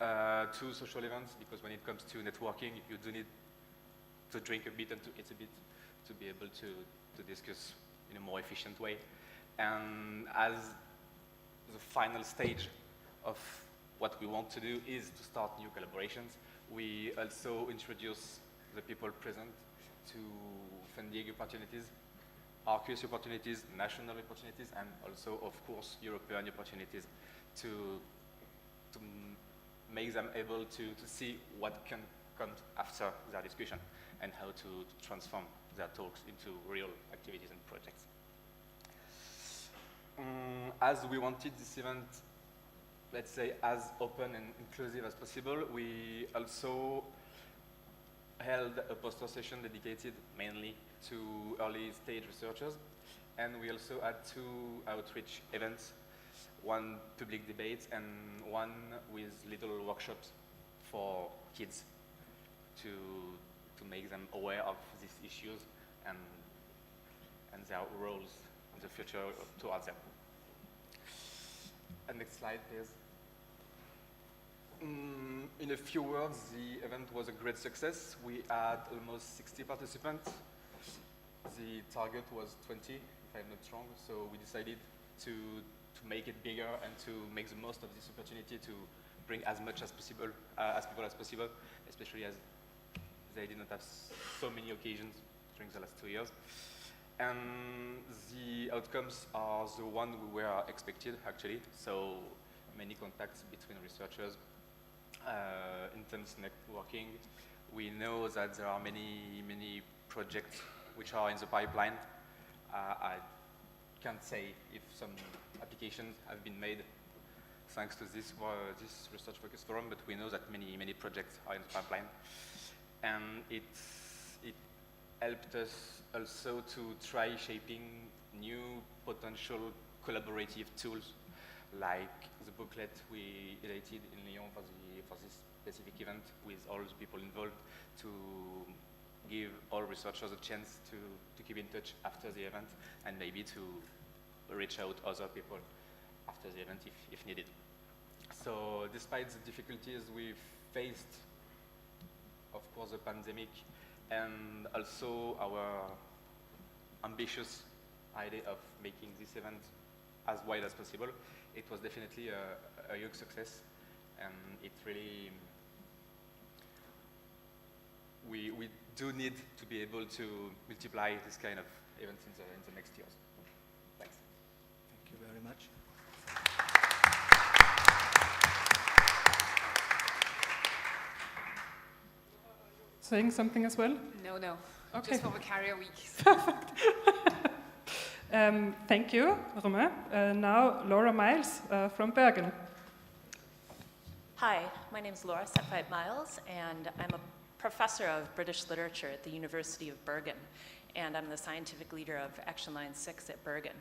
2 social events, because when it comes to networking, you do need to drink a bit and to eat a bit to be able to discuss in a more efficient way. And as the final stage of what we want to do is to start new collaborations, we also introduce the people present to funding opportunities, Arqus opportunities, national opportunities, and also, of course, European opportunities to make them able to see what can come after their discussion and how to transform their talks into real activities and projects. As we wanted this event, let's say, as open and inclusive as possible, we also held a poster session dedicated mainly to early stage researchers, and we also had 2 outreach events, one public debate and one with little workshops for kids to make them aware of these issues and their roles in the future towards them. And next slide, please. In a few words, the event was a great success. We had almost 60 participants. The target was 20, if I'm not wrong, so we decided to make it bigger and to make the most of this opportunity to bring as much as possible, people as possible, especially as they did not have so many occasions during the last 2 years. And the outcomes are the one we were expected, actually. So many contacts between researchers, intense networking. We know that there are many projects which are in the pipeline. I can't say if some applications have been made thanks to this research focus forum, but we know that many projects are in the pipeline. And it helped us also to try shaping new potential collaborative tools, like the booklet we edited in Lyon for this specific event with all the people involved, to give all researchers a chance to keep in touch after the event and maybe to reach out other people after the event if needed. So despite the difficulties we've faced, of course the pandemic, and also our ambitious idea of making this event as wide as possible, it was definitely a huge success, and it really, we do need to be able to multiply this kind of events in the next years. Thanks. Thank you very much. Saying something as well? No. Okay. Just for the carrier week. Thank you, Romain. Now, Laura Miles from Bergen. Hi, my name is Laura Sept-Miles, and I'm a professor of British literature at the University of Bergen, and I'm the scientific leader of Action Line 6 at Bergen.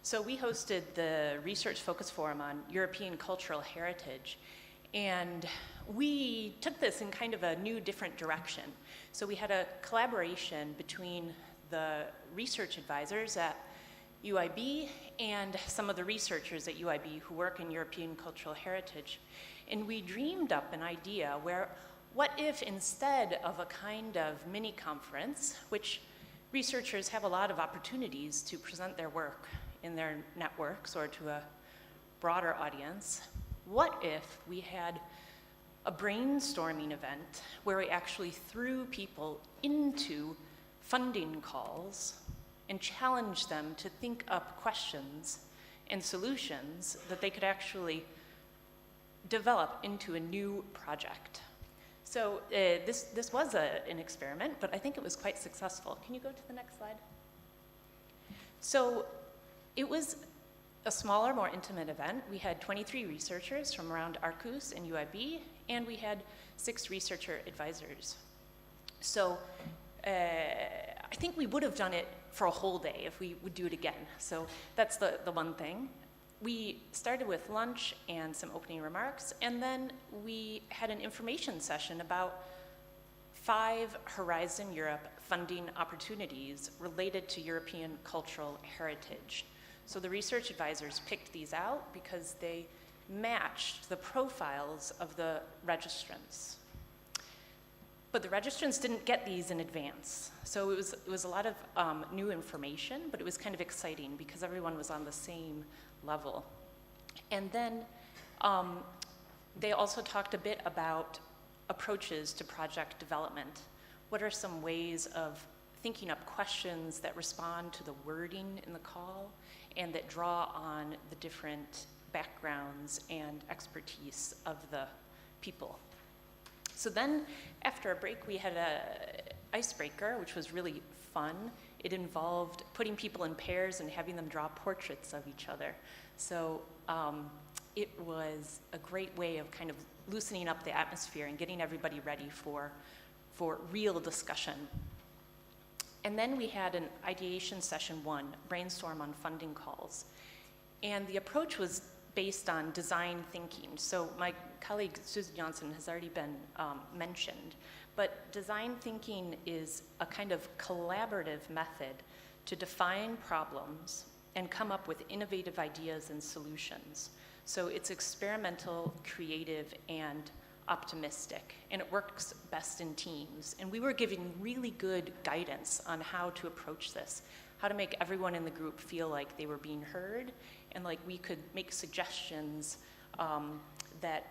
So we hosted the Research Focus Forum on European Cultural Heritage, and we took this in kind of a new, different direction. So we had a collaboration between the research advisors at UIB and some of the researchers at UIB who work in European cultural heritage. And we dreamed up an idea where, what if instead of a kind of mini conference, which researchers have a lot of opportunities to present their work in their networks or to a broader audience, what if we had a brainstorming event where we actually threw people into funding calls and challenged them to think up questions and solutions that they could actually develop into a new project. So this was an experiment, but I think it was quite successful. Can you go to the next slide? So it was a smaller, more intimate event. We had 23 researchers from around Arqus and UIB, and we had 6 researcher advisors. So I think we would have done it for a whole day if we would do it again. So that's the one thing. We started with lunch and some opening remarks, and then we had an information session about 5 Horizon Europe funding opportunities related to European cultural heritage. So the research advisors picked these out because they matched the profiles of the registrants. But the registrants didn't get these in advance. So it was a lot of new information, but it was kind of exciting because everyone was on the same level. And then they also talked a bit about approaches to project development. What are some ways of thinking up questions that respond to the wording in the call and that draw on the different backgrounds and expertise of the people? So then, after a break, we had an icebreaker, which was really fun. It involved putting people in pairs and having them draw portraits of each other. So it was a great way of kind of loosening up the atmosphere and getting everybody ready for real discussion. And then we had an ideation session 1, brainstorm on funding calls. And the approach was based on design thinking. So my colleague Susan Johnson has already been mentioned, but design thinking is a kind of collaborative method to define problems and come up with innovative ideas and solutions. So it's experimental, creative, and optimistic, and it works best in teams. And we were giving really good guidance on how to approach this, how to make everyone in the group feel like they were being heard, and like we could make suggestions that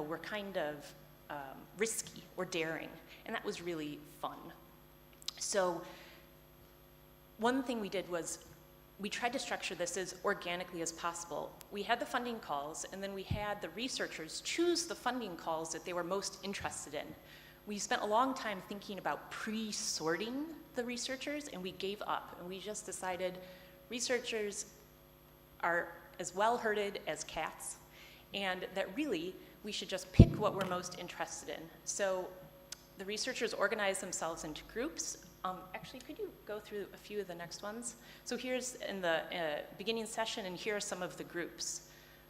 were kind of risky or daring, and that was really fun. So one thing we did was we tried to structure this as organically as possible. We had the funding calls, and then we had the researchers choose the funding calls that they were most interested in. We spent a long time thinking about pre-sorting the researchers, and we gave up, and we just decided researchers are as well herded as cats, and that really we should just pick what we're most interested in. So the researchers organized themselves into groups. Actually, could you go through a few of the next ones? So here's in the beginning session, and here are some of the groups.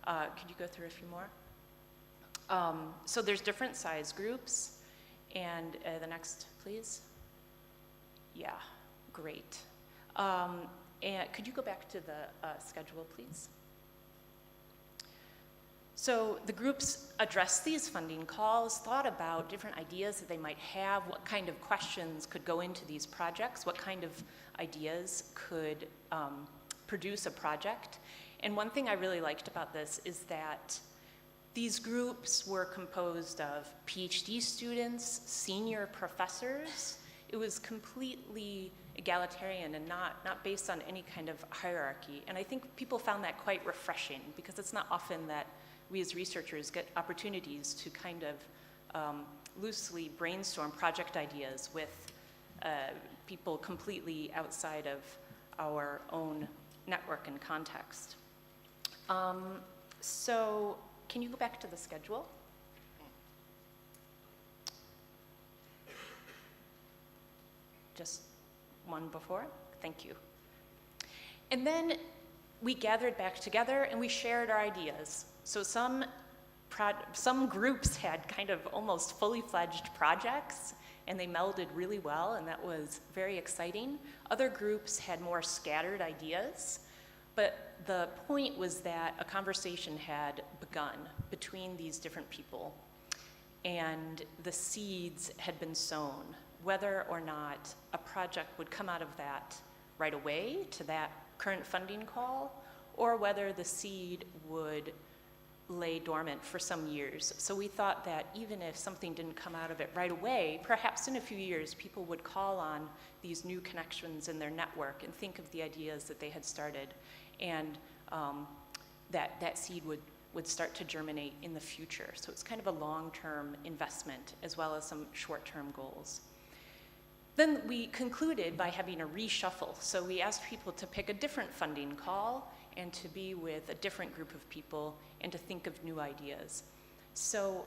Could you go through a few more? So there's different size groups. And the next, please. Yeah, great. And could you go back to the schedule, please? So the groups addressed these funding calls, thought about different ideas that they might have, what kind of questions could go into these projects, what kind of ideas could produce a project. And one thing I really liked about this is that these groups were composed of PhD students, senior professors. It was completely egalitarian and not based on any kind of hierarchy. And I think people found that quite refreshing, because it's not often that we as researchers get opportunities to kind of loosely brainstorm project ideas with people completely outside of our own network and context. So can you go back to the schedule? Just one before, thank you. And then we gathered back together and we shared our ideas. So some groups had kind of almost fully fledged projects, and they melded really well, and that was very exciting. Other groups had more scattered ideas, but the point was that a conversation had begun between these different people, and the seeds had been sown. Whether or not a project would come out of that right away to that current funding call, or whether the seed would lay dormant for some years. So we thought that even if something didn't come out of it right away, perhaps in a few years people would call on these new connections in their network and think of the ideas that they had started, and that seed would start to germinate in the future. So it's kind of a long-term investment as well as some short-term goals. Then we concluded by having a reshuffle. So we asked people to pick a different funding call and to be with a different group of people and to think of new ideas. So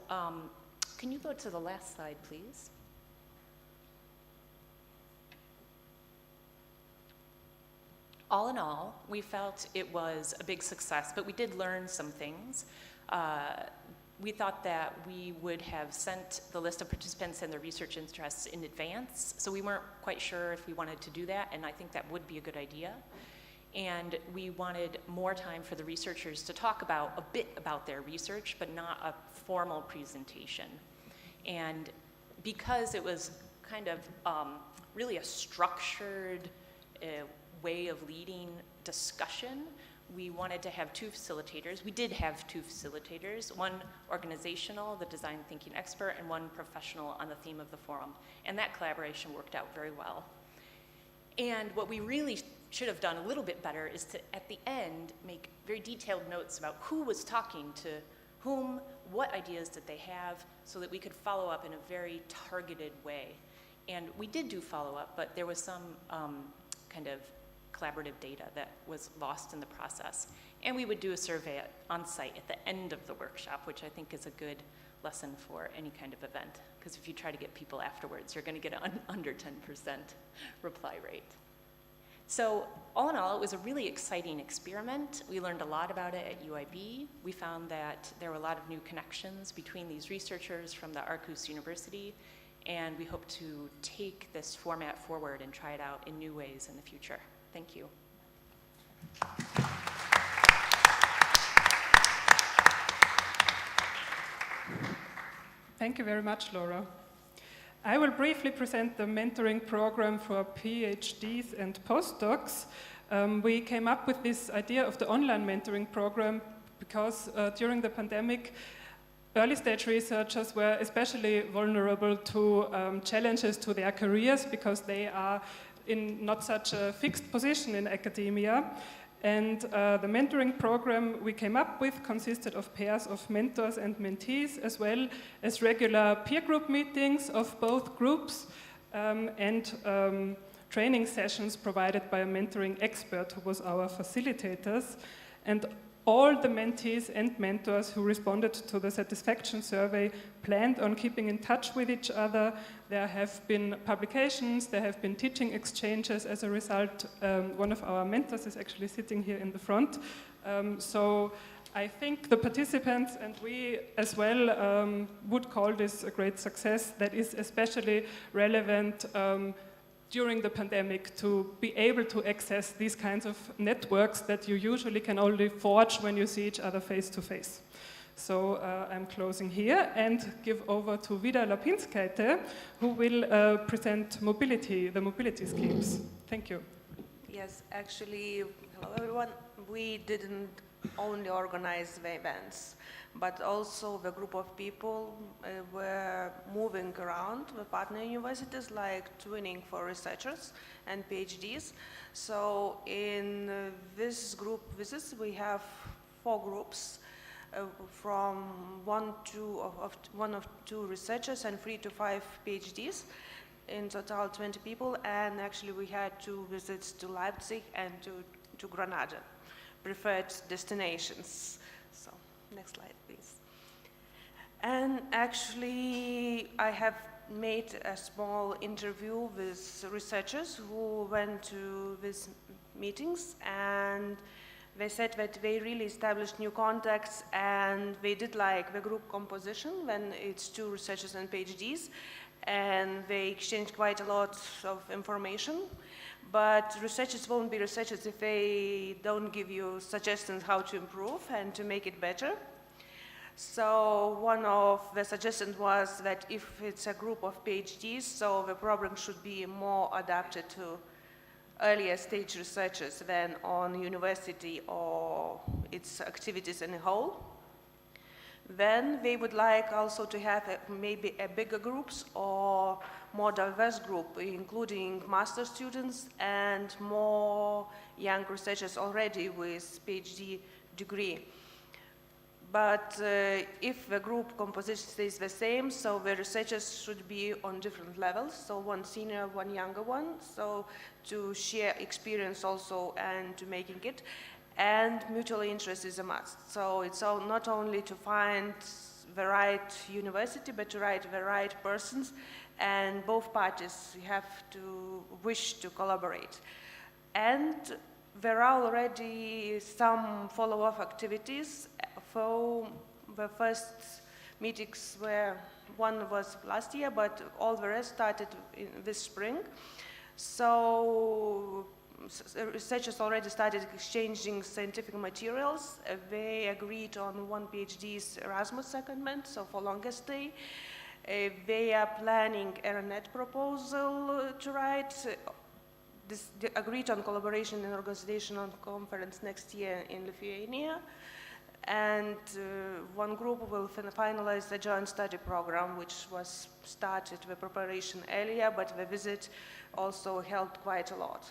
can you go to the last slide, please? All in all, we felt it was a big success, but we did learn some things. We thought that we would have sent the list of participants and their research interests in advance, so we weren't quite sure if we wanted to do that, and I think that would be a good idea. And we wanted more time for the researchers to talk about a bit about their research, but not a formal presentation. And because it was kind of really a structured way of leading discussion, we wanted to have two facilitators. We did have two facilitators, one organizational, the design thinking expert, and one professional on the theme of the forum. And that collaboration worked out very well. And what we really should have done a little bit better is to, at the end, make very detailed notes about who was talking to whom, what ideas did they have, so that we could follow up in a very targeted way. And we did do follow-up, but there was some kind of collaborative data that was lost in the process. And we would do a survey on site at the end of the workshop, which I think is a good lesson for any kind of event, because if you try to get people afterwards, you're going to get an under 10% reply rate. So all in all, it was a really exciting experiment. We learned a lot about it at UIB. We found that there were a lot of new connections between these researchers from the Arqus University, and we hope to take this format forward and try it out in new ways in the future. Thank you. Thank you very much, Laura. I will briefly present the mentoring program for PhDs and postdocs. We came up with this idea of the online mentoring program because during the pandemic, early stage researchers were especially vulnerable to challenges to their careers because they are in not such a fixed position in academia. And the mentoring program we came up with consisted of pairs of mentors and mentees, as well as regular peer group meetings of both groups and training sessions provided by a mentoring expert who was our facilitators. And all the mentees and mentors who responded to the satisfaction survey planned on keeping in touch with each other. There have been publications, there have been teaching exchanges as a result. One of our mentors is actually sitting here in the front. So I think the participants and we as well would call this a great success that is especially relevant during the pandemic, to be able to access these kinds of networks that you usually can only forge when you see each other face to face. So I'm closing here and give over to Vida Lapinskaite, who will present mobility, the mobility schemes. Thank you. Yes, actually, hello everyone. We didn't only organize the events, but also the group of people were moving around the partner universities, like twinning for researchers and PhDs. So in this group visits, we have 4 groups from one of two researchers and 3 to 5 PhDs. In total, 20 people, and actually we had 2 visits to Leipzig and to Granada, preferred destinations. So, next slide, please. And actually, I have made a small interview with researchers who went to these meetings, and they said that they really established new contacts, and they did like the group composition when it's 2 researchers and PhDs, and they exchanged quite a lot of information. But researchers won't be researchers if they don't give you suggestions how to improve and to make it better. So one of the suggestions was that if it's a group of PhDs, so the program should be more adapted to earlier stage researchers than on university or its activities in a whole. Then they would like also to have maybe a bigger groups or more diverse group, including master students and more young researchers already with PhD degree. But if the group composition stays the same, so the researchers should be on different levels, so one senior, one younger one, so to share experience also and to making it. And mutual interest is a must. So it's not only to find the right university, but to write the right persons, and both parties have to wish to collaborate. And there are already some follow-up activities. For the first meetings one was last year, but all the rest started this spring. So researchers already started exchanging scientific materials. They agreed on one PhD's Erasmus secondment, so for longer stay. They are planning a net proposal to write. They agreed on collaboration and organizational conference next year in Lithuania. And one group will finalize the joint study program, which was started the preparation earlier, but the visit also helped quite a lot.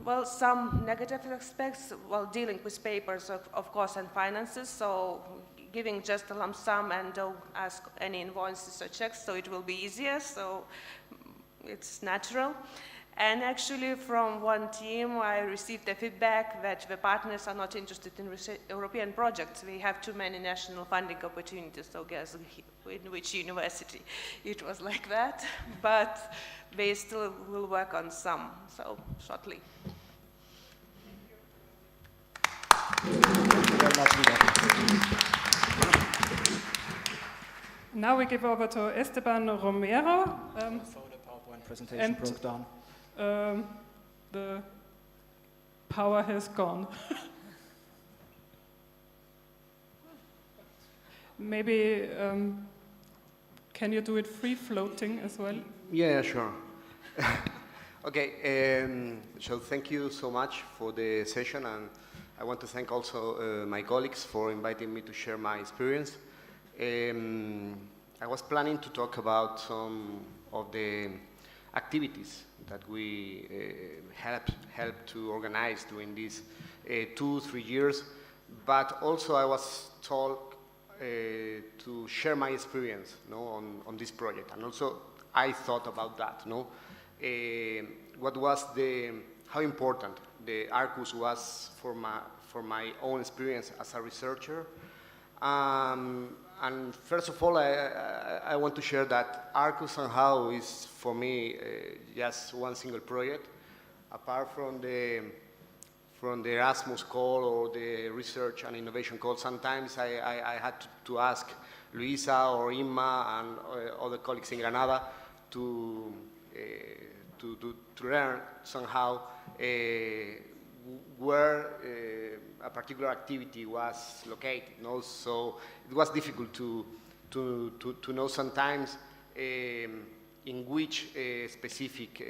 Well, some negative aspects, well, dealing with papers, of course, and finances, so giving just a lump sum and don't ask any invoices or checks, so it will be easier, so it's natural. And actually, from one team, I received the feedback that the partners are not interested in European projects. We have too many national funding opportunities, so guess in which university it was like that. But they still will work on some, so shortly. Now we give over to Esteban Romero. So the PowerPoint presentation broke down. The power has gone. Maybe can you do it free floating as well? Yeah, sure. Okay, so thank you so much for the session, and I want to thank also my colleagues for inviting me to share my experience. I was planning to talk about some of the activities that we helped to organize during these 2-3 years. But also I was told to share my experience, on this project, and also I thought about that, what was how important the Arqus was for my own experience as a researcher. And first of all, I want to share that Arqus somehow is, for me, just one single project. Apart from the Erasmus call or the research and innovation call, sometimes I had to ask Luisa or Imma and other colleagues in Granada to learn somehow where a particular activity was located. So it was difficult to know sometimes in which specific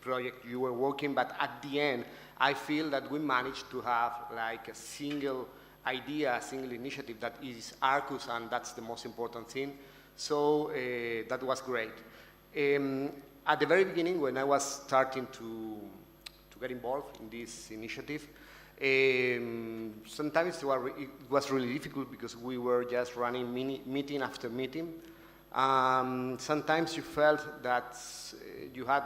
project you were working, but at the end, I feel that we managed to have like a single idea, a single initiative that is Arqus, and that's the most important thing. So that was great. At the very beginning, when I was starting to get involved in this initiative, sometimes it was really difficult because we were just running meeting after meeting. Sometimes you felt that you had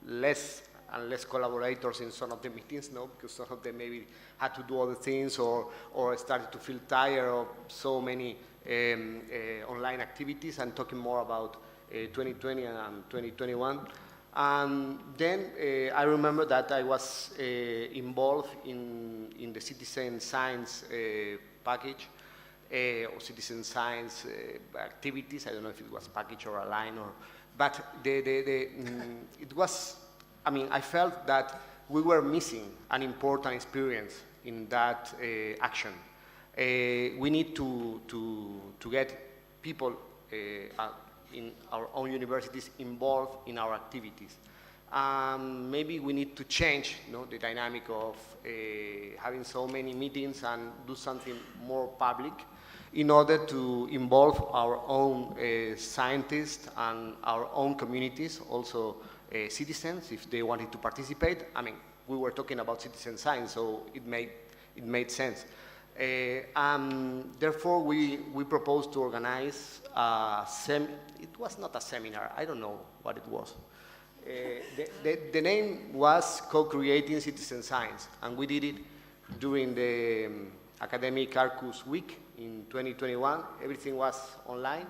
less and less collaborators in some of the meetings, because some of them maybe had to do other things or started to feel tired of so many online activities, and talking more about 2020 and 2021. And then I remember that I was involved in the citizen science package, or citizen science activities. I don't know if it was package or a line, but it was, I felt that we were missing an important experience in that action. We need to get people in our own universities involved in our activities. Maybe we need to change the dynamic of having so many meetings and do something more public in order to involve our own scientists and our own communities, also citizens, if they wanted to participate. We were talking about citizen science, so it made sense. Therefore, we proposed to organize it was not a seminar, I don't know what it was. The name was Co-Creating Citizen Science, and we did it during the academic Arqus week in 2021. Everything was online.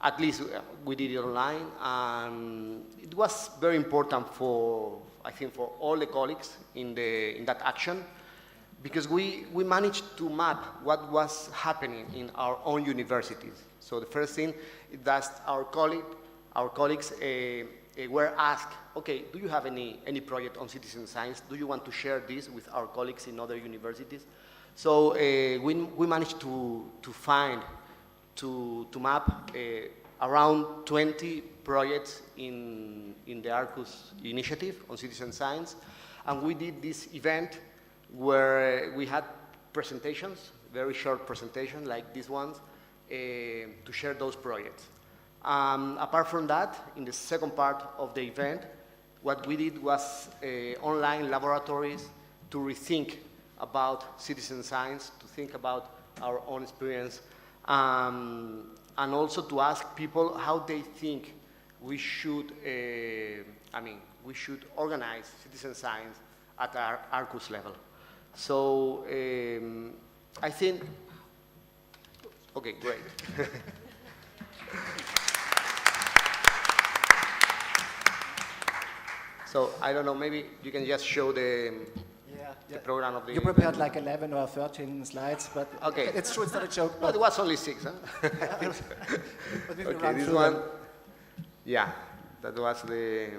At least we did it online, and it was very important I think, for all the colleagues in that action, because we managed to map what was happening in our own universities. So the first thing is that our colleagues were asked, okay, do you have any project on citizen science? Do you want to share this with our colleagues in other universities? So we managed to map around 20 projects in the Arqus initiative on citizen science, and we did this event where we had presentations, very short presentations like these ones, to share those projects. Apart from that, in the second part of the event, what we did was online laboratories to rethink about citizen science, to think about our own experience, and also to ask people how they think we should, we should organize citizen science at our Arqus level. So I think, okay, great. So I don't know, maybe you can just show the program of the... You prepared like 11 or 13 slides, but okay. It's true, it's not a joke. But it was only 6, huh? But we okay, this one, yeah, that was the...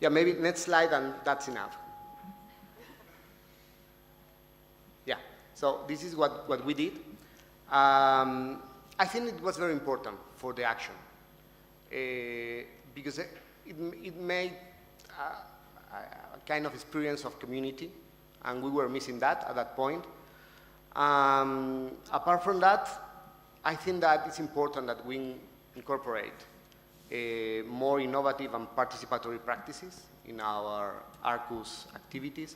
Yeah, maybe next slide and that's enough. Yeah, so this is what we did. I think it was very important for the action because it made a kind of experience of community, and we were missing that at that point. Apart from that, I think that it's important that we incorporate more innovative and participatory practices in our Arqus activities.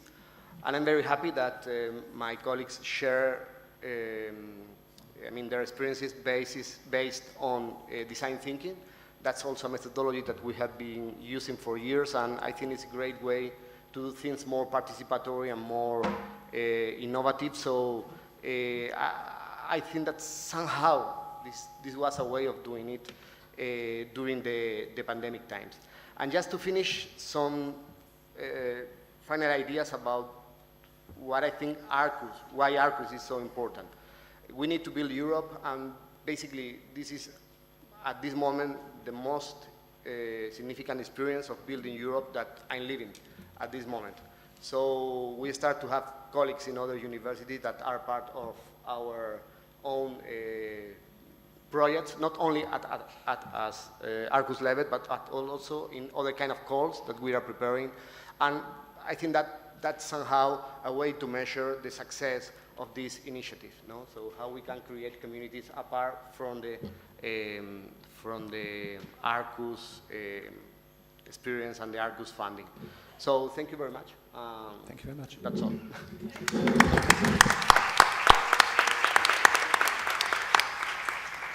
And I'm very happy that my colleagues share their experiences based on design thinking. That's also a methodology that we have been using for years, and I think it's a great way to do things more participatory and more innovative. So I think that somehow this was a way of doing it during the pandemic times. And just to finish, some final ideas about what I think why Arqus is so important. We need to build Europe, and basically this is, at this moment, the most significant experience of building Europe that I'm living at this moment. So we start to have colleagues in other universities that are part of our own projects, not only at Arqus level, but also in other kind of calls that we are preparing. And I think that's somehow a way to measure the success of this initiative, no? So how we can create communities apart from the Arqus experience and the Arqus funding. So thank you very much. Thank you very much. That's all.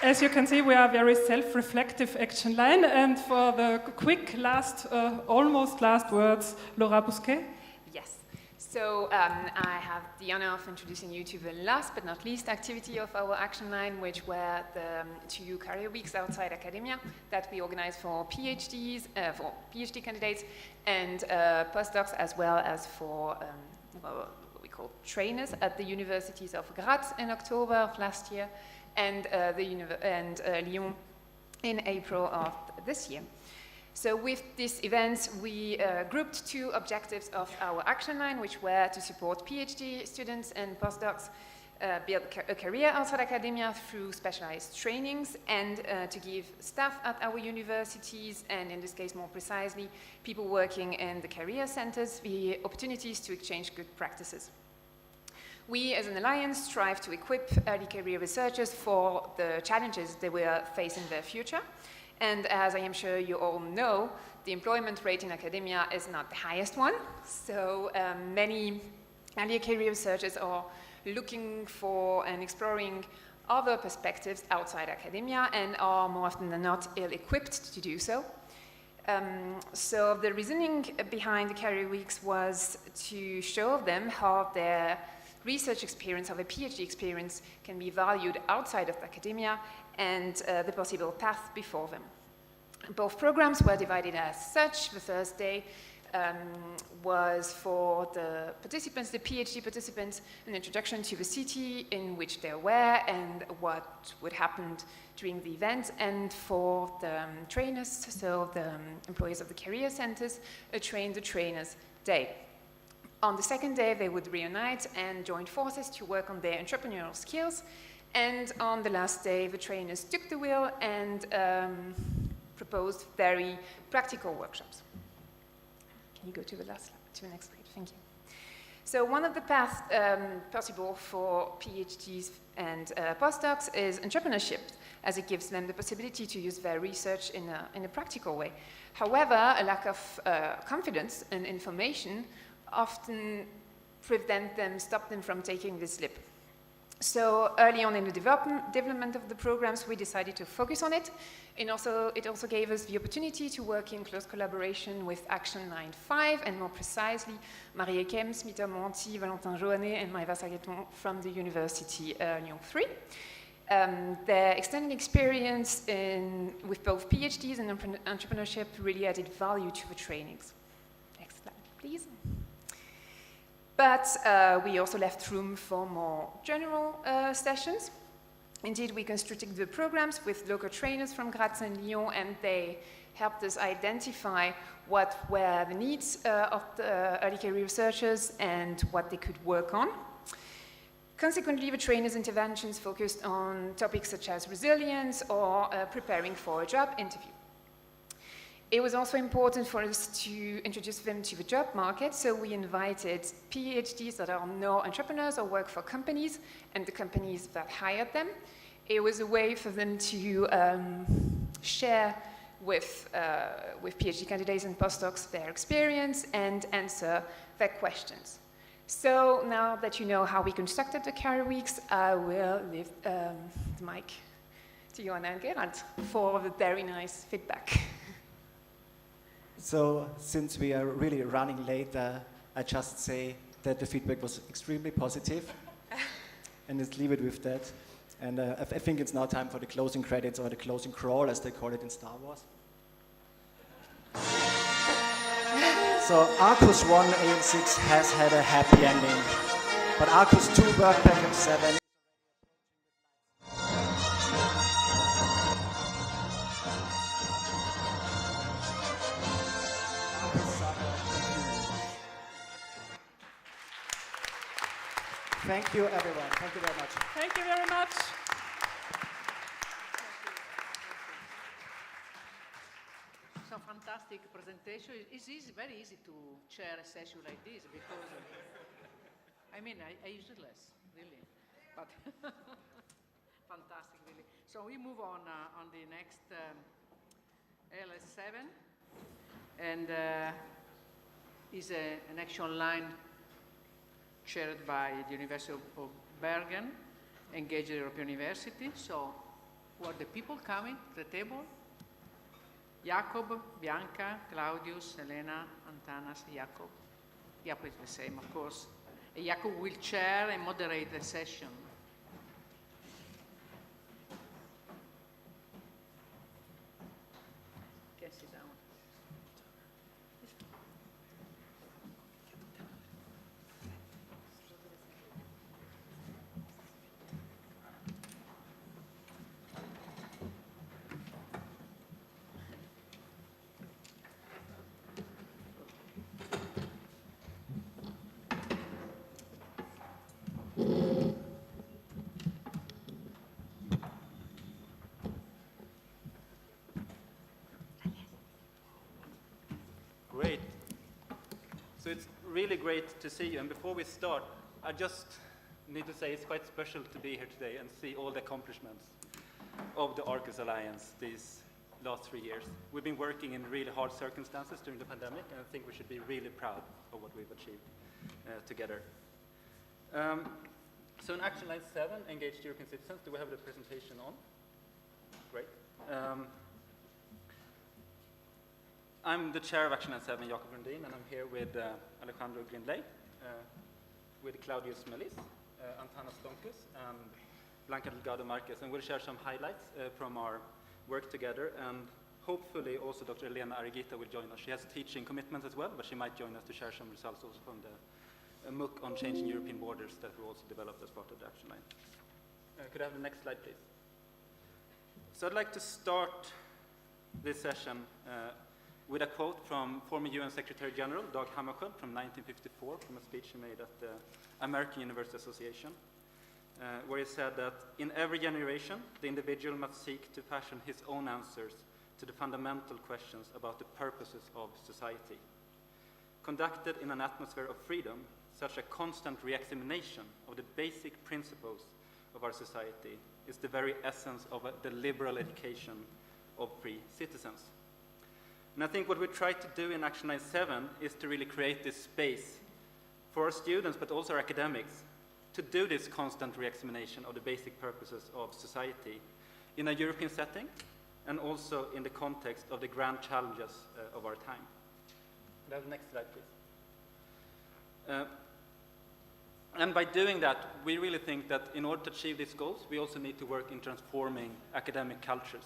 As you can see, we are a very self-reflective action line, and for the quick last, almost last words, Laura Bousquet. Yes. So I have the honor of introducing you to the last but not least activity of our action line, which were the 2 career weeks outside academia that we organize for PhDs, for PhD candidates and postdocs, as well as for what we call trainers at the universities of Graz in October of last year and Lyon in April of this year. So with these events, we grouped 2 objectives of our action line, which were to support PhD students and postdocs build a career outside academia through specialized trainings, and to give staff at our universities, and in this case more precisely, people working in the career centers, the opportunities to exchange good practices. We as an alliance strive to equip early career researchers for the challenges they will face in their future. And as I am sure you all know, the employment rate in academia is not the highest one. So many early career researchers are looking for and exploring other perspectives outside academia and are more often than not ill-equipped to do so. So the reasoning behind the career weeks was to show them how their research experience, how their PhD experience can be valued outside of academia and the possible path before them. Both programs were divided as such. The first day was for the participants, the PhD participants, an introduction to the city in which they were and what would happen during the event, and for the trainers, so the employees of the career centers, a Train the Trainers Day. On the second day, they would reunite and join forces to work on their entrepreneurial skills. And on the last day, the trainers took the wheel and proposed very practical workshops. Can you go to the next slide? Thank you. So one of the paths possible for PhDs and postdocs is entrepreneurship, as it gives them the possibility to use their research in a practical way. However, a lack of confidence and information often stop them from taking this leap. So early on in the development of the programs, we decided to focus on it. And it also gave us the opportunity to work in close collaboration with Action Line 5, and more precisely, Marie Kems, Mita Monti, Valentin Joannet, and Maëva Sagueton from the University Lyon 3. Their extended experience with both PhDs and entrepreneurship really added value to the trainings. Next slide, please. But we also left room for more general sessions. Indeed, we constructed the programs with local trainers from Graz and Lyon, and they helped us identify what were the needs of the early career researchers and what they could work on. Consequently, the trainers' interventions focused on topics such as resilience or preparing for a job interview. It was also important for us to introduce them to the job market, so we invited PhDs that are no entrepreneurs or work for companies, and the companies that hired them. It was a way for them to share with PhD candidates and postdocs their experience and answer their questions. So now that you know how we constructed the Career Weeks, I will leave the mic to Johanna and Gerard for the very nice feedback. So, since we are really running late, I just say that the feedback was extremely positive, and let's leave it with that. And I think it's now time for the closing credits, or the closing crawl, as they call it in Star Wars. So, Arqus I AL6 has had a happy ending, but Arqus II Work Package 7 Thank you, everyone. Thank you very much. Thank you very much. So fantastic presentation. It's easy, very easy to chair a session like this because, I mean, I use it less, really, but fantastic, really. So we move on the next LS7, and is an action line chaired by the University of Bergen, engaged the European University. So, who are the people coming to the table? Jacob, Bianca, Claudius, Elena, Antanas, Jacob. Jacob is the same, of course. And Jacob will chair and moderate the session. Okay, sit down. Great. So it's really great to see you. And before we start, I just need to say it's quite special to be here today and see all the accomplishments of the Arqus Alliance these last 3 years. We've been working in really hard circumstances during the pandemic, and I think we should be really proud of what we've achieved together. So in Action Line 7, Engaged European Citizens, do we have the presentation on? Great. I'm the chair of Action Line 7, Jacob Brundin, and I'm here with Alejandro Grindley, with Claudius Melis, Antanas Donkus, and Blanca Delgado Marquez, and we'll share some highlights from our work together, and hopefully also Dr. Elena Arigita will join us. She has teaching commitments as well, but she might join us to share some results also from the MOOC on changing European borders that we also developed as part of the Action Line. Could I have the next slide, please? So I'd like to start this session with a quote from former UN Secretary General Dag Hammarskjöld from 1954, from a speech he made at the American University Association, where he said that in every generation, the individual must seek to fashion his own answers to the fundamental questions about the purposes of society. Conducted in an atmosphere of freedom, such a constant re-examination of the basic principles of our society is the very essence of the liberal education of free citizens. And I think what we try to do in Action Line 7 is to really create this space for our students, but also our academics, to do this constant re-examination of the basic purposes of society in a European setting, and also in the context of the grand challenges of our time. Could I have the next slide, please? And by doing that, we really think that in order to achieve these goals, we also need to work in transforming academic cultures.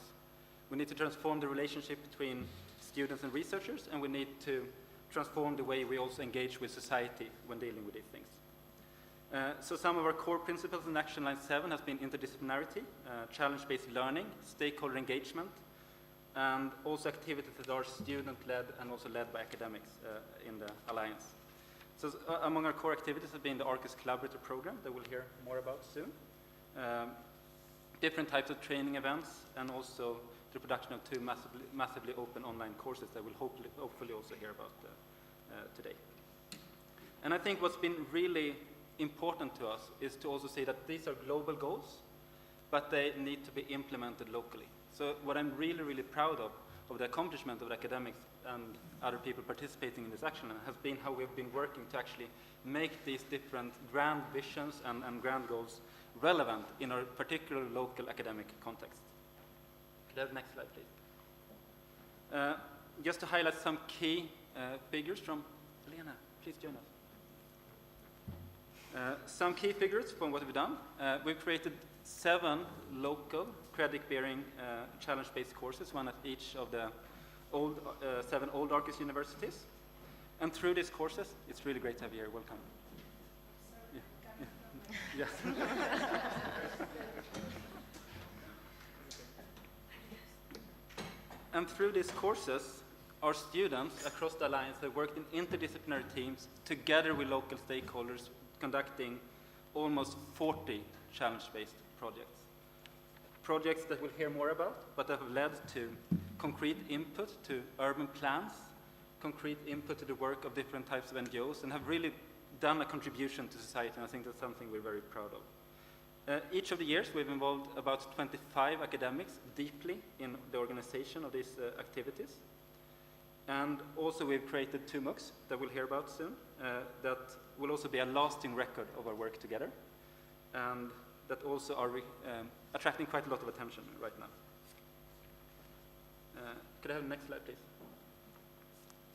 We need to transform the relationship between students and researchers, and we need to transform the way we also engage with society when dealing with these things. So some of our core principles in Action Line 7 has been interdisciplinarity, challenge-based learning, stakeholder engagement, and also activities that are student-led and also led by academics in the Alliance. So among our core activities have been the Arcus Collaborator Program that we'll hear more about soon, different types of training events, and also the production of 2 massively open online courses that we'll hopefully also hear about today. And I think what's been really important to us is to also say that these are global goals, but they need to be implemented locally. So what I'm really, really proud of of the accomplishment of the academics and other people participating in this action has been how we've been working to actually make these different grand visions and grand goals relevant in our particular local academic context. Could I have the next slide, please? Just to highlight some key figures from Lena, please join us. Some key figures from what we've done. We've created 7 local credit-bearing challenge-based courses, one at each of the 7 old Arcus universities. And through these courses, it's really great to have you here. Welcome. Yeah. Yes. And through these courses, our students across the Alliance have worked in interdisciplinary teams together with local stakeholders, conducting almost 40 challenge-based projects. Projects that we'll hear more about, but that have led to concrete input to urban plans, concrete input to the work of different types of NGOs, and have really done a contribution to society, and I think that's something we're very proud of. Each of the years, we've involved about 25 academics deeply in the organization of these activities. And also we've created 2 MOOCs that we'll hear about soon, that will also be a lasting record of our work together, and that also are attracting quite a lot of attention right now. Could I have the next slide, please?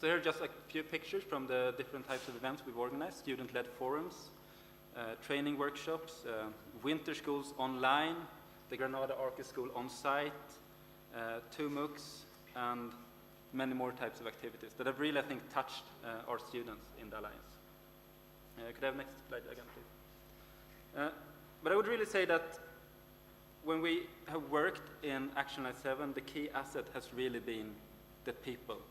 So here are just a few pictures from the different types of events we've organized: student-led forums, training workshops, winter schools online, the Granada Arqus School on-site, 2 MOOCs, and many more types of activities that have really, I think, touched our students in the Alliance. Could I have next slide again, please? But I would really say that when we have worked in Action Line 7, the key asset has really been the people,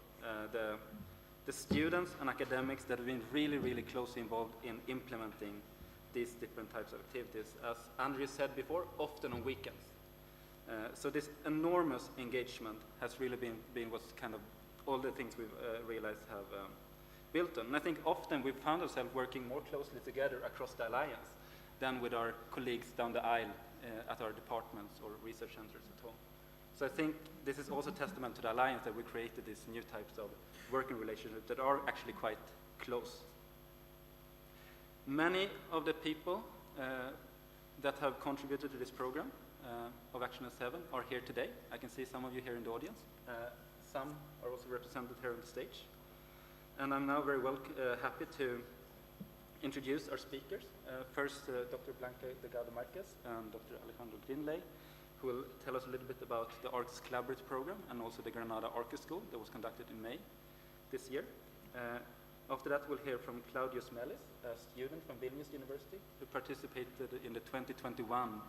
the students and academics that have been really, really closely involved in implementing these different types of activities. As Andrew said before, often on weekends. So this enormous engagement has really been what's kind of all the things we've realized have built on. And I think often we've found ourselves working more closely together across the Alliance than with our colleagues down the aisle at our departments or research centers at home. So I think this is also testament to the Alliance that we created these new types of working relationships that are actually quite close. Many of the people that have contributed to this program of Action Line 7 are here today. I can see some of you here in the audience. Some are also represented here on the stage. And I'm now very happy to introduce our speakers. First, Dr. Blanca Delgado Marquez and Dr. Alejandro Grinley, who will tell us a little bit about the Arcus Collaborative Program and also the Granada Arcus School that was conducted in May this year. After that, we'll hear from Claudio Smellis, a student from Vilnius University who participated in the 2021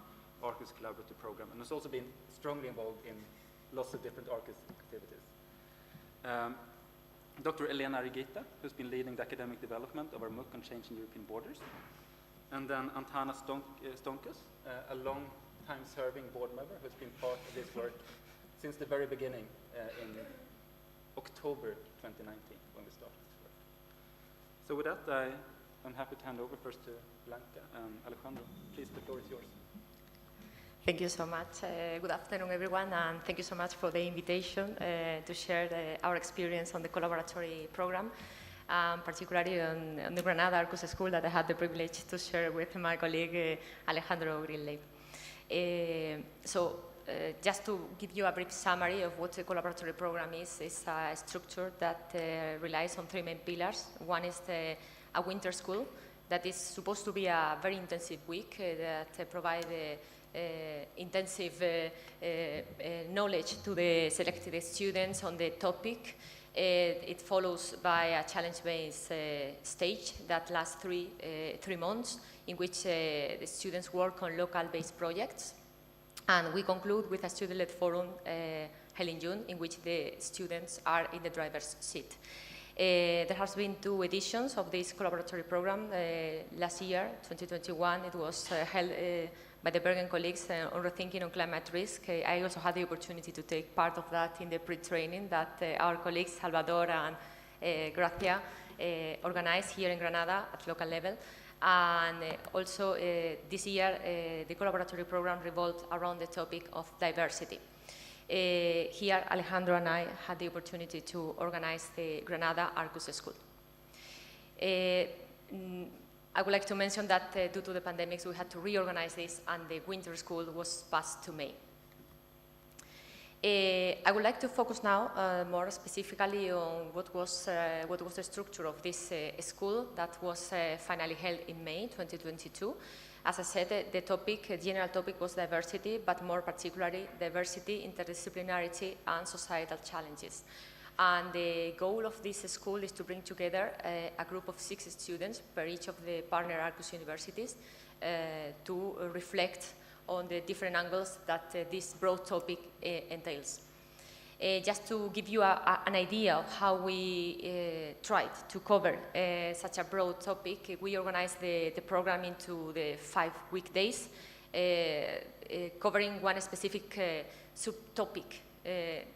Arcus Collaborative Program and has also been strongly involved in lots of different Arcus activities. Dr. Elena Rigita, who's been leading the academic development of our MOOC on Changing European Borders. And then Antana Stonkus, a long-time serving board member who's been part of this work since the very beginning in October 2019 when we started this work. So with that, I'm happy to hand over first to Blanca and Alejandro. Please, the floor is yours. Thank you so much. Good afternoon, everyone, and thank you so much for the invitation to share our experience on the collaboratory program, particularly on the Granada Arcus School that I had the privilege to share with my colleague Alejandro Grinley. Just to give you a brief summary of what the collaboratory program is, it's a structure that relies on 3 main pillars. One is a winter school that is supposed to be a very intensive week that provide intensive knowledge to the selected students on the topic. It follows by a challenge-based stage that lasts 3 months, in which the students work on local-based projects. And we conclude with a student-led forum held in June, in which the students are in the driver's seat. There has been 2 editions of this collaboratory program. Last year, 2021, it was held by the Bergen colleagues on rethinking on climate risk. I also had the opportunity to take part of that in the pre-training that our colleagues Salvador and Gracia organized here in Granada at local level. And also this year, the collaboratory program revolved around the topic of diversity. Here, Alejandro and I had the opportunity to organize the Granada Arqus School. I would like to mention that due to the pandemics, we had to reorganize this, and the winter school was passed to May. I would like to focus now more specifically on what was the structure of this school that was finally held in May 2022. As I said, the general topic was diversity, but more particularly diversity, interdisciplinarity, and societal challenges. And the goal of this school is to bring together a group of 6 students per each of the partner Arqus universities to reflect on the different angles that this broad topic entails. Just to give you an idea of how we tried to cover such a broad topic, we organized the program into the 5 weekdays, covering one specific subtopic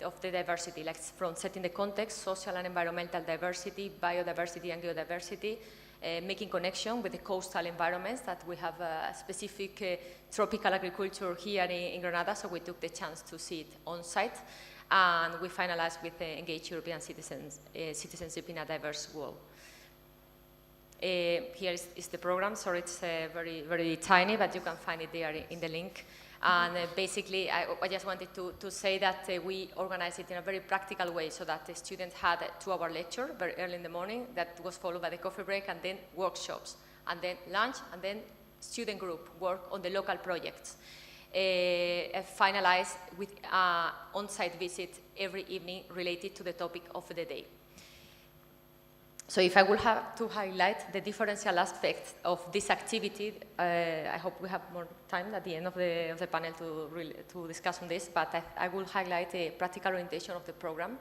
of the diversity, like from setting the context, social and environmental diversity, biodiversity and geodiversity, making connection with the coastal environments that we have a specific tropical agriculture here in Granada, so we took the chance to see it on site. And we finalized with engaged European citizenship in a diverse world. Here is the program. Sorry, it's very, very tiny, but you can find it there in the link. And basically, I just wanted to say that we organized it in a very practical way, so that the students had a 2-hour lecture very early in the morning that was followed by the coffee break, and then workshops, and then lunch, and then student group work on the local projects. Finalized with an on-site visit every evening related to the topic of the day. So if I would have to highlight the differential aspects of this activity, I hope we have more time at the end of the panel to discuss on this, but I will highlight the practical orientation of the program,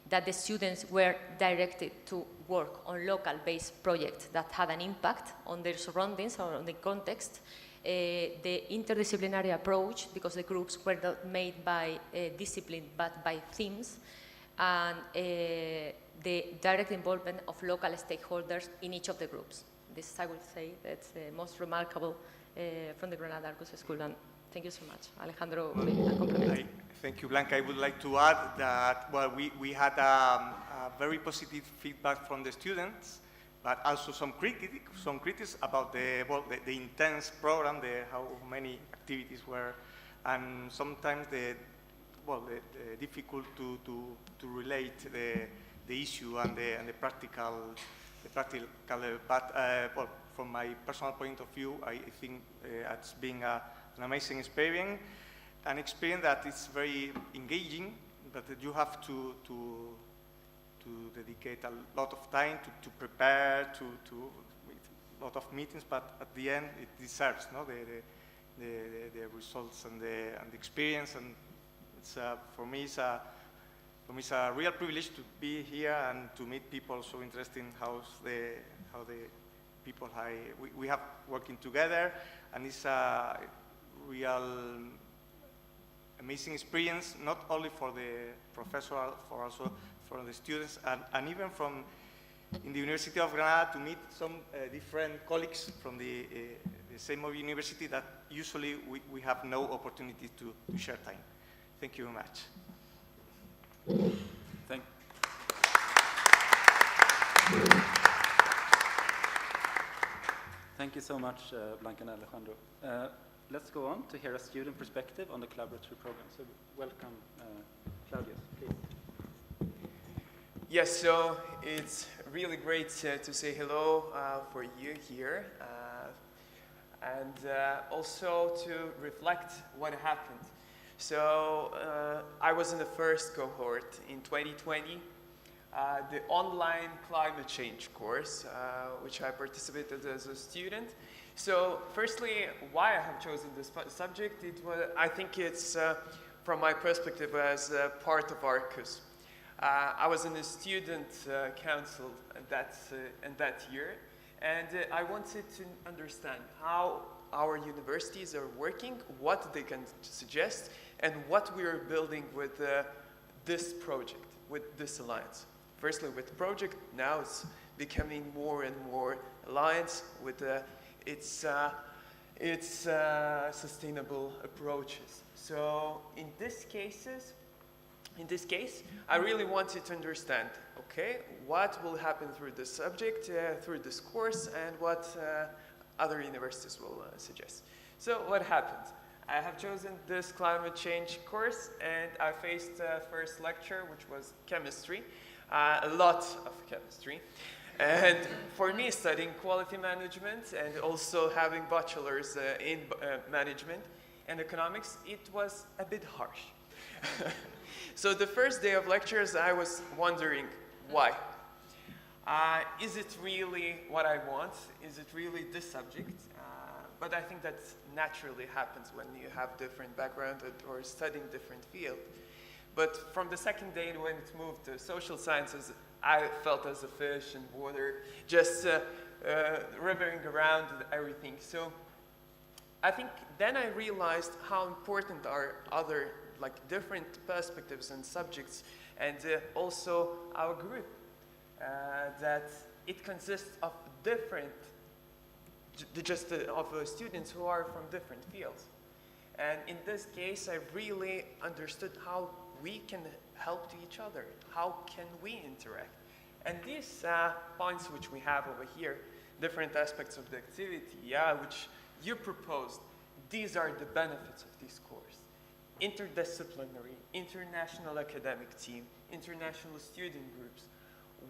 that the students were directed to work on local-based projects that had an impact on their surroundings or on the context. The interdisciplinary approach, because the groups were not made by discipline but by themes, and the direct involvement of local stakeholders in each of the groups. This, I would say, that's the most remarkable from the Granada Arqus School, and thank you so much. Alejandro, compliment. Thank you, Blanca. I would like to add that, well, we had a very positive feedback from the students, but also some critics about the intense program, how many activities were, and sometimes the difficult to relate the issue and the practical. But well, from my personal point of view, I think it's been an amazing experience, an experience that is very engaging, but you have to dedicate a lot of time to prepare, to a lot of meetings, but at the end it deserves the results and the experience, and it's for me it's a real privilege to be here and to meet people so interested in how the people we have working together, and it's a real amazing experience, not only for the professor, for also for the students, and even from in the University of Granada to meet some different colleagues from the same university that usually we have no opportunity to share time. Thank you very much. Thank you so much, Blanca and Alejandro. Let's go on to hear a student perspective on the collaboratory program. So welcome, Claudius, please. Yes, so it's really great to say hello for you here, and also to reflect what happened. So I was in the first cohort in 2020, the online climate change course, which I participated as a student. So firstly, why I have chosen this subject, I think it's from my perspective as part of Arqus. I was in the student council that year, and I wanted to understand how our universities are working, what they can suggest, and what we are building with this project, with this alliance. Firstly, with the project, now it's becoming more and more alliance with its sustainable approaches. So in these cases, In this case, I really wanted to understand, okay, what will happen through this subject, through this course, and what other universities will suggest. So what happened? I have chosen this climate change course, and I faced the first lecture, which was chemistry, a lot of chemistry. And for me, studying quality management and also having bachelors in management and economics, it was a bit harsh. So the first day of lectures, I was wondering why. Is it really what I want? Is it really this subject? But I think that naturally happens when you have different background or studying different field. But from the second day when it moved to social sciences, I felt as a fish in water, just rivering around everything. So I think then I realized how important are other different perspectives and subjects, and also our group, that it consists of different, of students who are from different fields. And in this case, I really understood how we can help to each other, how can we interact. And these points which we have over here, different aspects of the activity, which you proposed, these are the benefits of this course. Interdisciplinary, international academic team, international student groups.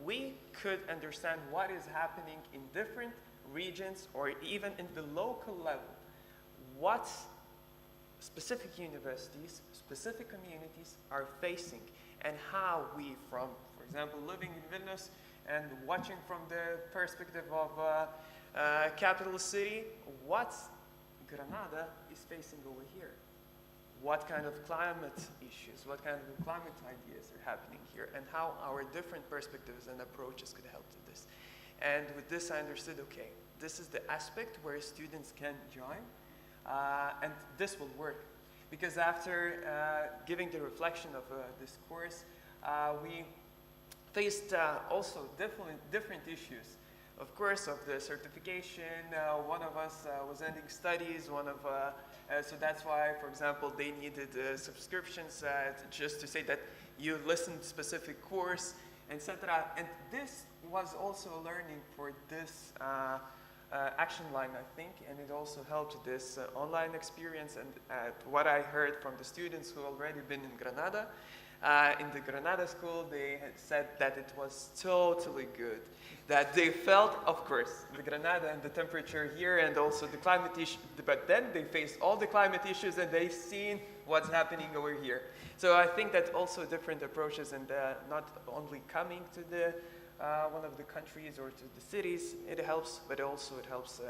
We could understand what is happening in different regions or even in the local level. What specific universities, specific communities are facing, and how we, from, for example, living in Vilnius and watching from the perspective of capital city, what Granada is facing over here. What kind of climate issues, what kind of climate ideas are happening here, and how our different perspectives and approaches could help to this. And with this, I understood, okay, this is the aspect where students can join, and this will work. Because after giving the reflection of this course, we faced also different issues. Of course, of the certification, one of us was ending studies, so that's why, for example, they needed subscriptions just to say that you listened to specific course, etc. And this was also a learning for this action line, I think, and it also helped this online experience. And what I heard from the students who already been in Granada, in the Granada school, they had said that it was totally good. That they felt, of course, the Granada and the temperature here and also the climate issue, but then they faced all the climate issues and they've seen what's happening over here. So I think that also different approaches and not only coming to the one of the countries or to the cities, it helps, but also it helps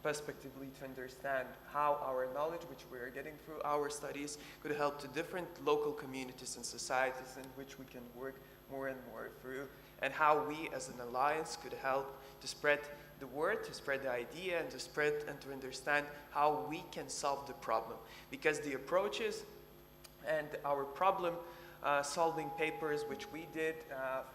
perspectively to understand how our knowledge, which we are getting through our studies, could help to different local communities and societies in which we can work more and more through, and how we as an alliance could help to spread the word, to spread the idea, and to spread and to understand how we can solve the problem. Because the approaches and our problem solving papers which we did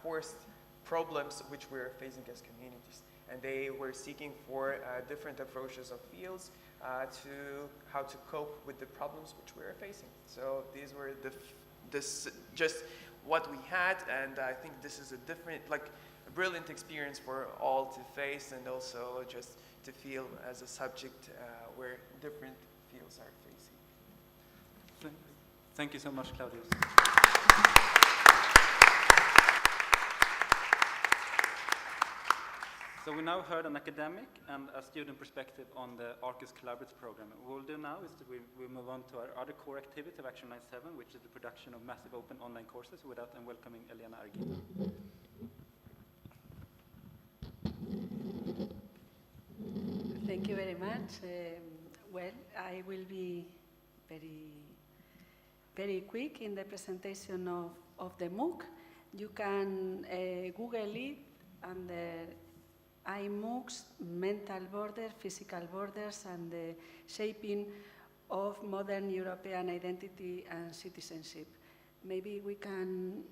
forced problems which we're facing as communities. And they were seeking for different approaches of fields to how to cope with the problems which we were facing. So these were just what we had, and I think this is a different, a brilliant experience for all to face, and also just to feel as a subject where different fields are facing. Thank you so much, Claudius. So we now heard an academic and a student perspective on the Arqus Collaborative program. What we'll do now is that we move on to our other core activity of Action Line 7, which is the production of massive open online courses. Without I'm welcoming Elena Argin. Thank you very much. Well, I will be very quick in the presentation of the MOOC. You can Google it under iMOOCs, mental borders, physical borders, and the shaping of modern European identity and citizenship. Maybe we can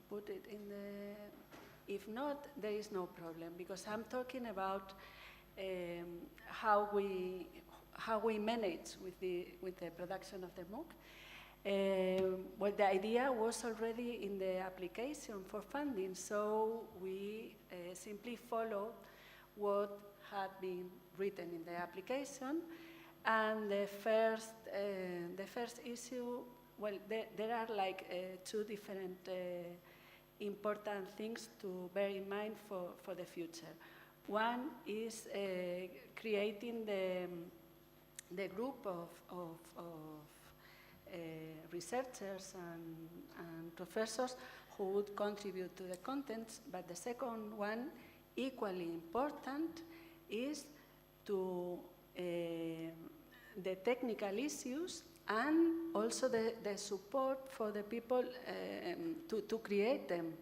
put it in the, if not, there is no problem, because I'm talking about how we manage with the production of the MOOC. Well, the idea was already in the application for funding, so we simply followed what had been written in the application. And the first issue, well, there are like two different important things to bear in mind for the future. One is creating the group of researchers and professors who would contribute to the contents, but the second one, equally important, is to the technical issues and also the support for the people to create them.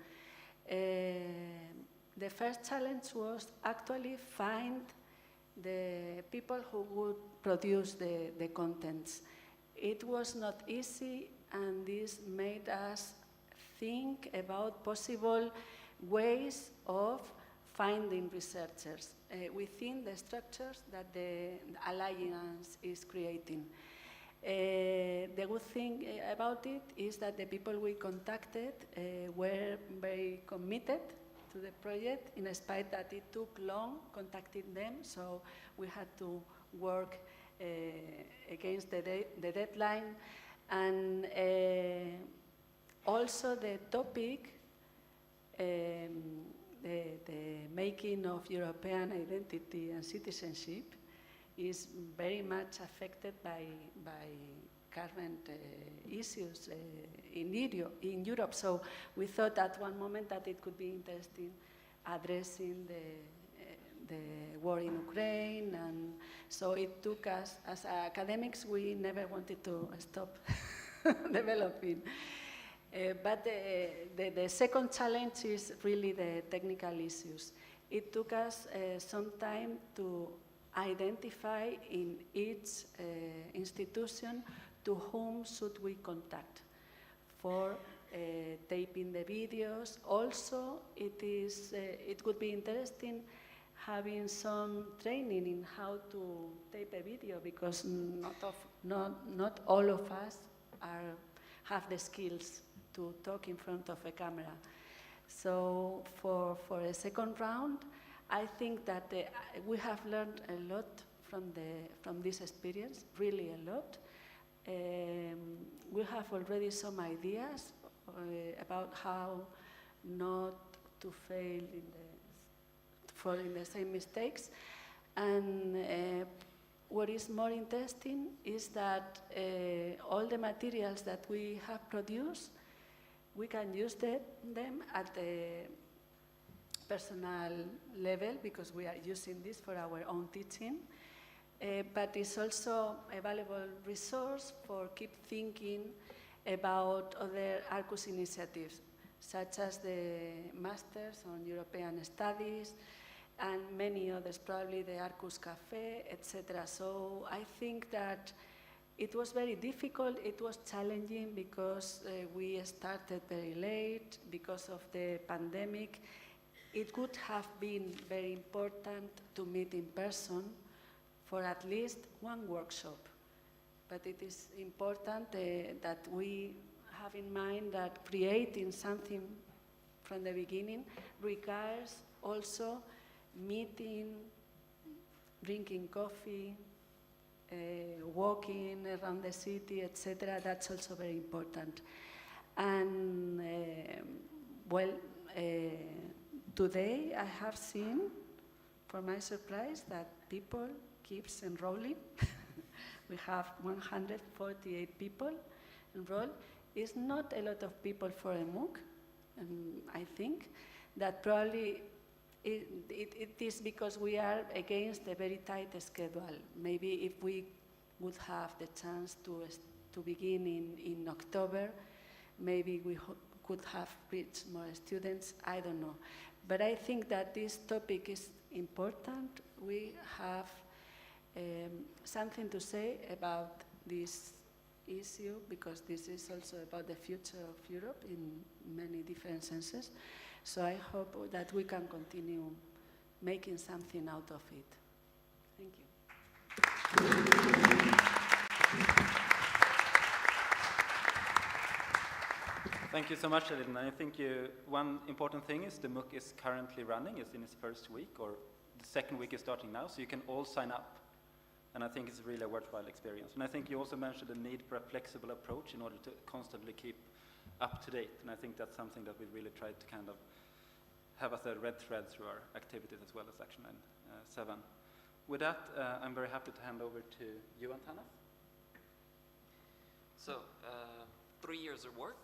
The first challenge was actually find the people who would produce the contents. It was not easy, and this made us think about possible ways of finding researchers within the structures that the Alliance is creating. The good thing about it is that the people we contacted were very committed to the project, in spite that it took long contacting them, so we had to work against the deadline. And also the topic, the making of European identity and citizenship, is very much affected by current issues in Europe. So we thought at one moment that it could be interesting addressing the war in Ukraine, and so it took us, as academics, we never wanted to stop developing. But the second challenge is really the technical issues. It took us some time to identify in each institution to whom should we contact for taping the videos. Also, it would be interesting having some training in how to tape a video, because not all of us have the skills to talk in front of a camera. So for a second round, I think that we have learned a lot from this experience, really a lot. We have already some ideas about how not to fail in the same mistakes. And what is more interesting is that all the materials that we have produced, we can use them at the personal level, because we are using this for our own teaching. But it's also a valuable resource for keep thinking about other Arqus initiatives, such as the Masters on European Studies, and many others, probably the Arqus Café, etc. So I think that it was very difficult, it was challenging, because we started very late because of the pandemic. It could have been very important to meet in person for at least one workshop. But it is important that we have in mind that creating something from the beginning requires also meeting, drinking coffee, walking around the city, etc. That's also very important. And today I have seen, for my surprise, that people keeps enrolling. We have 148 people enrolled. It's not a lot of people for a MOOC, and I think that probably it is because we are against a very tight schedule. Maybe if we would have the chance to begin in October, maybe we could have reached more students, I don't know. But I think that this topic is important. We have something to say about this issue, because this is also about the future of Europe in many different senses. So I hope that we can continue making something out of it. Thank you. Thank you so much, Elin. I think one important thing is the MOOC is currently running. It's in its first week, or the second week is starting now, so you can all sign up. And I think it's really a worthwhile experience. And I think you also mentioned the need for a flexible approach in order to constantly keep up to date. And I think that's something that we really tried to kind of have as a red thread through our activities as well as Action Line 7. With that, I'm very happy to hand over to you, Antana. So, 3 years of work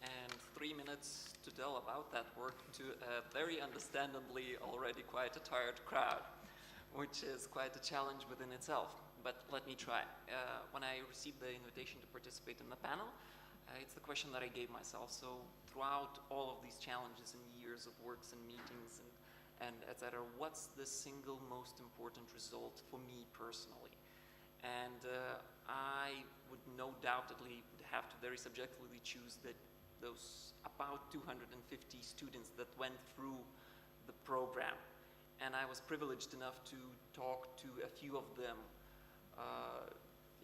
and 3 minutes to tell about that work to a very understandably already quite a tired crowd, which is quite a challenge within itself. But let me try. When I received the invitation to participate in the panel, it's the question that I gave myself. So throughout all of these challenges and years of works and meetings and et cetera, what's the single most important result for me personally? And I would no doubtedly have to very subjectively choose that those about 250 students that went through the program. And I was privileged enough to talk to a few of them,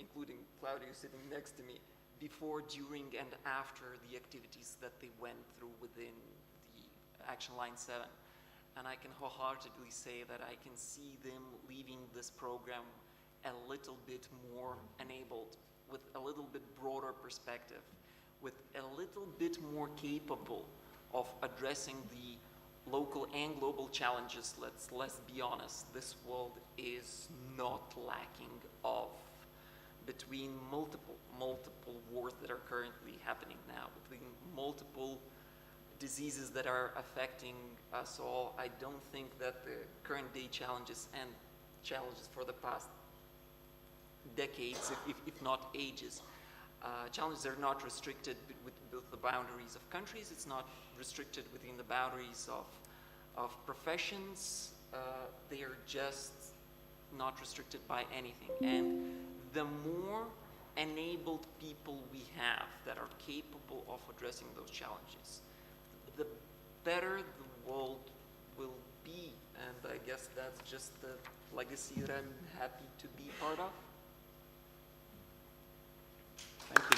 including Claudio sitting next to me, before, during, and after the activities that they went through within the Action Line 7. And I can wholeheartedly say that I can see them leaving this program a little bit more enabled, with a little bit broader perspective, with a little bit more capable of addressing the local and global challenges. Let's be honest, this world is not lacking of, between multiple wars that are currently happening now, between multiple diseases that are affecting us all. I don't think that the current day challenges and challenges for the past decades, if not ages, challenges are not restricted with the boundaries of countries. It's not restricted within the boundaries of professions. They are just not restricted by anything. And the more enabled people we have that are capable of addressing those challenges, the better the world will be. And I guess that's just the legacy that I'm happy to be part of. Thank you.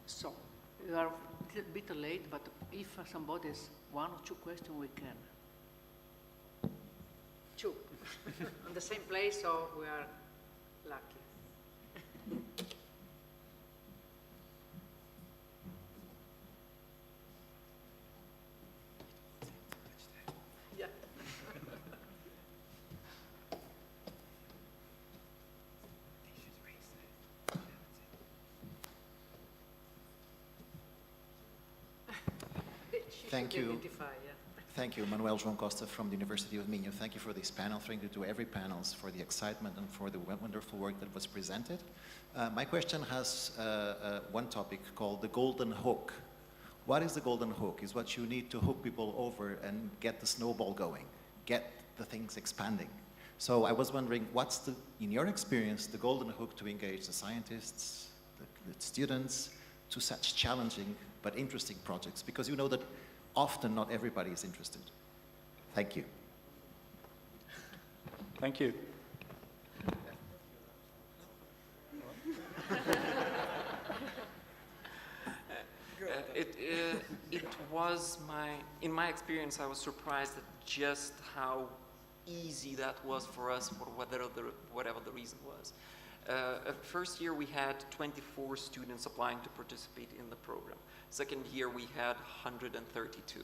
So, we are a bit late, but if somebody has 1 or 2 questions, we can. 2. On the same place, so we are lucky. Yeah. Thank you. Thank you, Manuel João Costa from the University of Minho. Thank you for this panel. Thank you to every panels for the excitement and for the wonderful work that was presented. My question has one topic called the golden hook. What is the golden hook? Is what you need to hook people over and get the snowball going, get the things expanding. So I was wondering, what's the, in your experience, the golden hook to engage the scientists, the students, to such challenging but interesting projects? Because you know that often not everybody is interested. Thank you. Thank you. It was in my experience, I was surprised at just how easy that was for us, for whatever the reason was. First year we had 24 students applying to participate in the program. Second year we had 132.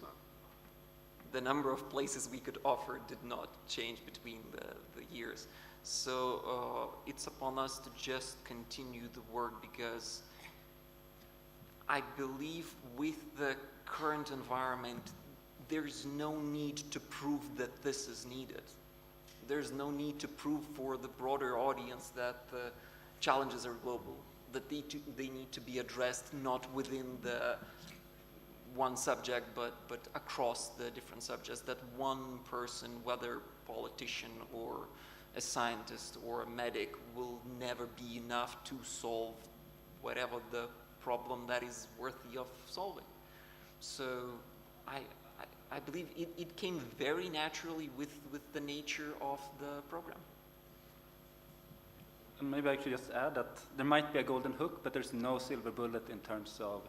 The number of places we could offer did not change between the years. So it's upon us to just continue the work, because I believe with the current environment, there's no need to prove that this is needed. There's no need to prove for the broader audience that the challenges are global, that they need to be addressed not within the one subject, but across the different subjects, that one person, whether politician or a scientist or a medic, will never be enough to solve whatever the problem that is worthy of solving. So I believe it came very naturally with the nature of the program. And maybe I could just add that there might be a golden hook, but there's no silver bullet in terms of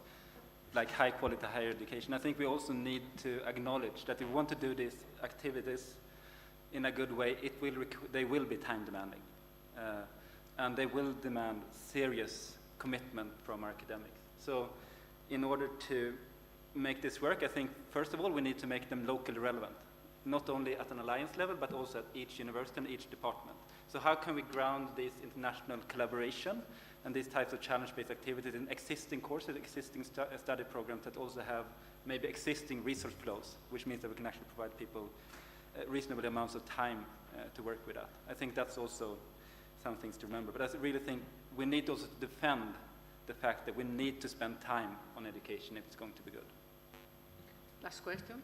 like high quality higher education. I think we also need to acknowledge that if we want to do these activities in a good way, they will be time demanding. And they will demand serious commitment from our academics. So in order to make this work, I think, first of all, we need to make them locally relevant, not only at an alliance level, but also at each university and each department. So how can we ground this international collaboration and these types of challenge-based activities in existing courses, existing study programs that also have maybe existing research flows, which means that we can actually provide people reasonable amounts of time to work with that. I think that's also some things to remember. But I really think we need also to defend the fact that we need to spend time on education if it's going to be good. Last question.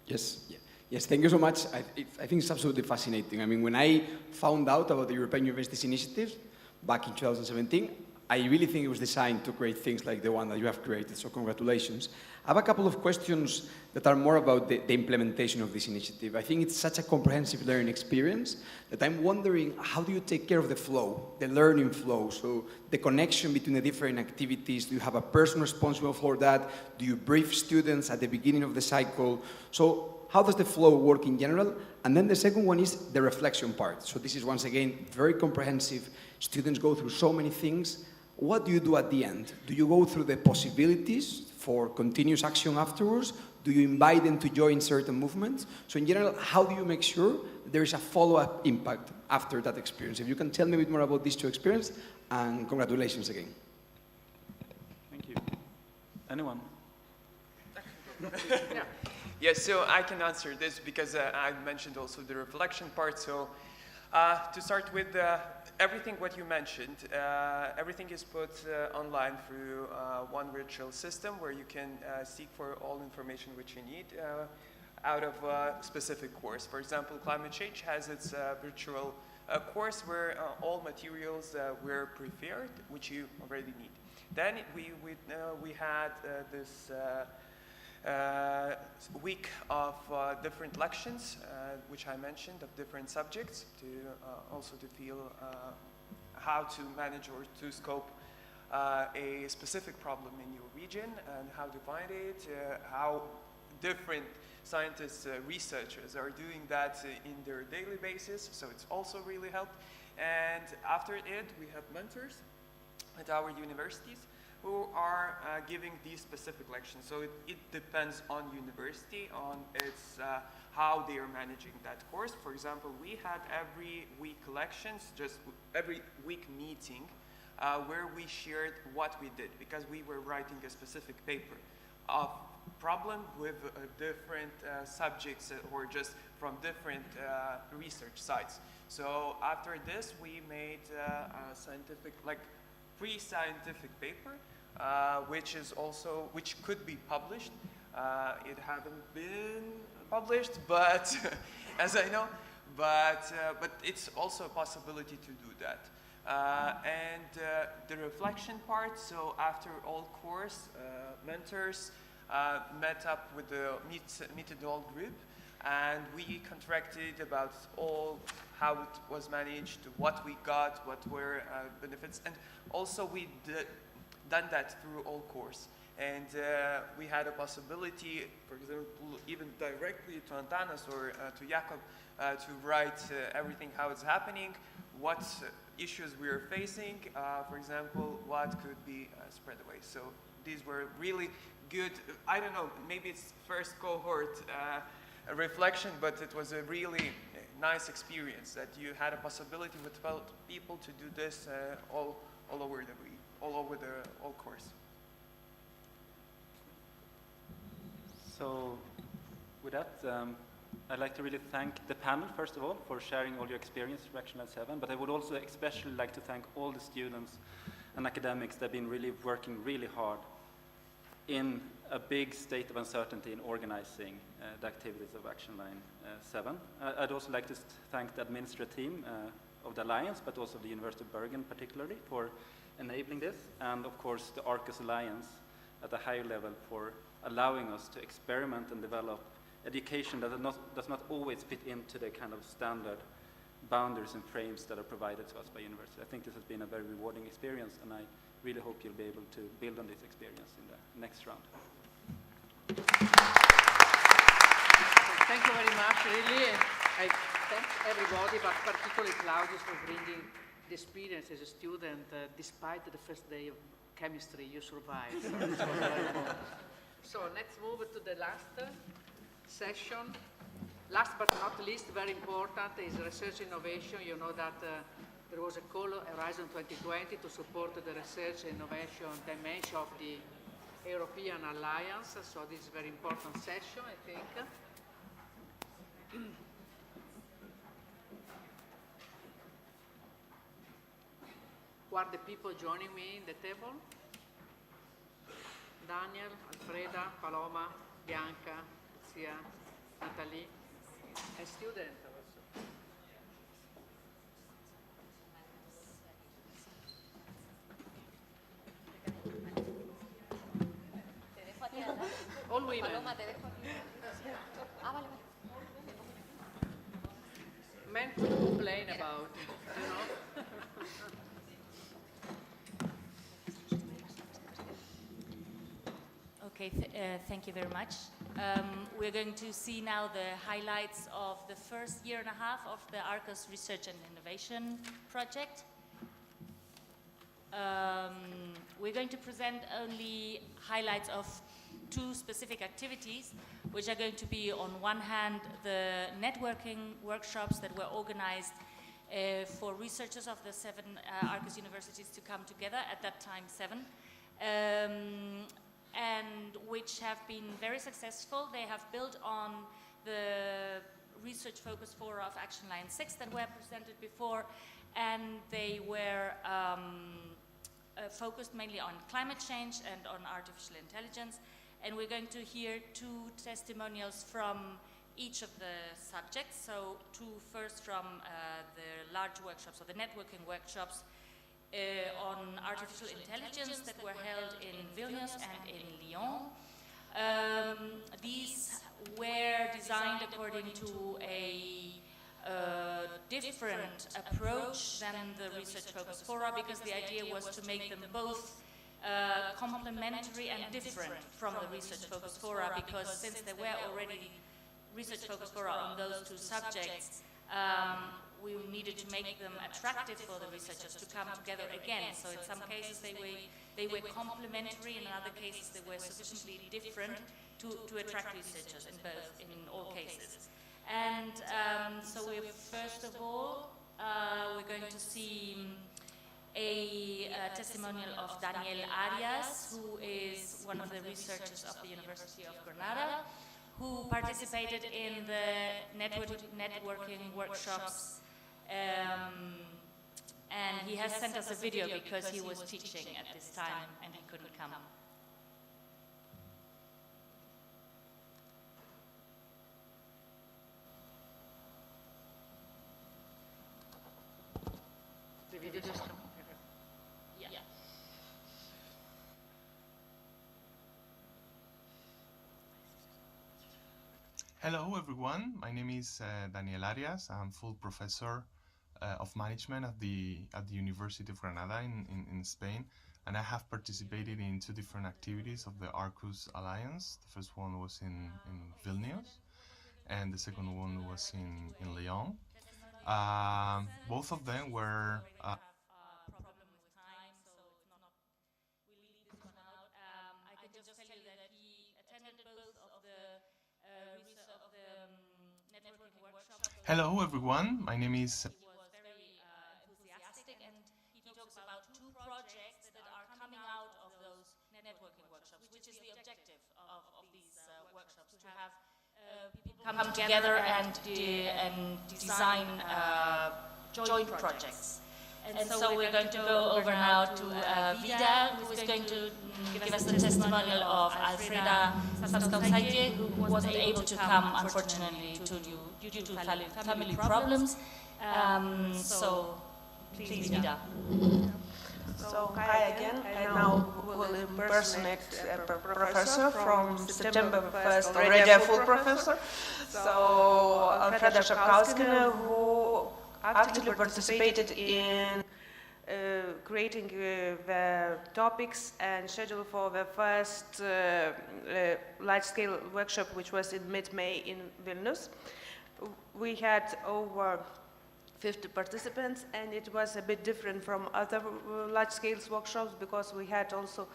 Yes. Yeah. Yes, thank you so much. I think it's absolutely fascinating. I mean, when I found out about the European Universities Initiative back in 2017, I really think it was designed to create things like the one that you have created, so congratulations. I have a couple of questions that are more about the implementation of this initiative. I think it's such a comprehensive learning experience that I'm wondering, how do you take care of the flow, the learning flow? So the connection between the different activities, do you have a person responsible for that? Do you brief students at the beginning of the cycle? So how does the flow work in general? And then the second one is the reflection part. So this is, once again, very comprehensive. Students go through so many things. What do you do at the end? Do you go through the possibilities for continuous action afterwards? Do you invite them to join certain movements? So in general, how do you make sure there is a follow-up impact after that experience? If you can tell me a bit more about these two experiences, and congratulations again. Thank you. Anyone? Yeah. Yeah, so I can answer this because I mentioned also the reflection part. So to start with, everything what you mentioned, everything is put online through one virtual system where you can seek for all information which you need out of a specific course. For example, climate change has its virtual course where all materials were prepared, which you already need. Then we had this week of different lections, which I mentioned, of different subjects, to also to feel how to manage or to scope a specific problem in your region and how to find it, how different scientists, researchers are doing that in their daily basis, so it's also really helped. And after it, we have mentors at our universities who are giving these specific lections. So it depends on university, on its how they are managing that course. For example, we had every week lections, just every week meeting, where we shared what we did, because we were writing a specific paper of problem with different subjects or just from different research sites. So after this, we made a scientific, like, pre-scientific paper, which could be published. It hasn't been published, but as I know, but it's also a possibility to do that. And the reflection part. So after all course, mentors met up with the meet all group, and we contracted about all how it was managed, what we got, what were benefits, and also we done that through all course. And we had a possibility, for example, even directly to Antanas or to Jakob to write everything how it's happening, what issues we are facing, for example, what could be spread away. So these were really good, I don't know, maybe it's first cohort reflection, but it was a really nice experience that you had a possibility with 12 people to do this all over the whole course. So with that, I'd like to really thank the panel, first of all, for sharing all your experience for Action Line 7, but I would also especially like to thank all the students and academics that have been really working really hard in a big state of uncertainty in organizing the activities of Action Line 7. I'd also like to thank the administrative team of the Alliance, but also the University of Bergen particularly, for enabling this, and of course the Arqus Alliance at a higher level for allowing us to experiment and develop education that does not always fit into the kind of standard boundaries and frames that are provided to us by university. I think this has been a very rewarding experience, and I really hope you'll be able to build on this experience in the next round. Thank you very much, really. I thank everybody, but particularly Claudius for bringing the experience as a student. Despite the first day of chemistry, you survived. So let's move to the last session. Last but not least, very important, is research innovation. You know that there was a call, Horizon 2020, to support the research innovation dimension of the European Alliance. So this is a very important session, I think. Who are the people joining me in the table? Daniel, Alfreda, Paloma, Bianca, Lucia, Natalie, a student also. All women. Men to complain about, you know. Okay, thank you very much. We're going to see now the highlights of the first year and a half of the Arqus Research and Innovation project. We're going to present only highlights of 2 specific activities, which are going to be, on one hand, the networking workshops that were organized for researchers of the 7 Arqus universities to come together, at that time 7. And which have been very successful. They have built on the research focus fora of Action Line 6 that were presented before, and they were focused mainly on climate change and on artificial intelligence. And we're going to hear 2 testimonials from each of the subjects. So 2 first from the large workshops, or the networking workshops, on artificial intelligence that were held in Vilnius and in Lyon. These were designed according to a different approach than the research focus fora, because the idea was to make them both complementary and different from the research focus fora, because since there were already research focus fora on those 2 subjects, we needed to make them attractive for the researchers to come together again. So in some cases they were complementary, in other cases they were sufficiently different to attract researchers in all cases. And so we're, first of all, we're going to see a testimonial of Daniel Arias, who is one of the researchers of the University of Granada, who participated in the networking workshops, and he has sent us a video because he was teaching at this time and he couldn't come. The video just come. Yeah. Hello everyone, my name is Daniel Arias. I'm full professor of management at the University of Granada in Spain, and I have participated in 2 different activities of the Arqus Alliance. The first one was in Vilnius, and the second one was in Lyon. Both of them were Hello everyone, my name is He was very enthusiastic, and he talks about 2 projects that are coming out of those networking workshops, which is the objective of these workshops, to have people come together and design joint projects. And so we're going to go over now to Vida, who is going to give us the testimonial of Alfreda Samskamsaite, who wasn't able to come, unfortunately, due to family problems. So, please, Vida. So hi again. I now will impersonate a professor from September 1st, already a full professor. So Alfreda Szapkowska, who actually participated in creating the topics and schedule for the first large-scale workshop, which was in mid-May in Vilnius. We had over 50 participants, and it was a bit different from other large-scale workshops because we had also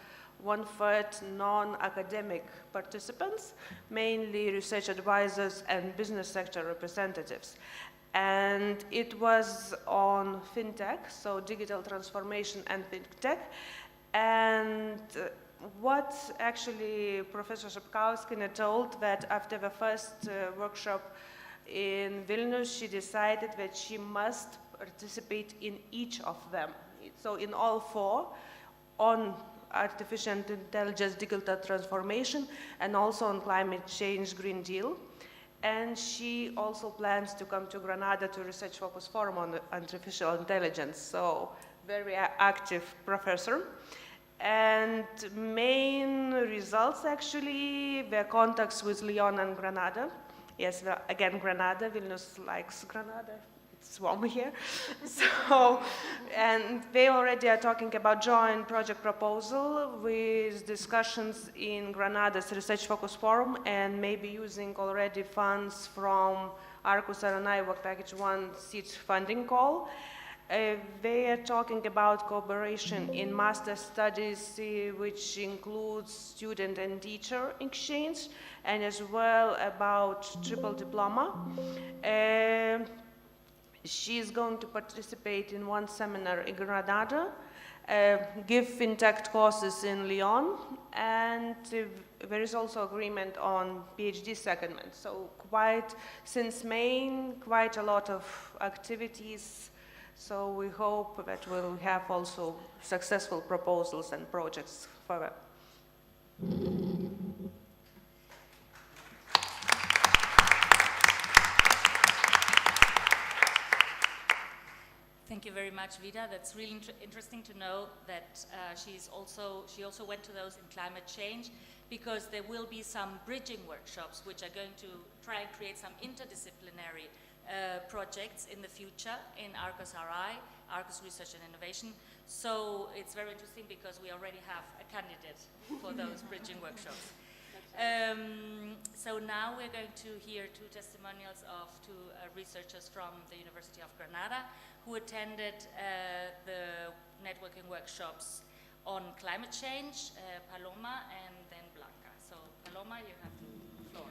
1/3 non-academic participants, mainly research advisors and business sector representatives. And it was on fintech, so digital transformation and fintech. And what actually Professor Szapkowska told that after the first workshop in Vilnius, she decided that she must participate in each of them. So in all 4, on artificial intelligence, digital transformation, and also on climate change, Green Deal. And she also plans to come to Granada to Research Focus Forum on artificial intelligence. So very active professor. And main results actually, the contacts with Lyon and Granada. Yes, again, Granada, Vilnius likes Granada. It's warm here. So, and they already are talking about joint project proposal with discussions in Granada's Research Focus Forum and maybe using already funds from Arqus I Work Package 1 seed funding call. They are talking about cooperation in master studies, which includes student and teacher exchange, and as well about triple diploma. She is going to participate in one seminar in Granada, give fintech courses in Lyon, and there is also agreement on PhD secondment. So since May, quite a lot of activities. So we hope that we'll have also successful proposals and projects for that. Thank you very much, Vida. That's really interesting to know that she also went to those in climate change, because there will be some bridging workshops which are going to try and create some interdisciplinary projects in the future in Arqus I, Arqus Research and Innovation. So it's very interesting because we already have a candidate for those bridging workshops. So now we're going to hear 2 testimonials of 2 researchers from the University of Granada who attended the networking workshops on climate change, Paloma and then Blanca. So Paloma, you have the floor.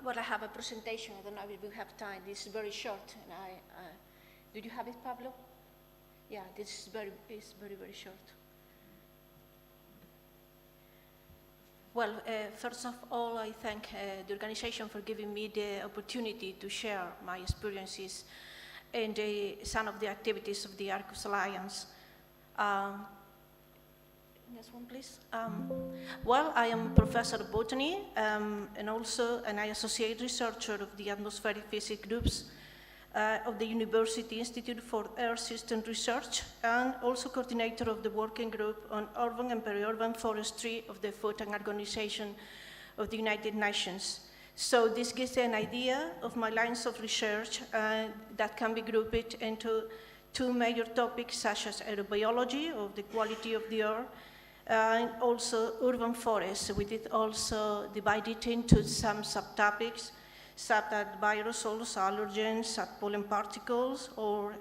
Well, I have a presentation. I don't know if we have time. This is very short. And did you have it, Pablo? Yeah, this is very, very short. Well, first of all, I thank the organization for giving me the opportunity to share my experiences in some of the activities of the Arqus Alliance. Next one, please. Well, I am professor of botany and also an associate researcher of the atmospheric physics groups of the University Institute for Earth System Research, and also coordinator of the working group on urban and peri-urban forestry of the Food and Organization of the United Nations. So this gives an idea of my lines of research that can be grouped into 2 major topics, such as aerobiology, or the quality of the air, and also urban forests. We did also divide it into some subtopics, such as aerosols, allergens, pollen particles, or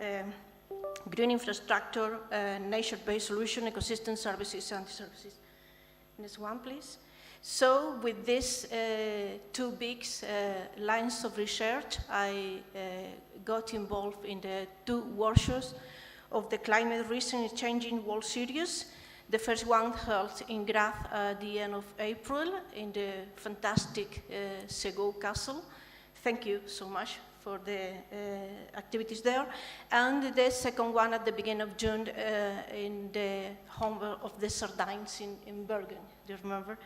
green infrastructure, nature-based solution, ecosystem services, and services. Next one, please. So with these 2 big lines of research, I got involved in the 2 workshops of the Climate Risk and Changing World Series. The first one held in Graz at the end of April in the fantastic Segoe Castle. Thank you so much for the activities there. And the second one at the beginning of June in the home of the Sardines in Bergen. Do you remember?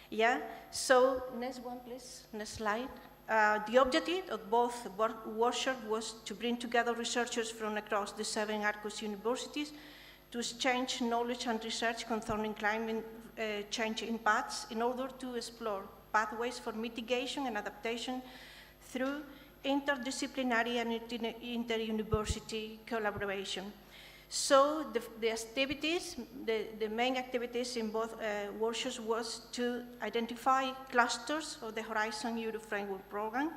Yeah, so next one, please, next slide. The objective of both workshops was to bring together researchers from across the 7 Arqus universities to exchange knowledge and research concerning climate change impacts in order to explore pathways for mitigation and adaptation through interdisciplinary and inter-university collaboration. So the activities, the main activities in both workshops was to identify clusters of the Horizon Europe Framework Program,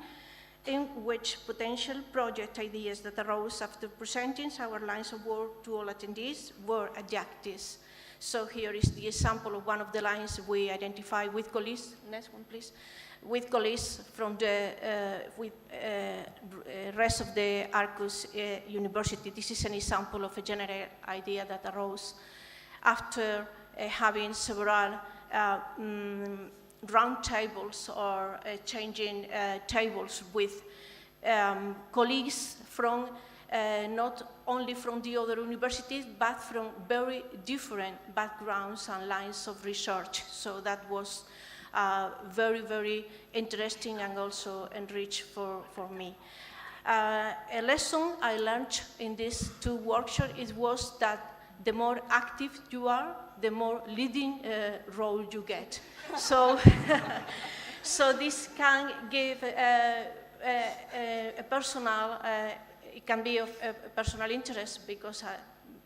in which potential project ideas that arose after presenting our lines of work to all attendees were adjectives. So here is the example of one of the lines we identified with colleagues. Next one, please. With colleagues from the rest of the Arqus University. This is an example of a general idea that arose after having several round tables or changing tables with colleagues from not only from the other universities, but from very different backgrounds and lines of research. So that was very, very interesting and also enriched for me. A lesson I learned in these two workshops was that the more active you are, the more leading role you get. So, so this can give a personal, it can be of a personal interest, because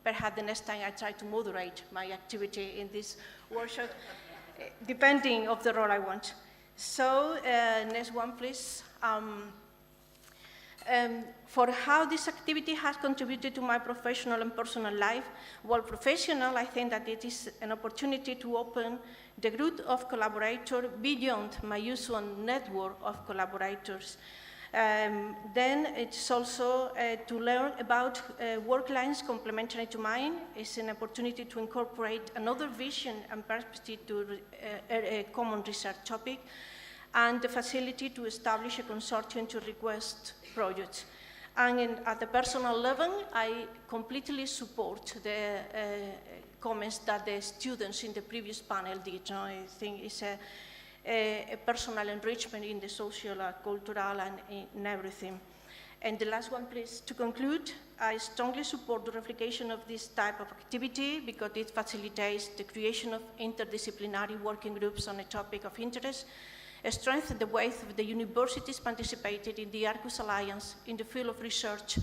perhaps the next time I try to moderate my activity in this workshop, depending on the role I want. So, next one, please. For how this activity has contributed to my professional and personal life. Well, professional, I think that it is an opportunity to open the group of collaborators beyond my usual network of collaborators. Then it's also to learn about work lines complementary to mine. It's an opportunity to incorporate another vision and perspective to a common research topic, and the facility to establish a consortium to request projects. And at the personal level, I completely support the comments that the students in the previous panel did. I think it's a personal enrichment in the social, cultural, and in everything. And the last one, please. To conclude, I strongly support the replication of this type of activity because it facilitates the creation of interdisciplinary working groups on a topic of interest, strengthen the weight of the universities participated in the Arqus Alliance in the field of research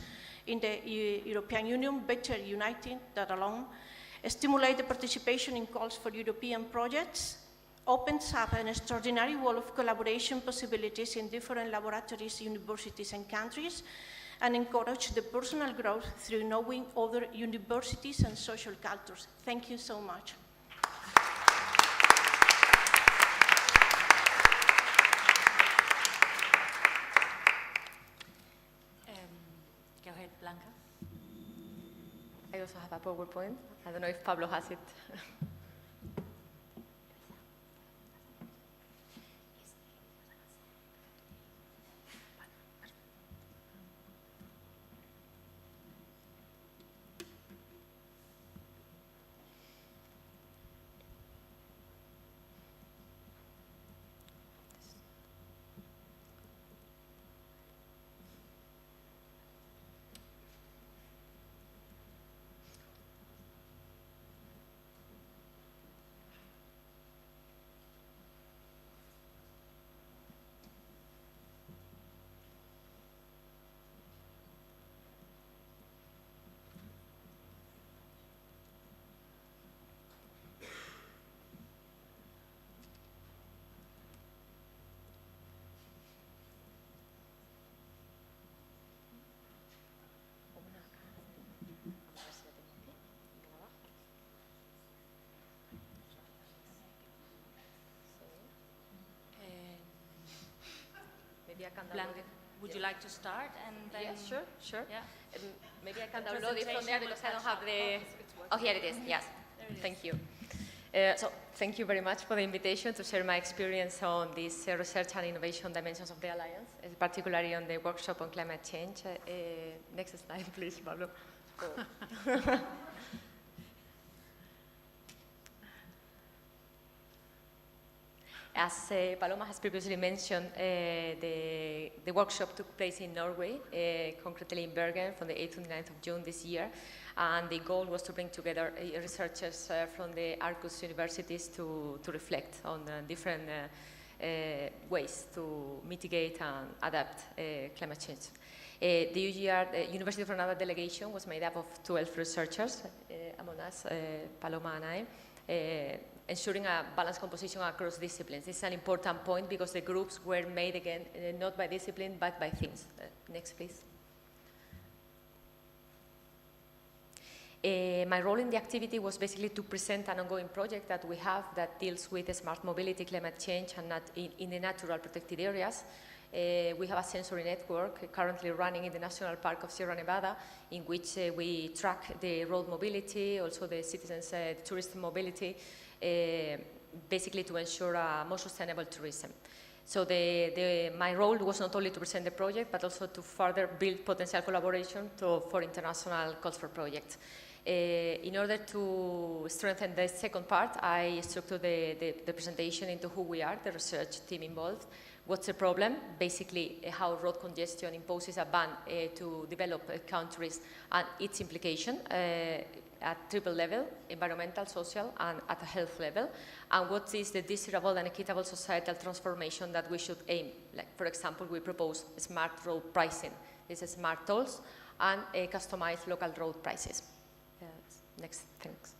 in the European Union, better united than alone, stimulate the participation in calls for European projects, opens up an extraordinary wall of collaboration possibilities in different laboratories, universities, and countries, and encourage the personal growth through knowing other universities and social cultures. Thank you so much. Go ahead, Blanca. I also have a PowerPoint. I don't know if Pablo has it. Blanca, would you like to start? And then yes, sure. Yeah. Maybe I can download it from there because I don't have the... Oh, here it is, yes. Thank you. So thank you very much for the invitation to share my experience on this research and innovation dimensions of the Alliance, particularly on the workshop on climate change. Next slide, please, Pablo. Oh. As Paloma has previously mentioned, the workshop took place in Norway, concretely in Bergen, from the 8th to the 9th of June this year. And the goal was to bring together researchers from the Arqus universities to reflect on different ways to mitigate and adapt climate change. The UGR, University of Granada delegation was made up of 12 researchers, among us, Paloma and I, ensuring a balanced composition across disciplines. This is an important point because the groups were made, again, not by discipline, but by themes. Next, please. My role in the activity was basically to present an ongoing project that we have that deals with smart mobility, climate change, and in the natural protected areas. We have a sensory network currently running in the National Park of Sierra Nevada, in which we track the road mobility, also the citizens' tourist mobility, basically to ensure a more sustainable tourism. So my role was not only to present the project, but also to further build potential collaboration for international cultural projects. In order to strengthen the second part, I structured the presentation into who we are, the research team involved, what's the problem, basically how road congestion imposes a ban to developed countries and its implication at triple level, environmental, social, and at a health level, and what is the desirable and equitable societal transformation that we should aim. Like, for example, we propose smart road pricing. This is smart tolls and customized local road prices. Next, thanks.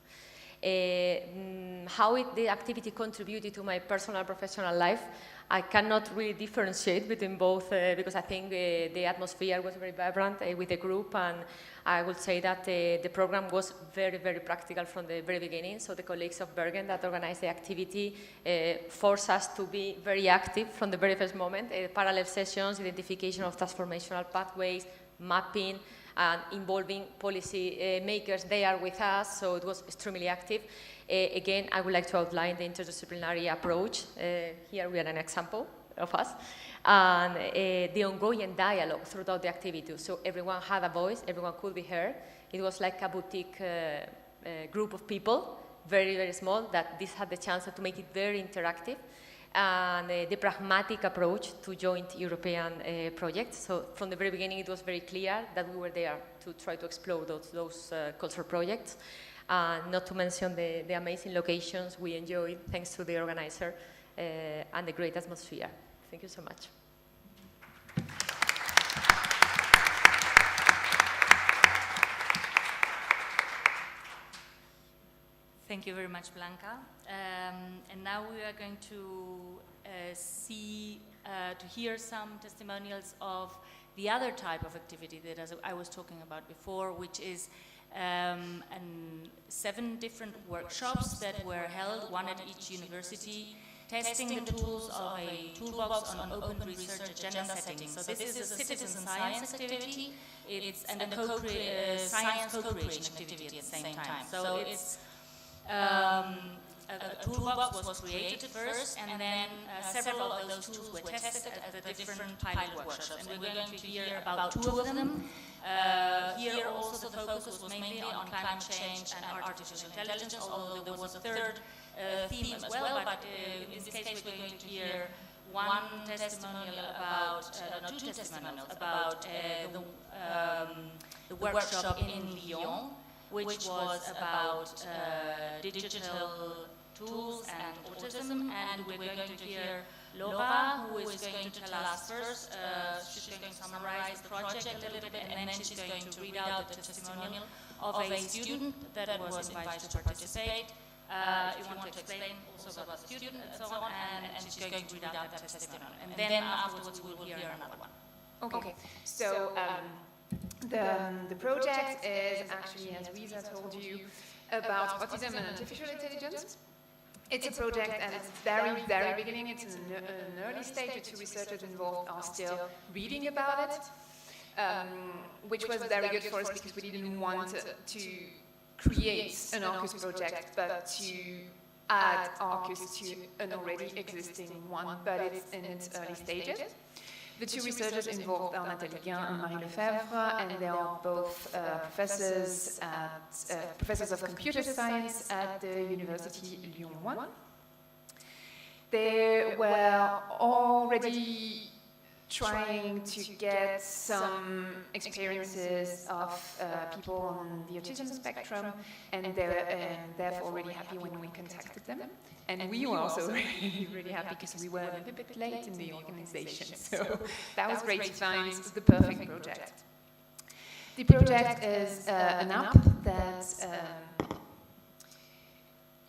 How the activity contributed to my personal and professional life, I cannot really differentiate between both because I think the atmosphere was very vibrant with the group, and I would say that the program was very, very practical from the very beginning. So the colleagues of Bergen that organized the activity forced us to be very active from the very first moment. Parallel sessions, identification of transformational pathways, mapping, and involving policy makers there with us, so it was extremely active. Again, I would like to outline the interdisciplinary approach. Here we are an example of us. And the ongoing dialogue throughout the activity. So everyone had a voice, everyone could be heard. It was like a boutique group of people, very, very small, that this had the chance to make it very interactive. And the pragmatic approach to joint European projects. So from the very beginning, it was very clear that we were there to try to explore those cultural projects. Not to mention the amazing locations we enjoyed thanks to the organizer and the great atmosphere. Thank you so much. Thank you very much, Blanca. And now we are going to hear some testimonials of the other type of activity that I was talking about before, which is 7 different workshops that were held, one at each university, testing the tools of a toolbox on open research agenda settings. So this is a citizen science activity, and a science co-creation activity at the same time. So it's a toolbox was created first, and then several of those tools were tested at the different pilot workshops. And we're going to hear about 2 of them. Here also the focus was mainly on climate change and artificial intelligence, although there was a third theme as well, but in this case we're going to hear one testimonial about, no, 2 testimonials about the workshop in Lyon, which was about digital tools and autism, and we're going to hear Laura, who is going to tell us first. She's going to summarize the project a little bit, and then she's going to read out the testimonial of a student that was invited to participate. If you want to explain also about the student and so on, and she's going to read out that testimonial. And then afterwards we will hear another one. Okay, so the project is actually, as Lisa told you, about autism and artificial intelligence. It's a project at its very, very beginning. It's in an early stage. The 2 researchers involved are still reading about it, which was very good for us because we didn't want to create an Arqus project, but to add Arqus to an already existing one, but it's in its early stages. The 2 researchers involved are Nathalie and Marie Lefebvre, and they are both professors of computer science at the University Lyon 1. They were already trying to get some experiences of people on the autism spectrum, and they're therefore really happy when we contacted them. And we were also really happy because we were a little bit late in the organization. So that was great to find the perfect project. The project is an app that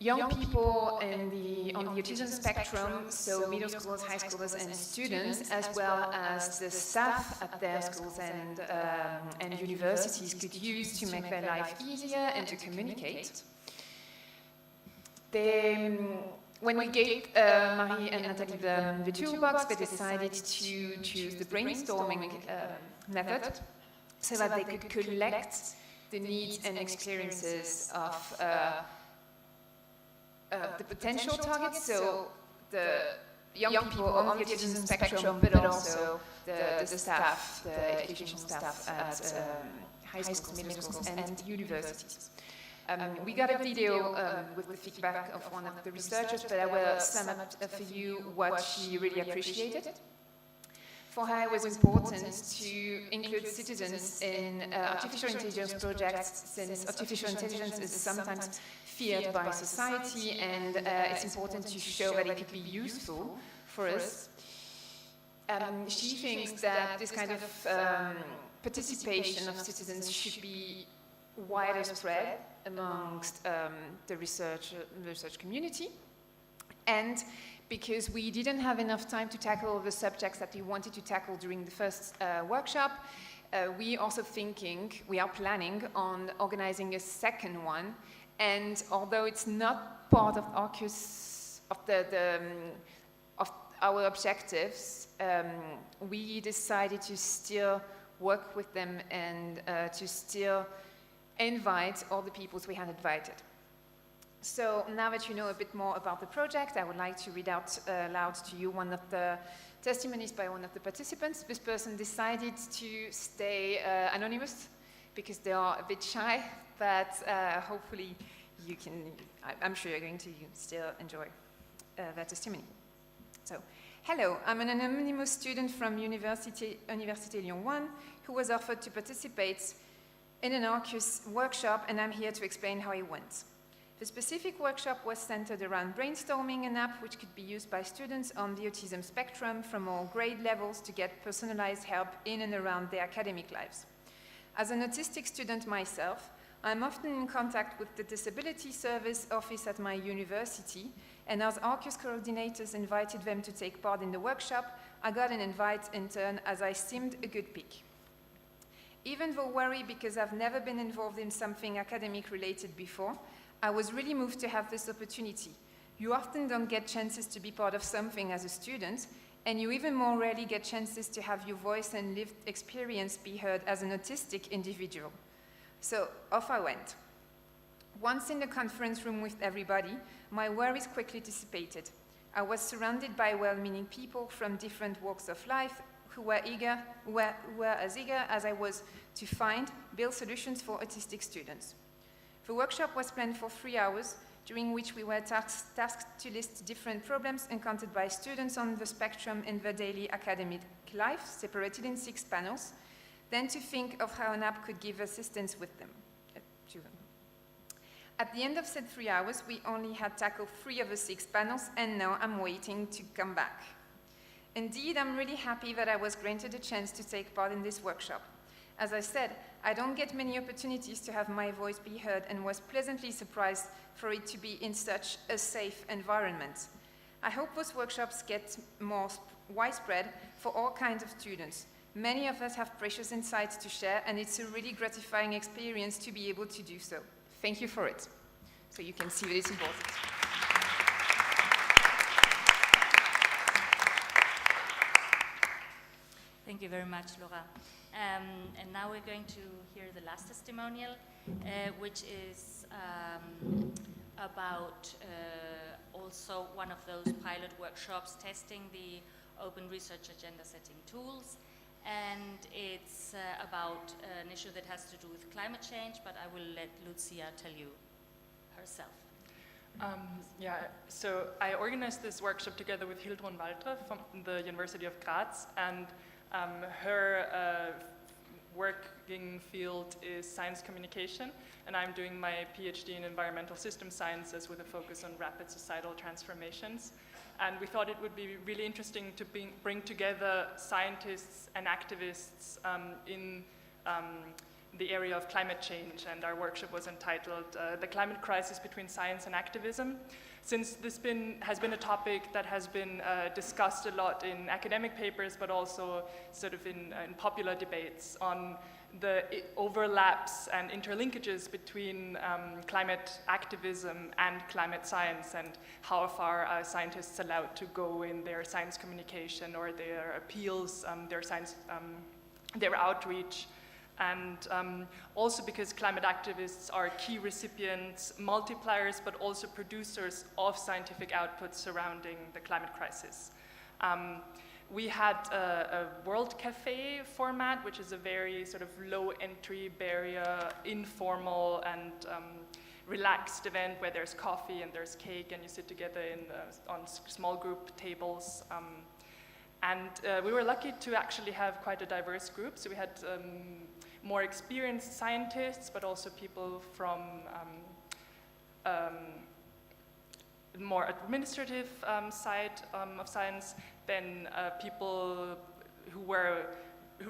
young people on the autism spectrum, so middle schoolers, high schoolers, and students, as well as the staff at their schools and universities could use to make their life easier and to communicate. When we gave Marie and Nathalie the toolbox, they decided to choose the brainstorming method so that they could collect the needs and experiences of the potential targets, so the young people on the autism spectrum, but also the staff, the educational staff at high schools, middle schools, and universities. We got a video with the feedback of one of the researchers, but I will sum up for you what she really appreciated. For her, it was important to include citizens in artificial intelligence projects, since artificial intelligence is sometimes feared by society, and it's important to show that it could be useful for us. She thinks that this kind of participation of citizens should be wider spread amongst the research community, and because we didn't have enough time to tackle all the subjects that we wanted to tackle during the first workshop, we are planning on organizing a second one. And although it's not part of Arqus, of our objectives, we decided to still work with them and to still invite all the people we had invited. So now that you know a bit more about the project, I would like to read out loud to you one of the testimonies by one of the participants. This person decided to stay anonymous because they are a bit shy, but hopefully you can, I'm sure you're going to still enjoy their testimony. So, hello, I'm an anonymous student from Université Lyon 1 who was offered to participate in an Arqus workshop, and I'm here to explain how it went. The specific workshop was centered around brainstorming an app which could be used by students on the autism spectrum from all grade levels to get personalized help in and around their academic lives. As an autistic student myself, I'm often in contact with the Disability Service Office at my university, and as Arqus coordinators invited them to take part in the workshop, I got an invite in turn as I seemed a good pick. Even though worried because I've never been involved in something academic related before, I was really moved to have this opportunity. You often don't get chances to be part of something as a student, and you even more rarely get chances to have your voice and lived experience be heard as an autistic individual. So off I went. Once in the conference room with everybody, my worries quickly dissipated. I was surrounded by well-meaning people from different walks of life who were as eager as I was to build solutions for autistic students. The workshop was planned for 3 hours, during which we were tasked to list different problems encountered by students on the spectrum in their daily academic life, separated in 6 panels, then to think of how an app could give assistance with them. At the end of said 3 hours, we only had tackled 3 of the 6 panels, and now I'm waiting to come back. Indeed, I'm really happy that I was granted a chance to take part in this workshop. As I said, I don't get many opportunities to have my voice be heard, and was pleasantly surprised for it to be in such a safe environment. I hope those workshops get more widespread for all kinds of students. Many of us have precious insights to share, and it's a really gratifying experience to be able to do so. Thank you for it. So you can see that it's important. Thank you very much, Laura. And now we're going to hear the last testimonial, which is about also one of those pilot workshops testing the open research agenda setting tools. And it's about an issue that has to do with climate change, but I will let Lucia tell you herself. So I organized this workshop together with Hildrun Walter from the University of Graz, and Her working field is science communication, and I'm doing my PhD in environmental system sciences with a focus on rapid societal transformations. And we thought it would be really interesting to bring together scientists and activists in the area of climate change, and our workshop was entitled The Climate Crisis Between Science and Activism. Since this has been a topic that has been discussed a lot in academic papers, but also sort of in popular debates on the overlaps and interlinkages between climate activism and climate science, and how far are scientists allowed to go in their science communication or their appeals, their outreach. And also because climate activists are key recipients, multipliers, but also producers of scientific outputs surrounding the climate crisis. We had a World Cafe format, which is a very sort of low entry barrier, informal and relaxed event where there's coffee and there's cake and you sit together on small group tables. And we were lucky to actually have quite a diverse group. So we had more experienced scientists, but also people from more administrative side of science, then people who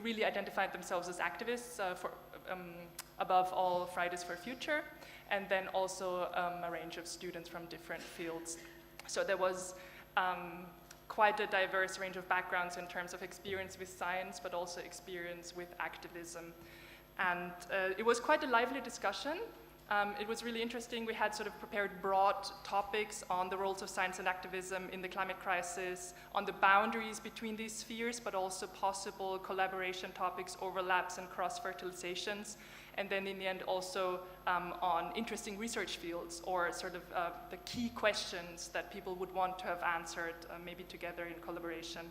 really identified themselves as activists for above all Fridays for Future, and then also a range of students from different fields. So there was quite a diverse range of backgrounds in terms of experience with science, but also experience with activism. And it was quite a lively discussion. It was really interesting. We had sort of prepared broad topics on the roles of science and activism in the climate crisis, on the boundaries between these spheres, but also possible collaboration topics, overlaps, and cross-fertilizations. And then in the end also on interesting research fields, or sort of the key questions that people would want to have answered, maybe together in collaboration.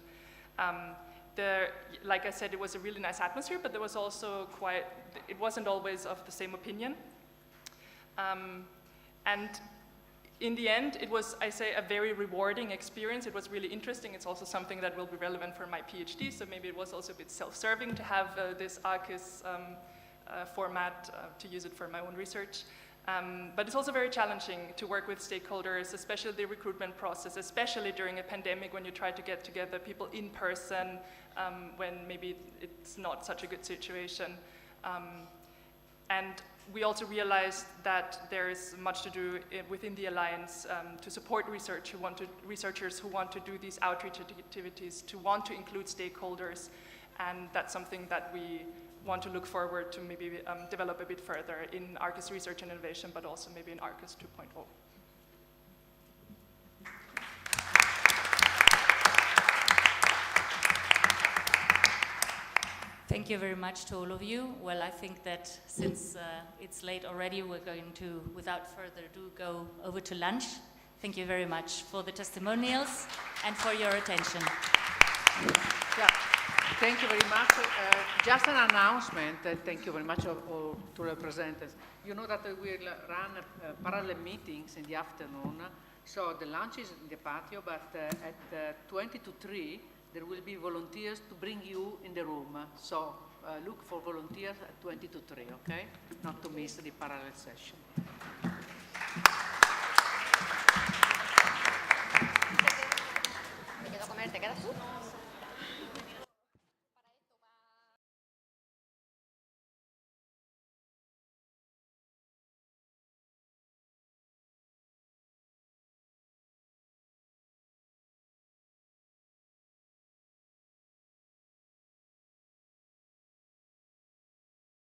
Like I said, it was a really nice atmosphere, but there was also it wasn't always of the same opinion. And in the end, it was, I say, a very rewarding experience. It was really interesting. It's also something that will be relevant for my PhD, so maybe it was also a bit self-serving to have this Arqus format to use it for my own research. But it's also very challenging to work with stakeholders, especially the recruitment process, especially during a pandemic when you try to get together people in person when maybe it's not such a good situation. And we also realized that there is much to do within the Alliance to support researchers who want to do these outreach activities, to want to include stakeholders, and that's something that we want to look forward to maybe develop a bit further in Arqus Research and Innovation, but also maybe in Arqus 2.0. Thank you very much to all of you. Well, I think that since it's late already, we're going to, without further ado, go over to lunch. Thank you very much for the testimonials and for your attention. Yeah. Thank you very much. Just an announcement. Thank you very much to the presenters. You know that we will run parallel meetings in the afternoon. So the lunch is in the patio, but at 20 to 3, there will be volunteers to bring you in the room. So look for volunteers at 20 to 3, okay? Not to miss the parallel session.